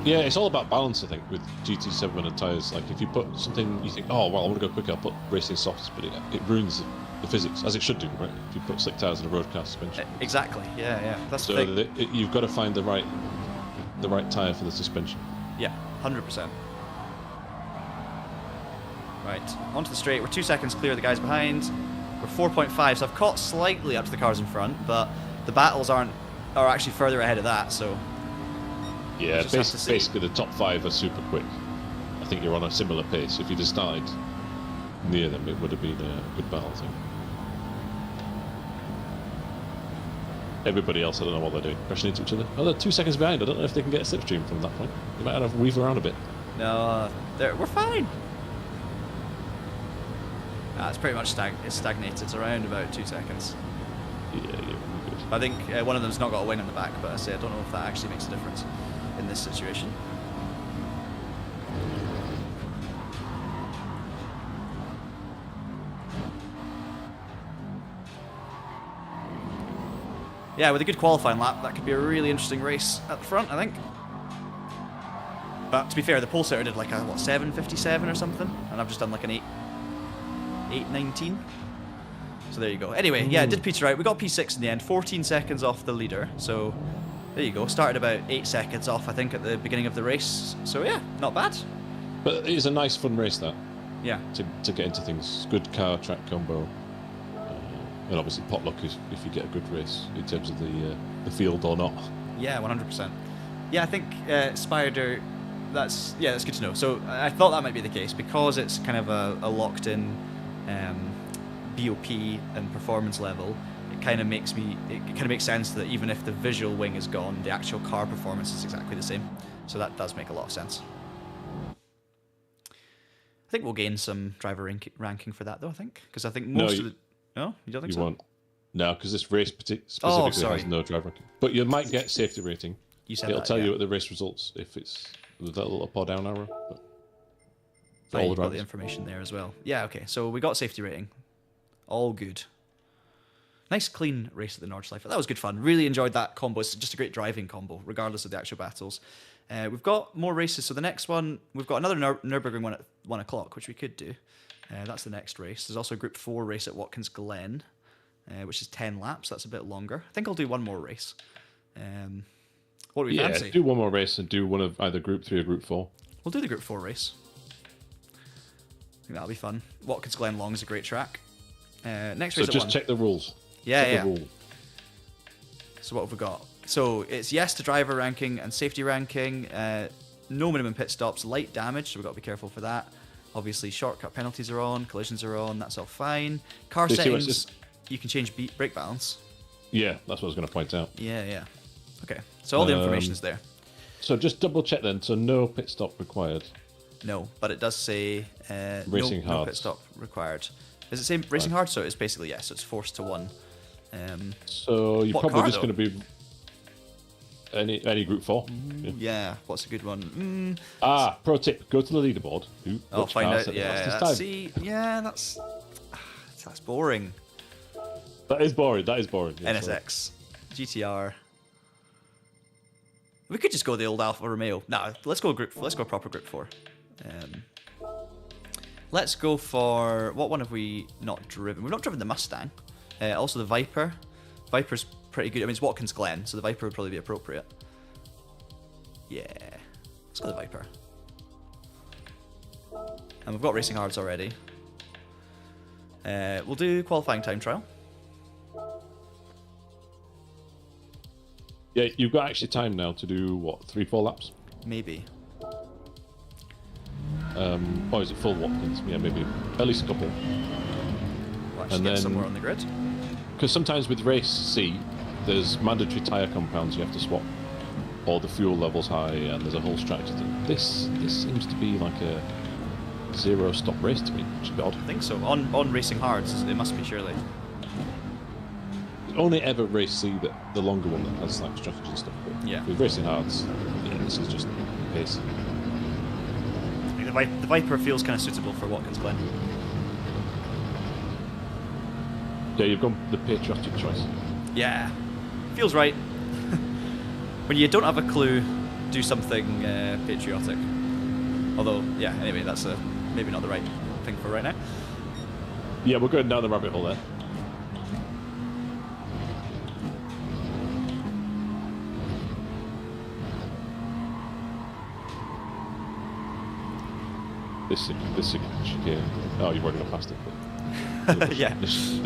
Yeah, it's all about balance, I think, with GT7 and tyres. Like, if you put something, you think, oh, well, I want to go quicker, I'll put racing softs, but it ruins the physics, as it should do, right? If you put slick tyres in a road car suspension. Exactly, yeah. That's so the thing. You've got to find the right tyre for the suspension. Yeah, 100%. Right, onto the straight. We're 2 seconds clear of the guys behind. We're 4.5, so I've caught slightly up to the cars in front, but the battles are actually further ahead of that, so... Yeah, basically the top 5 are super quick. I think you're on a similar pace. If you'd have started near them, it would have been a good battle, I think. Everybody else, I don't know what they're doing, crashing into each other. Oh, they're 2 seconds behind. I don't know if they can get a slipstream from that point. They might have to weave around a bit. No, we're fine. It's pretty much stagnated. It's around about 2 seconds. Yeah, we're good. I think one of them's not got a wing on the back, but I don't know if that actually makes a difference in this situation. Yeah, with a good qualifying lap, that could be a really interesting race at the front, I think. But to be fair, the pole sitter did like a 7:57 or something, and I've just done like an 8:19. So there you go. Anyway, yeah, it did peter out. We got P6 in the end, 14 seconds off the leader. So there you go. Started about 8 seconds off, I think, at the beginning of the race. So yeah, not bad. But it is a nice, fun race, that. Yeah. To get into things. Good car track combo. And obviously potluck if you get a good race in terms of the field or not. Yeah, 100%. Yeah, I think Spider that's good to know. So I thought that might be the case because it's kind of a locked-in BOP and performance level. It kind of makes sense that even if the visual wing is gone, the actual car performance is exactly the same. So that does make a lot of sense. I think we'll gain some driver ranking for that, though. I think because I think most of the you don't think so? Won't. No, because this race specifically has no driver ranking. But you might get safety rating. It'll tell you at the race results if it's with that little up or down arrow. But for all the got the information there as well. Yeah, okay. So we got safety rating. All good. Nice clean race at the Nordschleife. That was good fun. Really enjoyed that combo. It's just a great driving combo, regardless of the actual battles. We've got more races. So the next one, we've got another Nürburgring one at 1 o'clock, which we could do. That's the next race. There's also a Group 4 race at Watkins Glen, which is 10 laps. That's a bit longer. I think I'll do one more race. What do we fancy? Do one more race and do one of either Group 3 or Group 4. We'll do the Group 4 race. I think that'll be fun. Watkins Glen Long is a great track. Next race so just check the rules. Yeah. So what have we got? So it's yes to driver ranking and safety ranking. No minimum pit stops, light damage, so we've got to be careful for that. Obviously, shortcut penalties are on, collisions are on, that's all fine. Car settings, you can change brake balance. Yeah, that's what I was going to point out. Yeah. Okay, so all the information is there. So just double check then, so no pit stop required. No, but it does say racing hard. No pit stop required. Does it say racing hard? So it's basically yes, so it's forced to 1. So you're probably just going to be any Group 4. Yeah, what's a good one? Pro tip: go to the leaderboard. I'll find out. Yeah, see, that's boring. That is boring. Yeah, NSX, GTR. We could just go the old Alfa Romeo. No, let's go proper Group 4. Let's go for what one have we not driven? We've not driven the Mustang. Also the Viper. Viper's pretty good. I mean, it's Watkins Glen, so the Viper would probably be appropriate. Yeah, let's go the Viper. And we've got racing hards already. We'll do qualifying time trial. Yeah, you've got actually time now to do what, 3-4 laps? Maybe. Or is it full Watkins? Yeah, maybe at least a couple. We'll actually get somewhere on the grid. Because sometimes with race C, there's mandatory tyre compounds you have to swap, or the fuel level's high, and there's a whole strategy. This seems to be like a 0-stop race to me, which is odd. I think so. On racing hards, it must be surely. Only ever race C, that the longer one that has like strategy and stuff. But yeah. With racing hards, this is just pace. The Viper feels kind of suitable for Watkins Glen. Yeah, you've gone the patriotic choice. Yeah, feels right. When you don't have a clue, do something patriotic. Although, yeah, anyway, that's maybe not the right thing for right now. Yeah, we're going down the rabbit hole there. This chicane. Oh, you've already gone past it. But yeah. This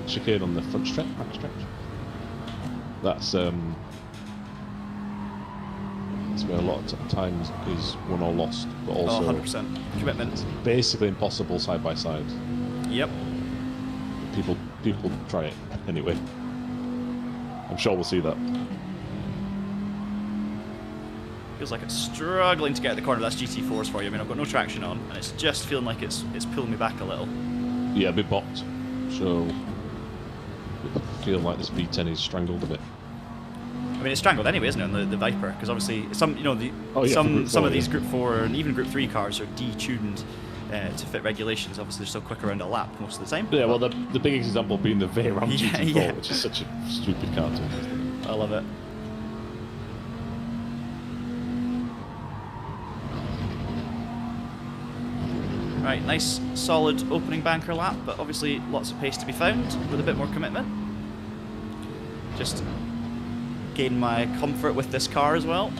chicane on the front stretch, back stretch. That's where a lot of times is won or lost, but also 100% commitment. It's basically impossible side by side. Yep. People try it anyway. I'm sure we'll see that. Feels like it's struggling to get at the corner. That's GT4s for you. I mean, I've got no traction on, and it's just feeling like it's pulling me back a little. Yeah, a bit bopped. So I feel like this V10 is strangled a bit. I mean, it's strangled anyway, isn't it, on the Viper? Because obviously, some of these Group 4 and even Group 3 cars are detuned to fit regulations. Obviously, they're still quick around a lap most of the time. Yeah, well, the big example being the Veyron GT4, which is such a stupid car to me. I love it. Right, nice solid opening banker lap, but obviously lots of pace to be found with a bit more commitment. Just gain my comfort with this car as well.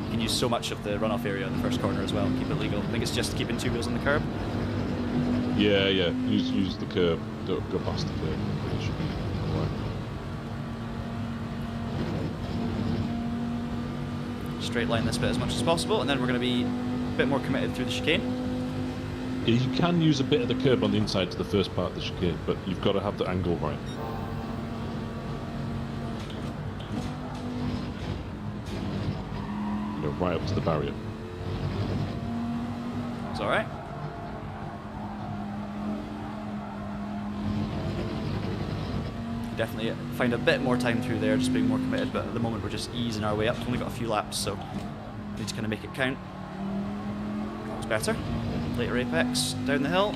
You can use so much of the runoff area in the first corner as well and keep it legal. I think it's just keeping 2 wheels on the curb. Yeah, yeah. Use the curb. Don't go past the curb. It should be alright. Straight line this bit as much as possible, and then we're going to be a bit more committed through the chicane. Yeah, you can use a bit of the curb on the inside to the first part of the chicane, but you've got to have the angle right. You know, right up to the barrier. It's alright. Definitely find a bit more time through there, just being more committed, but at the moment we're just easing our way up. We've only got a few laps, so need to kind of make it count. That was better. Later apex, down the hill.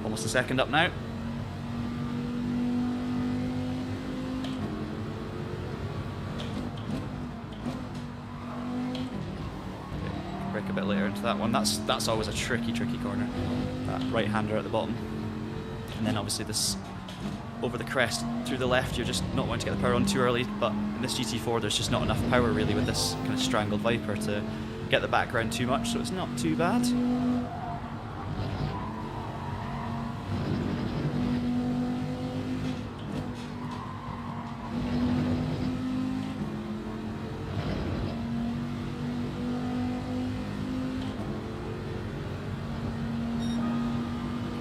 Almost a second up now. Brake a bit later into that one. That's always a tricky corner. That right-hander at the bottom. And then obviously this over the crest through the left, you're just not wanting to get the power on too early, but in this GT4 there's just not enough power really with this kind of strangled Viper to get the background too much, so it's not too bad.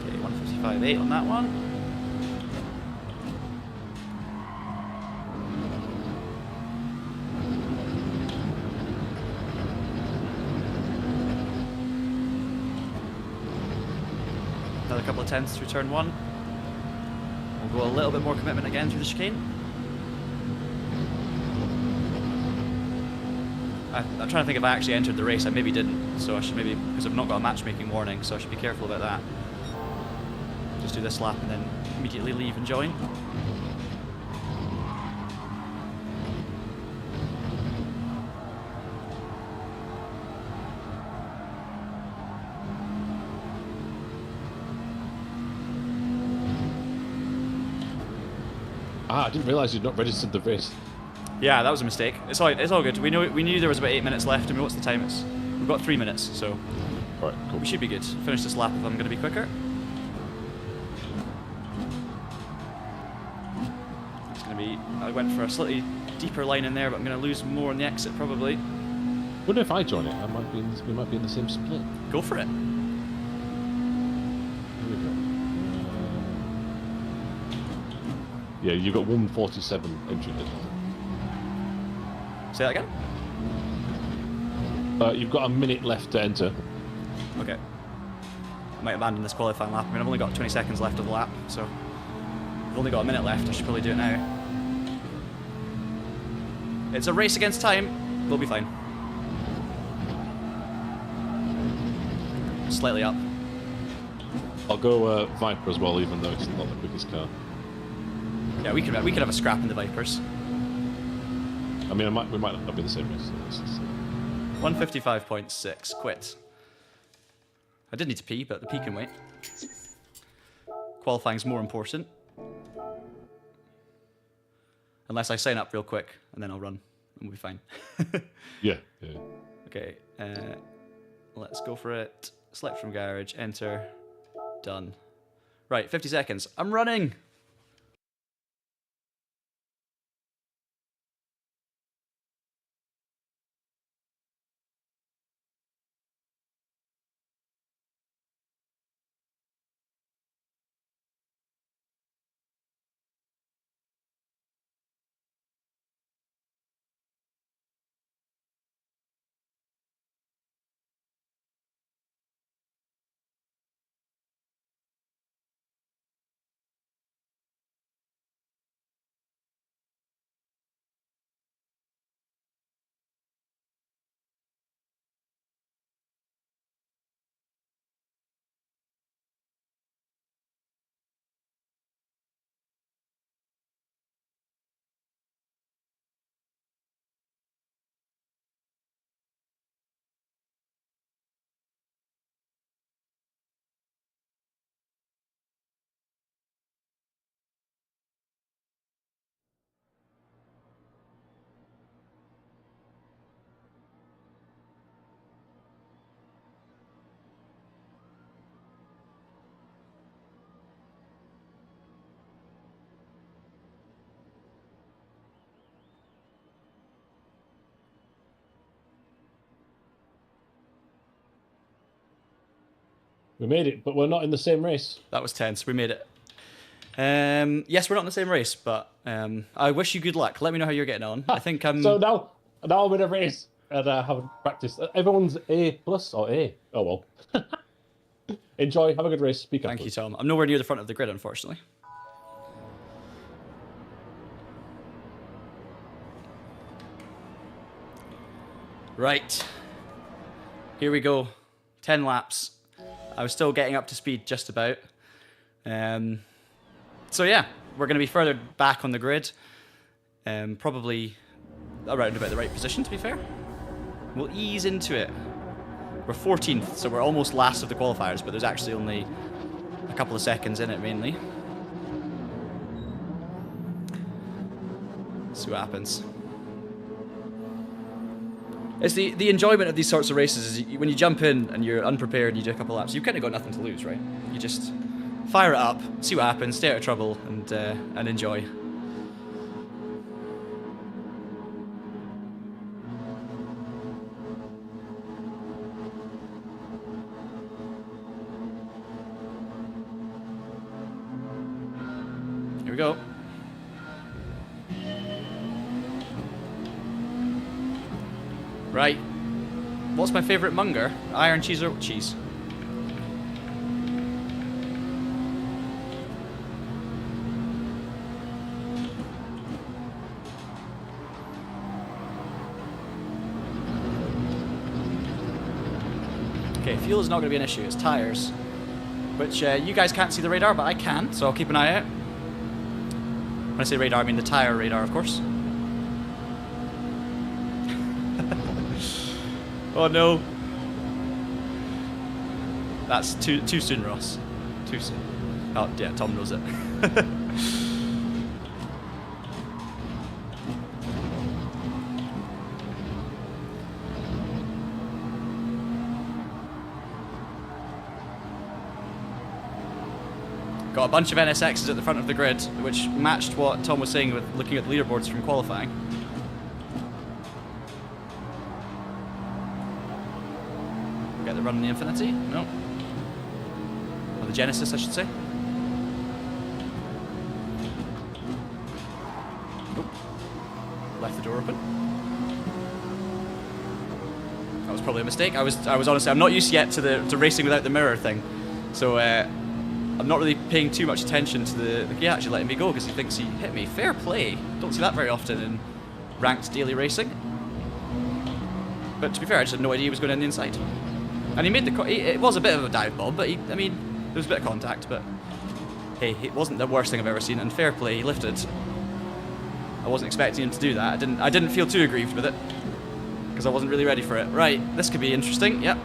Okay, 155.8 on that one. Another couple of tenths through turn one. We'll go a little bit more commitment again through the chicane. I'm trying to think if I actually entered the race. I maybe didn't, so I should maybe, because I've not got a matchmaking warning, so I should be careful about that. Just do this lap and then immediately leave and join. Ah, I didn't realise you'd not registered the race. Yeah, that was a mistake. It's all good. We knew there was about 8 minutes left. I mean, what's the time? We've got 3 minutes, so Alright, cool. we should be good. Finish this lap if I'm going to be quicker. It's going to be. I went for a slightly deeper line in there, but I'm going to lose more on the exit probably. Wonder if I join it. We might be in the same split. Go for it. Here we go. Yeah, you've got 147 entry did. Say that again. You've got a minute left to enter. Okay. I might abandon this qualifying lap. I mean, I've only got 20 seconds left of the lap, so I've only got a minute left. I should probably do it now. It's a race against time. We'll be fine. Slightly up. I'll go Viper as well, even though it's not the quickest car. Yeah, we could have a scrap in the Vipers. I mean, we might not be in the same race. So let's just see. 155.6. Quit. I did need to pee, but the pee can wait. Qualifying's more important. Unless I sign up real quick, and then I'll run, and we'll be fine. Yeah. Okay, let's go for it. Select from garage, enter, done. Right, 50 seconds. I'm running! We made it, but we're not in the same race. That was tense. We made it. Yes, we're not in the same race, but I wish you good luck. Let me know how you're getting on. I think I'm... So now I'm in a race, and I haven't practiced. Everyone's A plus or A. Oh, well. Enjoy. Have a good race. Speak up. Thank you, Tom. I'm nowhere near the front of the grid, unfortunately. Right. Here we go. 10 laps. I was still getting up to speed just about. So yeah, we're going to be further back on the grid. Probably around about the right position, to be fair. We'll ease into it. We're 14th, so we're almost last of the qualifiers, but there's actually only a couple of seconds in it, mainly. See what happens. It's the enjoyment of these sorts of races is when you jump in and you're unprepared and you do a couple of laps, you've kind of got nothing to lose, right? You just fire it up, see what happens, stay out of trouble, and enjoy. Here we go. Right. What's my favourite Munger? Iron, cheese, or cheese? Okay, fuel is not going to be an issue. It's tyres. Which you guys can't see the radar, but I can, so I'll keep an eye out. When I say radar, I mean the tyre radar, of course. Oh no. That's too soon, Ross. Too soon. Oh, yeah, Tom knows it. Got a bunch of NSXs at the front of the grid, which matched what Tom was saying with looking at the leaderboards from qualifying. Get the run on the Infinity? No. Or the Genesis, I should say. Nope. Left the door open. That was probably a mistake. I was honestly, I'm not used yet to racing without the mirror thing, so I'm not really paying too much attention to the guy actually letting me go because he thinks he hit me. Fair play. Don't see that very often in ranked daily racing. But to be fair, I just had no idea he was going in the inside. And he made it was a bit of a dive bomb, but I mean, there was a bit of contact, but hey, it wasn't the worst thing I've ever seen, and fair play, he lifted. I wasn't expecting him to do that. I didn't feel too aggrieved with it, because I wasn't really ready for it. Right, this could be interesting, yep.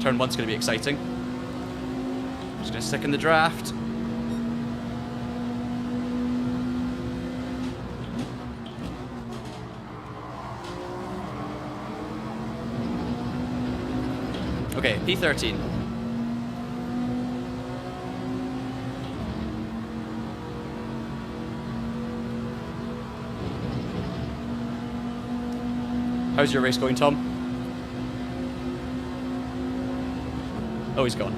Turn 1's going to be exciting. Just going to stick in the draft. Okay, P13. How's your race going, Tom? Oh, he's gone.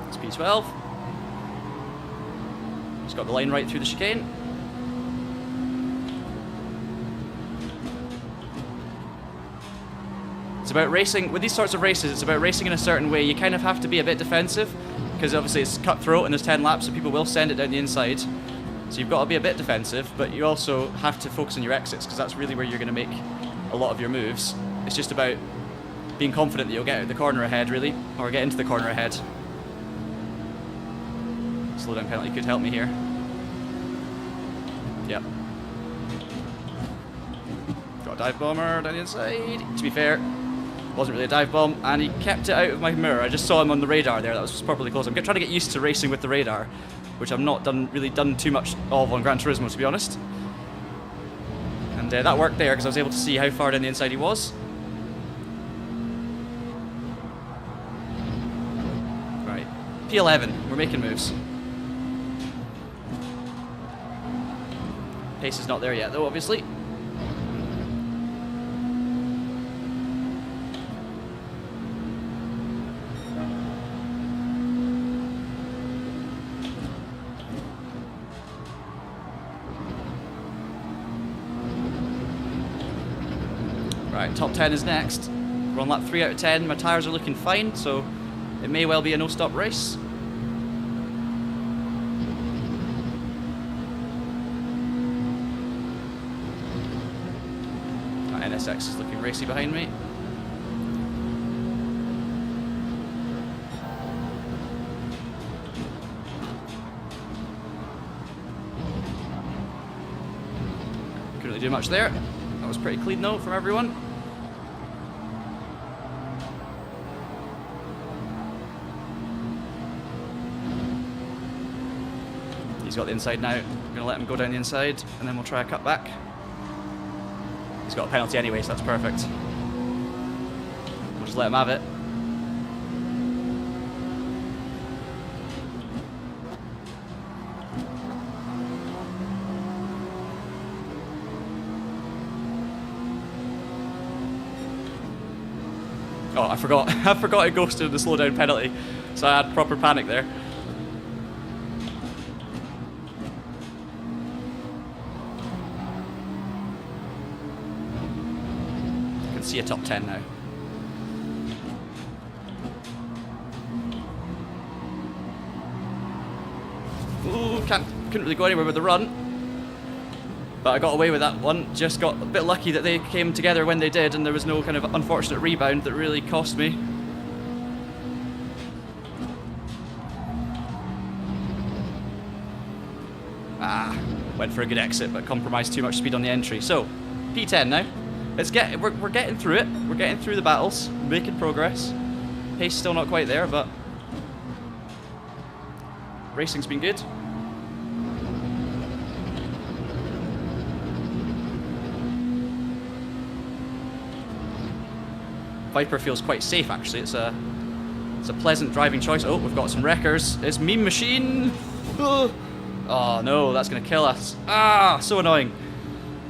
It's P12. He's got the line right through the chicane. It's about racing, with these sorts of races, it's about racing in a certain way. You kind of have to be a bit defensive, because obviously it's cutthroat and there's 10 laps, so people will send it down the inside. So you've got to be a bit defensive, but you also have to focus on your exits, because that's really where you're going to make a lot of your moves. It's just about being confident that you'll get out the corner ahead, really, or get into the corner ahead. Slow down penalty could help me here. Yep. Got a dive bomber down the inside. To be fair, wasn't really a dive bomb, and he kept it out of my mirror. I just saw him on the radar there. That was properly close. I'm trying to get used to racing with the radar, which I've not really done too much of on Gran Turismo, to be honest. And that worked there because I was able to see how far down the inside he was. Right, P11, we're making moves. Pace is not there yet, though, obviously. Right, top 10 is next. We're on lap 3 out of 10. My tyres are looking fine, so it may well be a no-stop race. NSX is looking racy behind me. Couldn't really do much there. That was pretty clean though from everyone. He's got the inside now. I'm gonna let him go down the inside and then we'll try a cut back. He's got a penalty anyway, so that's perfect. We'll just let him have it. Oh, I forgot. I forgot it goes to the slowdown penalty, so I had proper panic there. See a top 10 now. Ooh, couldn't really go anywhere with the run. But I got away with that one. Just got a bit lucky that they came together when they did and there was no kind of unfortunate rebound that really cost me. Ah, went for a good exit but compromised too much speed on the entry. So, P10 now. We're getting through it. We're getting through the battles, making progress. Pace still not quite there, but racing's been good. Viper feels quite safe actually. It's a pleasant driving choice. Oh, we've got some wreckers. It's Meme Machine. Oh no, that's gonna kill us. Ah, so annoying.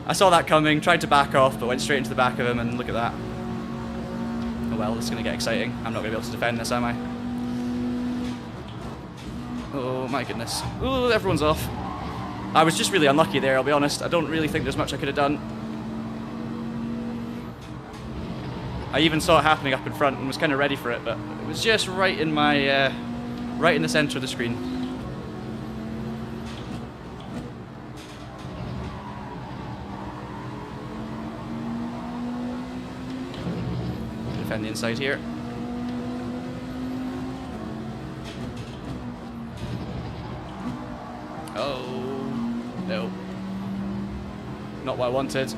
I saw that coming, tried to back off, but went straight into the back of him, and look at that. Oh well, this is going to get exciting. I'm not going to be able to defend this, am I? Oh my goodness. Oh, everyone's off. I was just really unlucky there, I'll be honest. I don't really think there's much I could have done. I even saw it happening up in front and was kind of ready for it, but it was just right in my, right in the centre of the screen. Defend the inside here. Oh, no. Not what I wanted.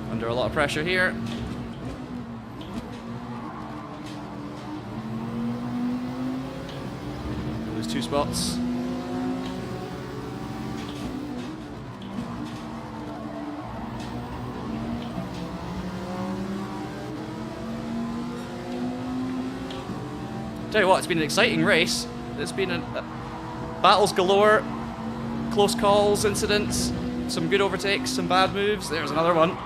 Under a lot of pressure here. Lose 2 spots. Tell you what, it's been an exciting race. It's been battles galore, close calls, incidents, some good overtakes, some bad moves. There's another one.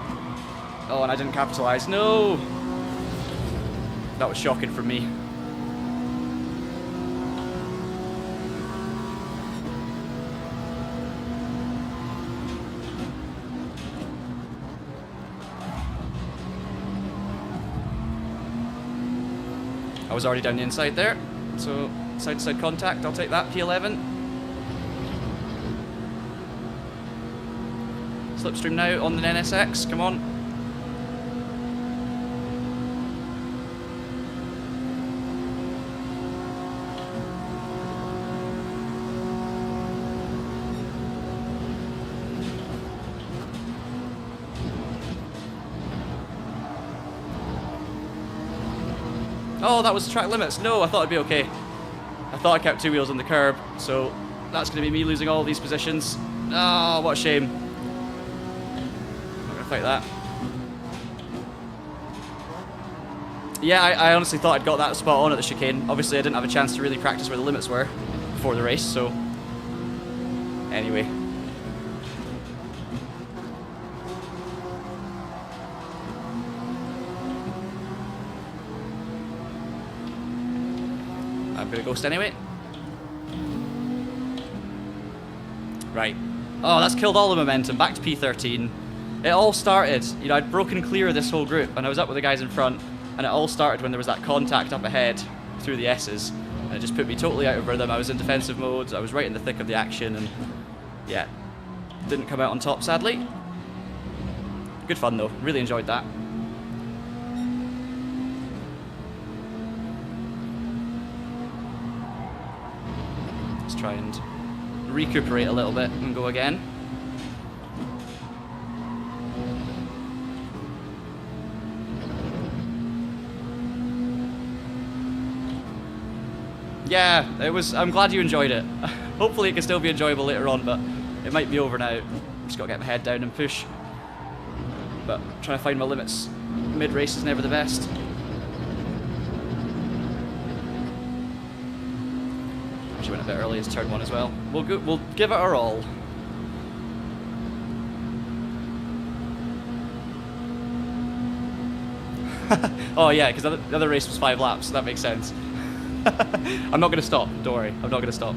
Oh, and I didn't capitalise. No! That was shocking for me. I was already down the inside there, so side-to-side contact, I'll take that, P11. Slipstream now on the NSX, come on. Oh, that was the track limits. No, I thought it'd be okay. I thought I kept 2 wheels on the curb, so that's going to be me losing all these positions. Oh, what a shame. Not going to fight that. Yeah, I honestly thought I'd got that spot on at the chicane. Obviously, I didn't have a chance to really practice where the limits were before the race, so... Anyway. I'm gonna ghost anyway. Right. Oh, that's killed all the momentum. Back to P13. It all started, you know, I'd broken clear of this whole group, and I was up with the guys in front, and it all started when there was that contact up ahead through the S's, and it just put me totally out of rhythm. I was in defensive mode, I was right in the thick of the action, and yeah, didn't come out on top, sadly. Good fun though, really enjoyed that. Let's try and recuperate a little bit and go again. Yeah, it was. I'm glad you enjoyed it. Hopefully it can still be enjoyable later on, but it might be over now. Just gotta get my head down and push. But trying to find my limits mid-race is never the best. Actually went a bit early as turn 1 as well. We'll give it our all. Oh yeah, because the other race was 5 laps, so that makes sense. I'm not going to stop, don't worry, I'm not going to stop.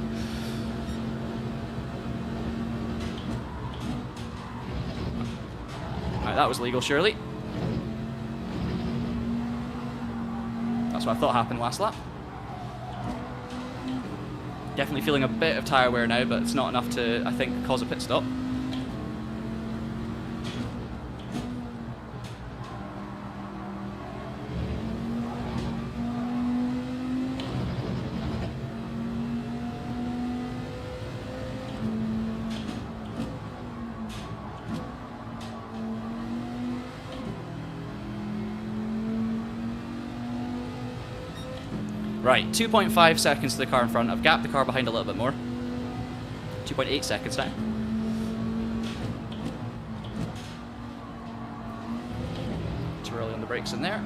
Alright, that was legal, surely. That's what I thought happened last lap. Definitely feeling a bit of tyre wear now, but it's not enough to, I think, cause a pit stop. Right, 2.5 seconds to the car in front. I've gapped the car behind a little bit more. 2.8 seconds now. Too early on the brakes in there.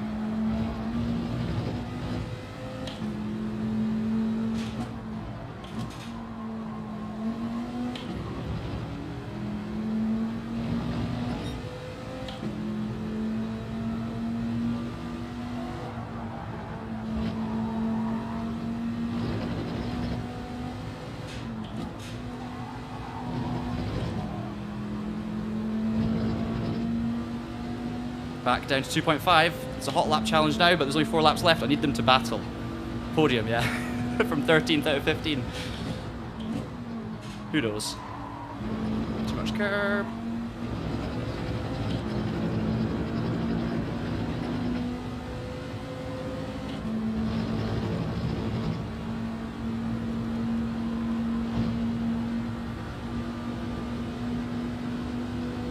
Back down to 2.5. It's a hot lap challenge now, but there's only 4 laps left. I need them to battle. Podium, yeah. From 13th out of 15. Who knows? Too much curb.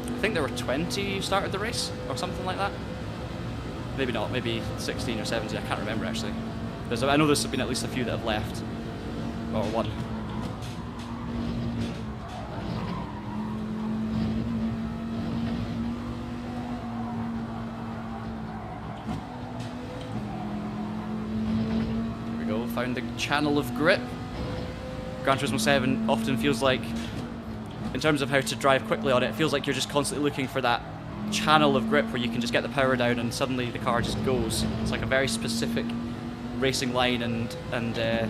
I think there were 20 who started the race, or something like that. Maybe not, maybe 16 or 17, I can't remember actually. I know there's been at least a few that have left. Or one. There we go, found the channel of grip. Gran Turismo 7 often feels like, in terms of how to drive quickly on it, it feels like you're just constantly looking for that channel of grip where you can just get the power down and suddenly the car just goes. It's like a very specific racing line and a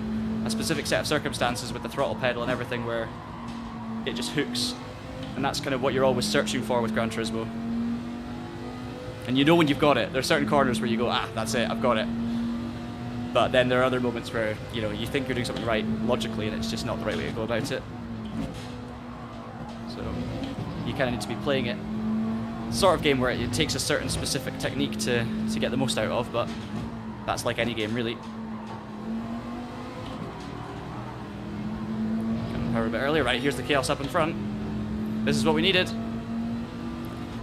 specific set of circumstances with the throttle pedal and everything where it just hooks. And that's kind of what you're always searching for with Gran Turismo. And you know when you've got it. There are certain corners where you go, ah, that's it, I've got it. But then there are other moments where, you know, you think you're doing something right logically and it's just not the right way to go about it. So you kind of need to be playing it. Sort of game where it takes a certain specific technique to get the most out of, but that's like any game really. Got power a bit earlier. Right, here's the chaos up in front. This is what we needed.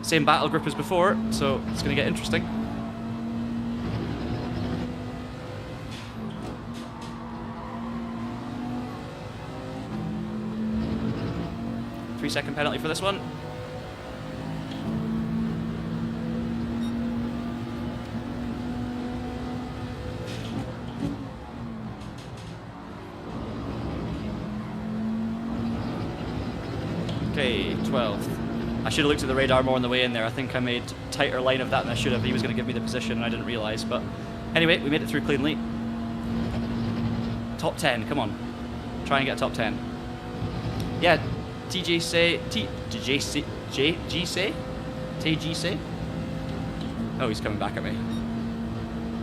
Same battle group as before, so it's going to get interesting. 3-second penalty for this one. Okay, 12th. I should have looked at the radar more on the way in there. I think I made tighter line of that than I should have. He was going to give me the position and I didn't realise. But anyway, we made it through cleanly. Top 10, come on. Try and get a top 10. Yeah, TJ say... TG say? Oh, he's coming back at me.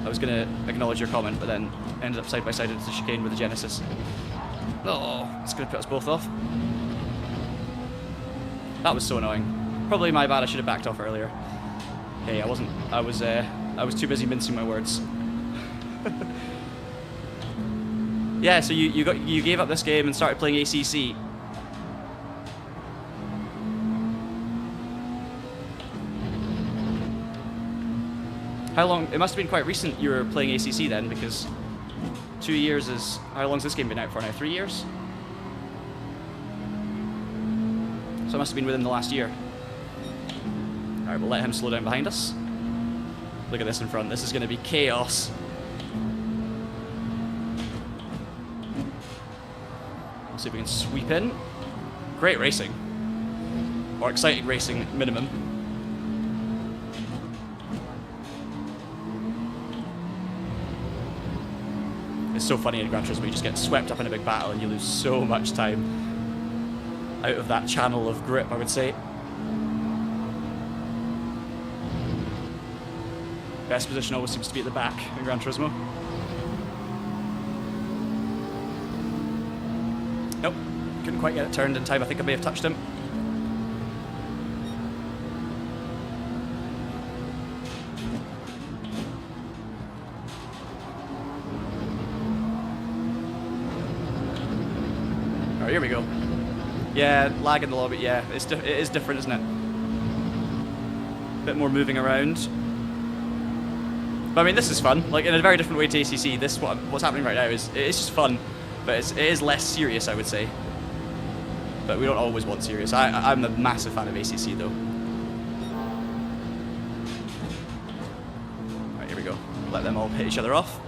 I was going to acknowledge your comment, but then ended up side by side into the chicane with the Genesis. Oh, it's going to put us both off. That was so annoying. Probably my bad. I should have backed off earlier. Okay, I wasn't. I was too busy mincing my words. Yeah. So you gave up this game and started playing ACC. How long? It must have been quite recent you were playing ACC then, because 2 years is... How long's this game been out for now? 3 years? So it must have been within the last year. Alright, we'll let him slow down behind us. Look at this in front. This is going to be chaos. Let's see if we can sweep in. Great racing. Or exciting racing, minimum. It's so funny in Gran Turismo, you just get swept up in a big battle and you lose so much time out of that channel of grip, I would say. Best position always seems to be at the back in Gran Turismo. Nope, couldn't quite get it turned in time. I think I may have touched him. Alright, here we go. Yeah, lagging a little bit, yeah. It is different, isn't it? A bit more moving around. But I mean, this is fun. Like, in a very different way to ACC, what's happening right now it's just fun. But it is less serious, I would say. But we don't always want serious. I'm a massive fan of ACC, though. Right, here we go. Let them all hit each other off.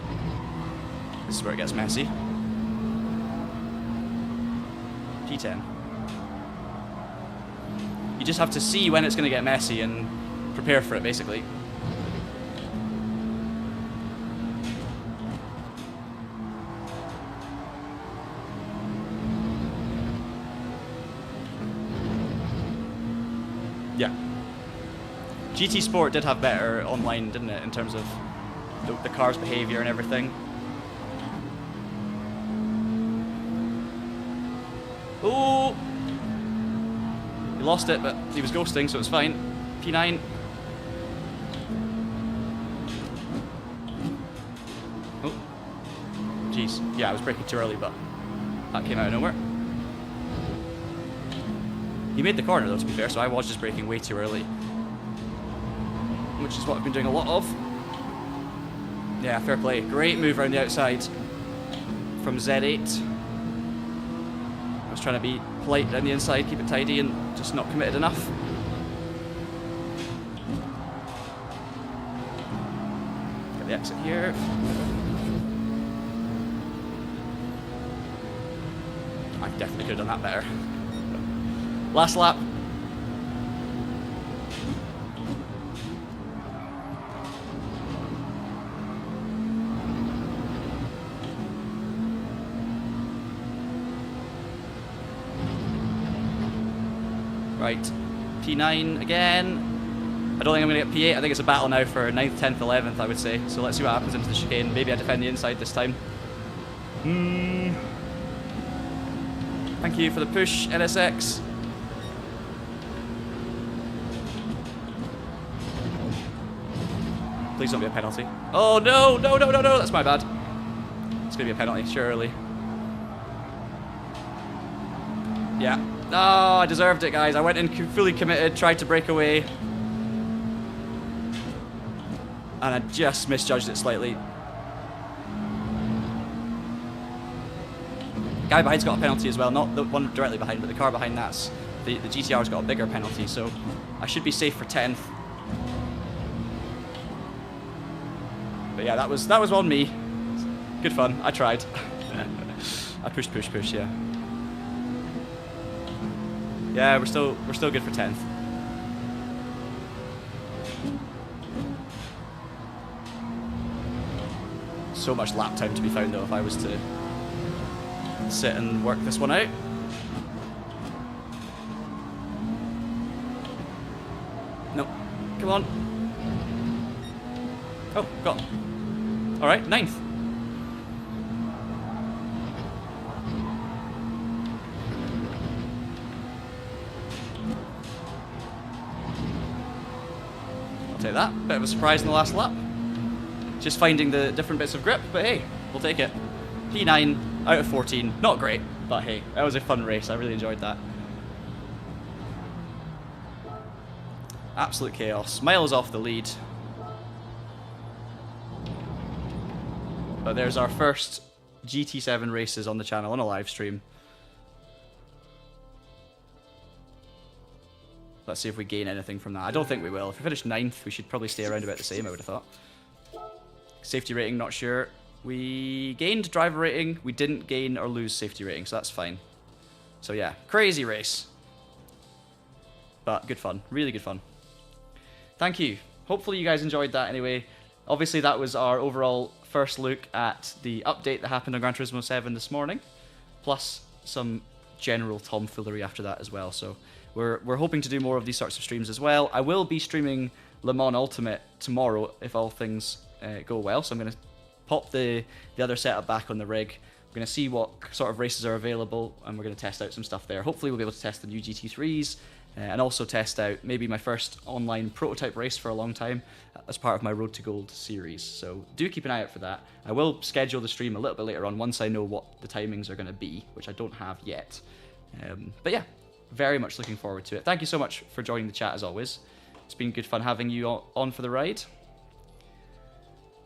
This is where it gets messy. P10. You just have to see when it's going to get messy and prepare for it, basically. Yeah. GT Sport did have better online, didn't it, in terms of the car's behavior and everything. Oh! He lost it, but he was ghosting, so it's fine. P9. Oh. Jeez. Yeah, I was braking too early, but that came out of nowhere. He made the corner, though, to be fair, so I was just braking way too early. Which is what I've been doing a lot of. Yeah, fair play. Great move around the outside from Z8. I was trying to be polite down the inside, keep it tidy, and just not committed enough. Get the exit here. I definitely could have done that better. Last lap. Right, P9 again. I don't think I'm going to get P8. I think it's a battle now for 9th, 10th, 11th, I would say. So let's see what happens into the chicane. Maybe I defend the inside this time. Thank you for the push, NSX. Please don't be a penalty. Oh, no, no, no, no, no. That's my bad. It's going to be a penalty, surely. Yeah. Oh, I deserved it, guys. I went in fully committed, tried to break away. And I just misjudged it slightly. The guy behind's got a penalty as well. Not the one directly behind, but the car behind that's the GTR's got a bigger penalty, so I should be safe for 10th. But yeah, that was on me. Good fun. I tried. I pushed, yeah. Yeah, we're still good for 10th. So much lap time to be found though if I was to sit and work this one out. No. Come on. Oh, got him. Alright, 9th. I'll take that. Bit of a surprise in the last lap. Just finding the different bits of grip, but hey, we'll take it. P9 out of 14. Not great, but hey, that was a fun race. I really enjoyed that. Absolute chaos. Miles off the lead. But there's our first GT7 races on the channel on a live stream. Let's see if we gain anything from that. I don't think we will. If we finish 9th, we should probably stay around about the same, I would have thought. Safety rating, not sure. We gained driver rating. We didn't gain or lose safety rating, so that's fine. So yeah, crazy race. But good fun. Really good fun. Thank you. Hopefully you guys enjoyed that anyway. Obviously that was our overall first look at the update that happened on Gran Turismo 7 this morning. Plus some general tomfoolery after that as well. So we're hoping to do more of these sorts of streams as well. I will be streaming Le Mans Ultimate tomorrow if all things go well. So I'm going to pop the other setup back on the rig. We're going to see what sort of races are available, and we're going to test out some stuff there. Hopefully we'll be able to test the new GT3s, and also test out maybe my first online prototype race for a long time as part of my Road to Gold series. So do keep an eye out for that. I will schedule the stream a little bit later on once I know what the timings are going to be, which I don't have yet. But yeah, very much looking forward to it. Thank you so much for joining the chat as always. It's been good fun having you on for the ride.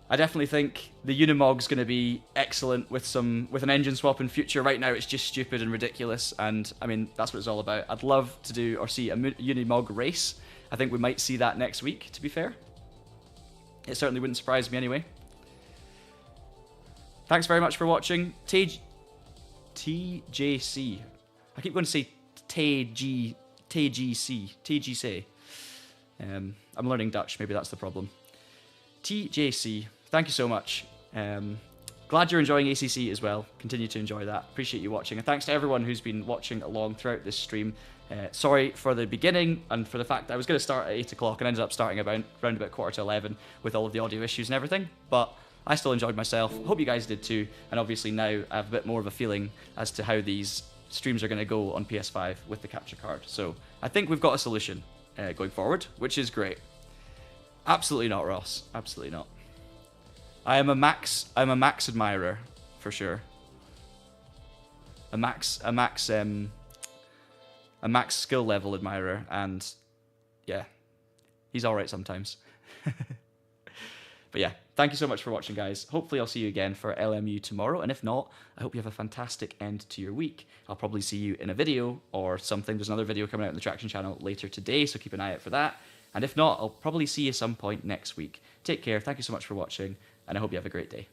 I definitely think the Unimog's going to be excellent with an engine swap in future. Right now it's just stupid and ridiculous, and I mean that's what it's all about. I'd love to do or see a Unimog race. I think we might see that next week, to be fair. It certainly wouldn't surprise me anyway. Thanks very much for watching. TJC. I keep going to say TGC. I'm learning Dutch, maybe that's the problem. TJC, thank you so much. Glad you're enjoying ACC as well. Continue to enjoy that. Appreciate you watching. And thanks to everyone who's been watching along throughout this stream. Sorry for the beginning and for the fact that I was going to start at 8 o'clock and ended up starting around about 11:15 with all of the audio issues and everything. But I still enjoyed myself. Hope you guys did too. And obviously now I have a bit more of a feeling as to how these streams are going to go on PS5 with the capture card. So I think we've got a solution going forward, which is great. Absolutely not, Ross. Absolutely not. I'm a Max admirer, for sure. A Max skill level admirer, and yeah, he's alright sometimes. But yeah, thank you so much for watching, guys. Hopefully I'll see you again for LMU tomorrow, and if not, I hope you have a fantastic end to your week. I'll probably see you in a video or something. There's another video coming out on the Traction channel later today, so keep an eye out for that. And if not, I'll probably see you some point next week. Take care, thank you so much for watching, and I hope you have a great day.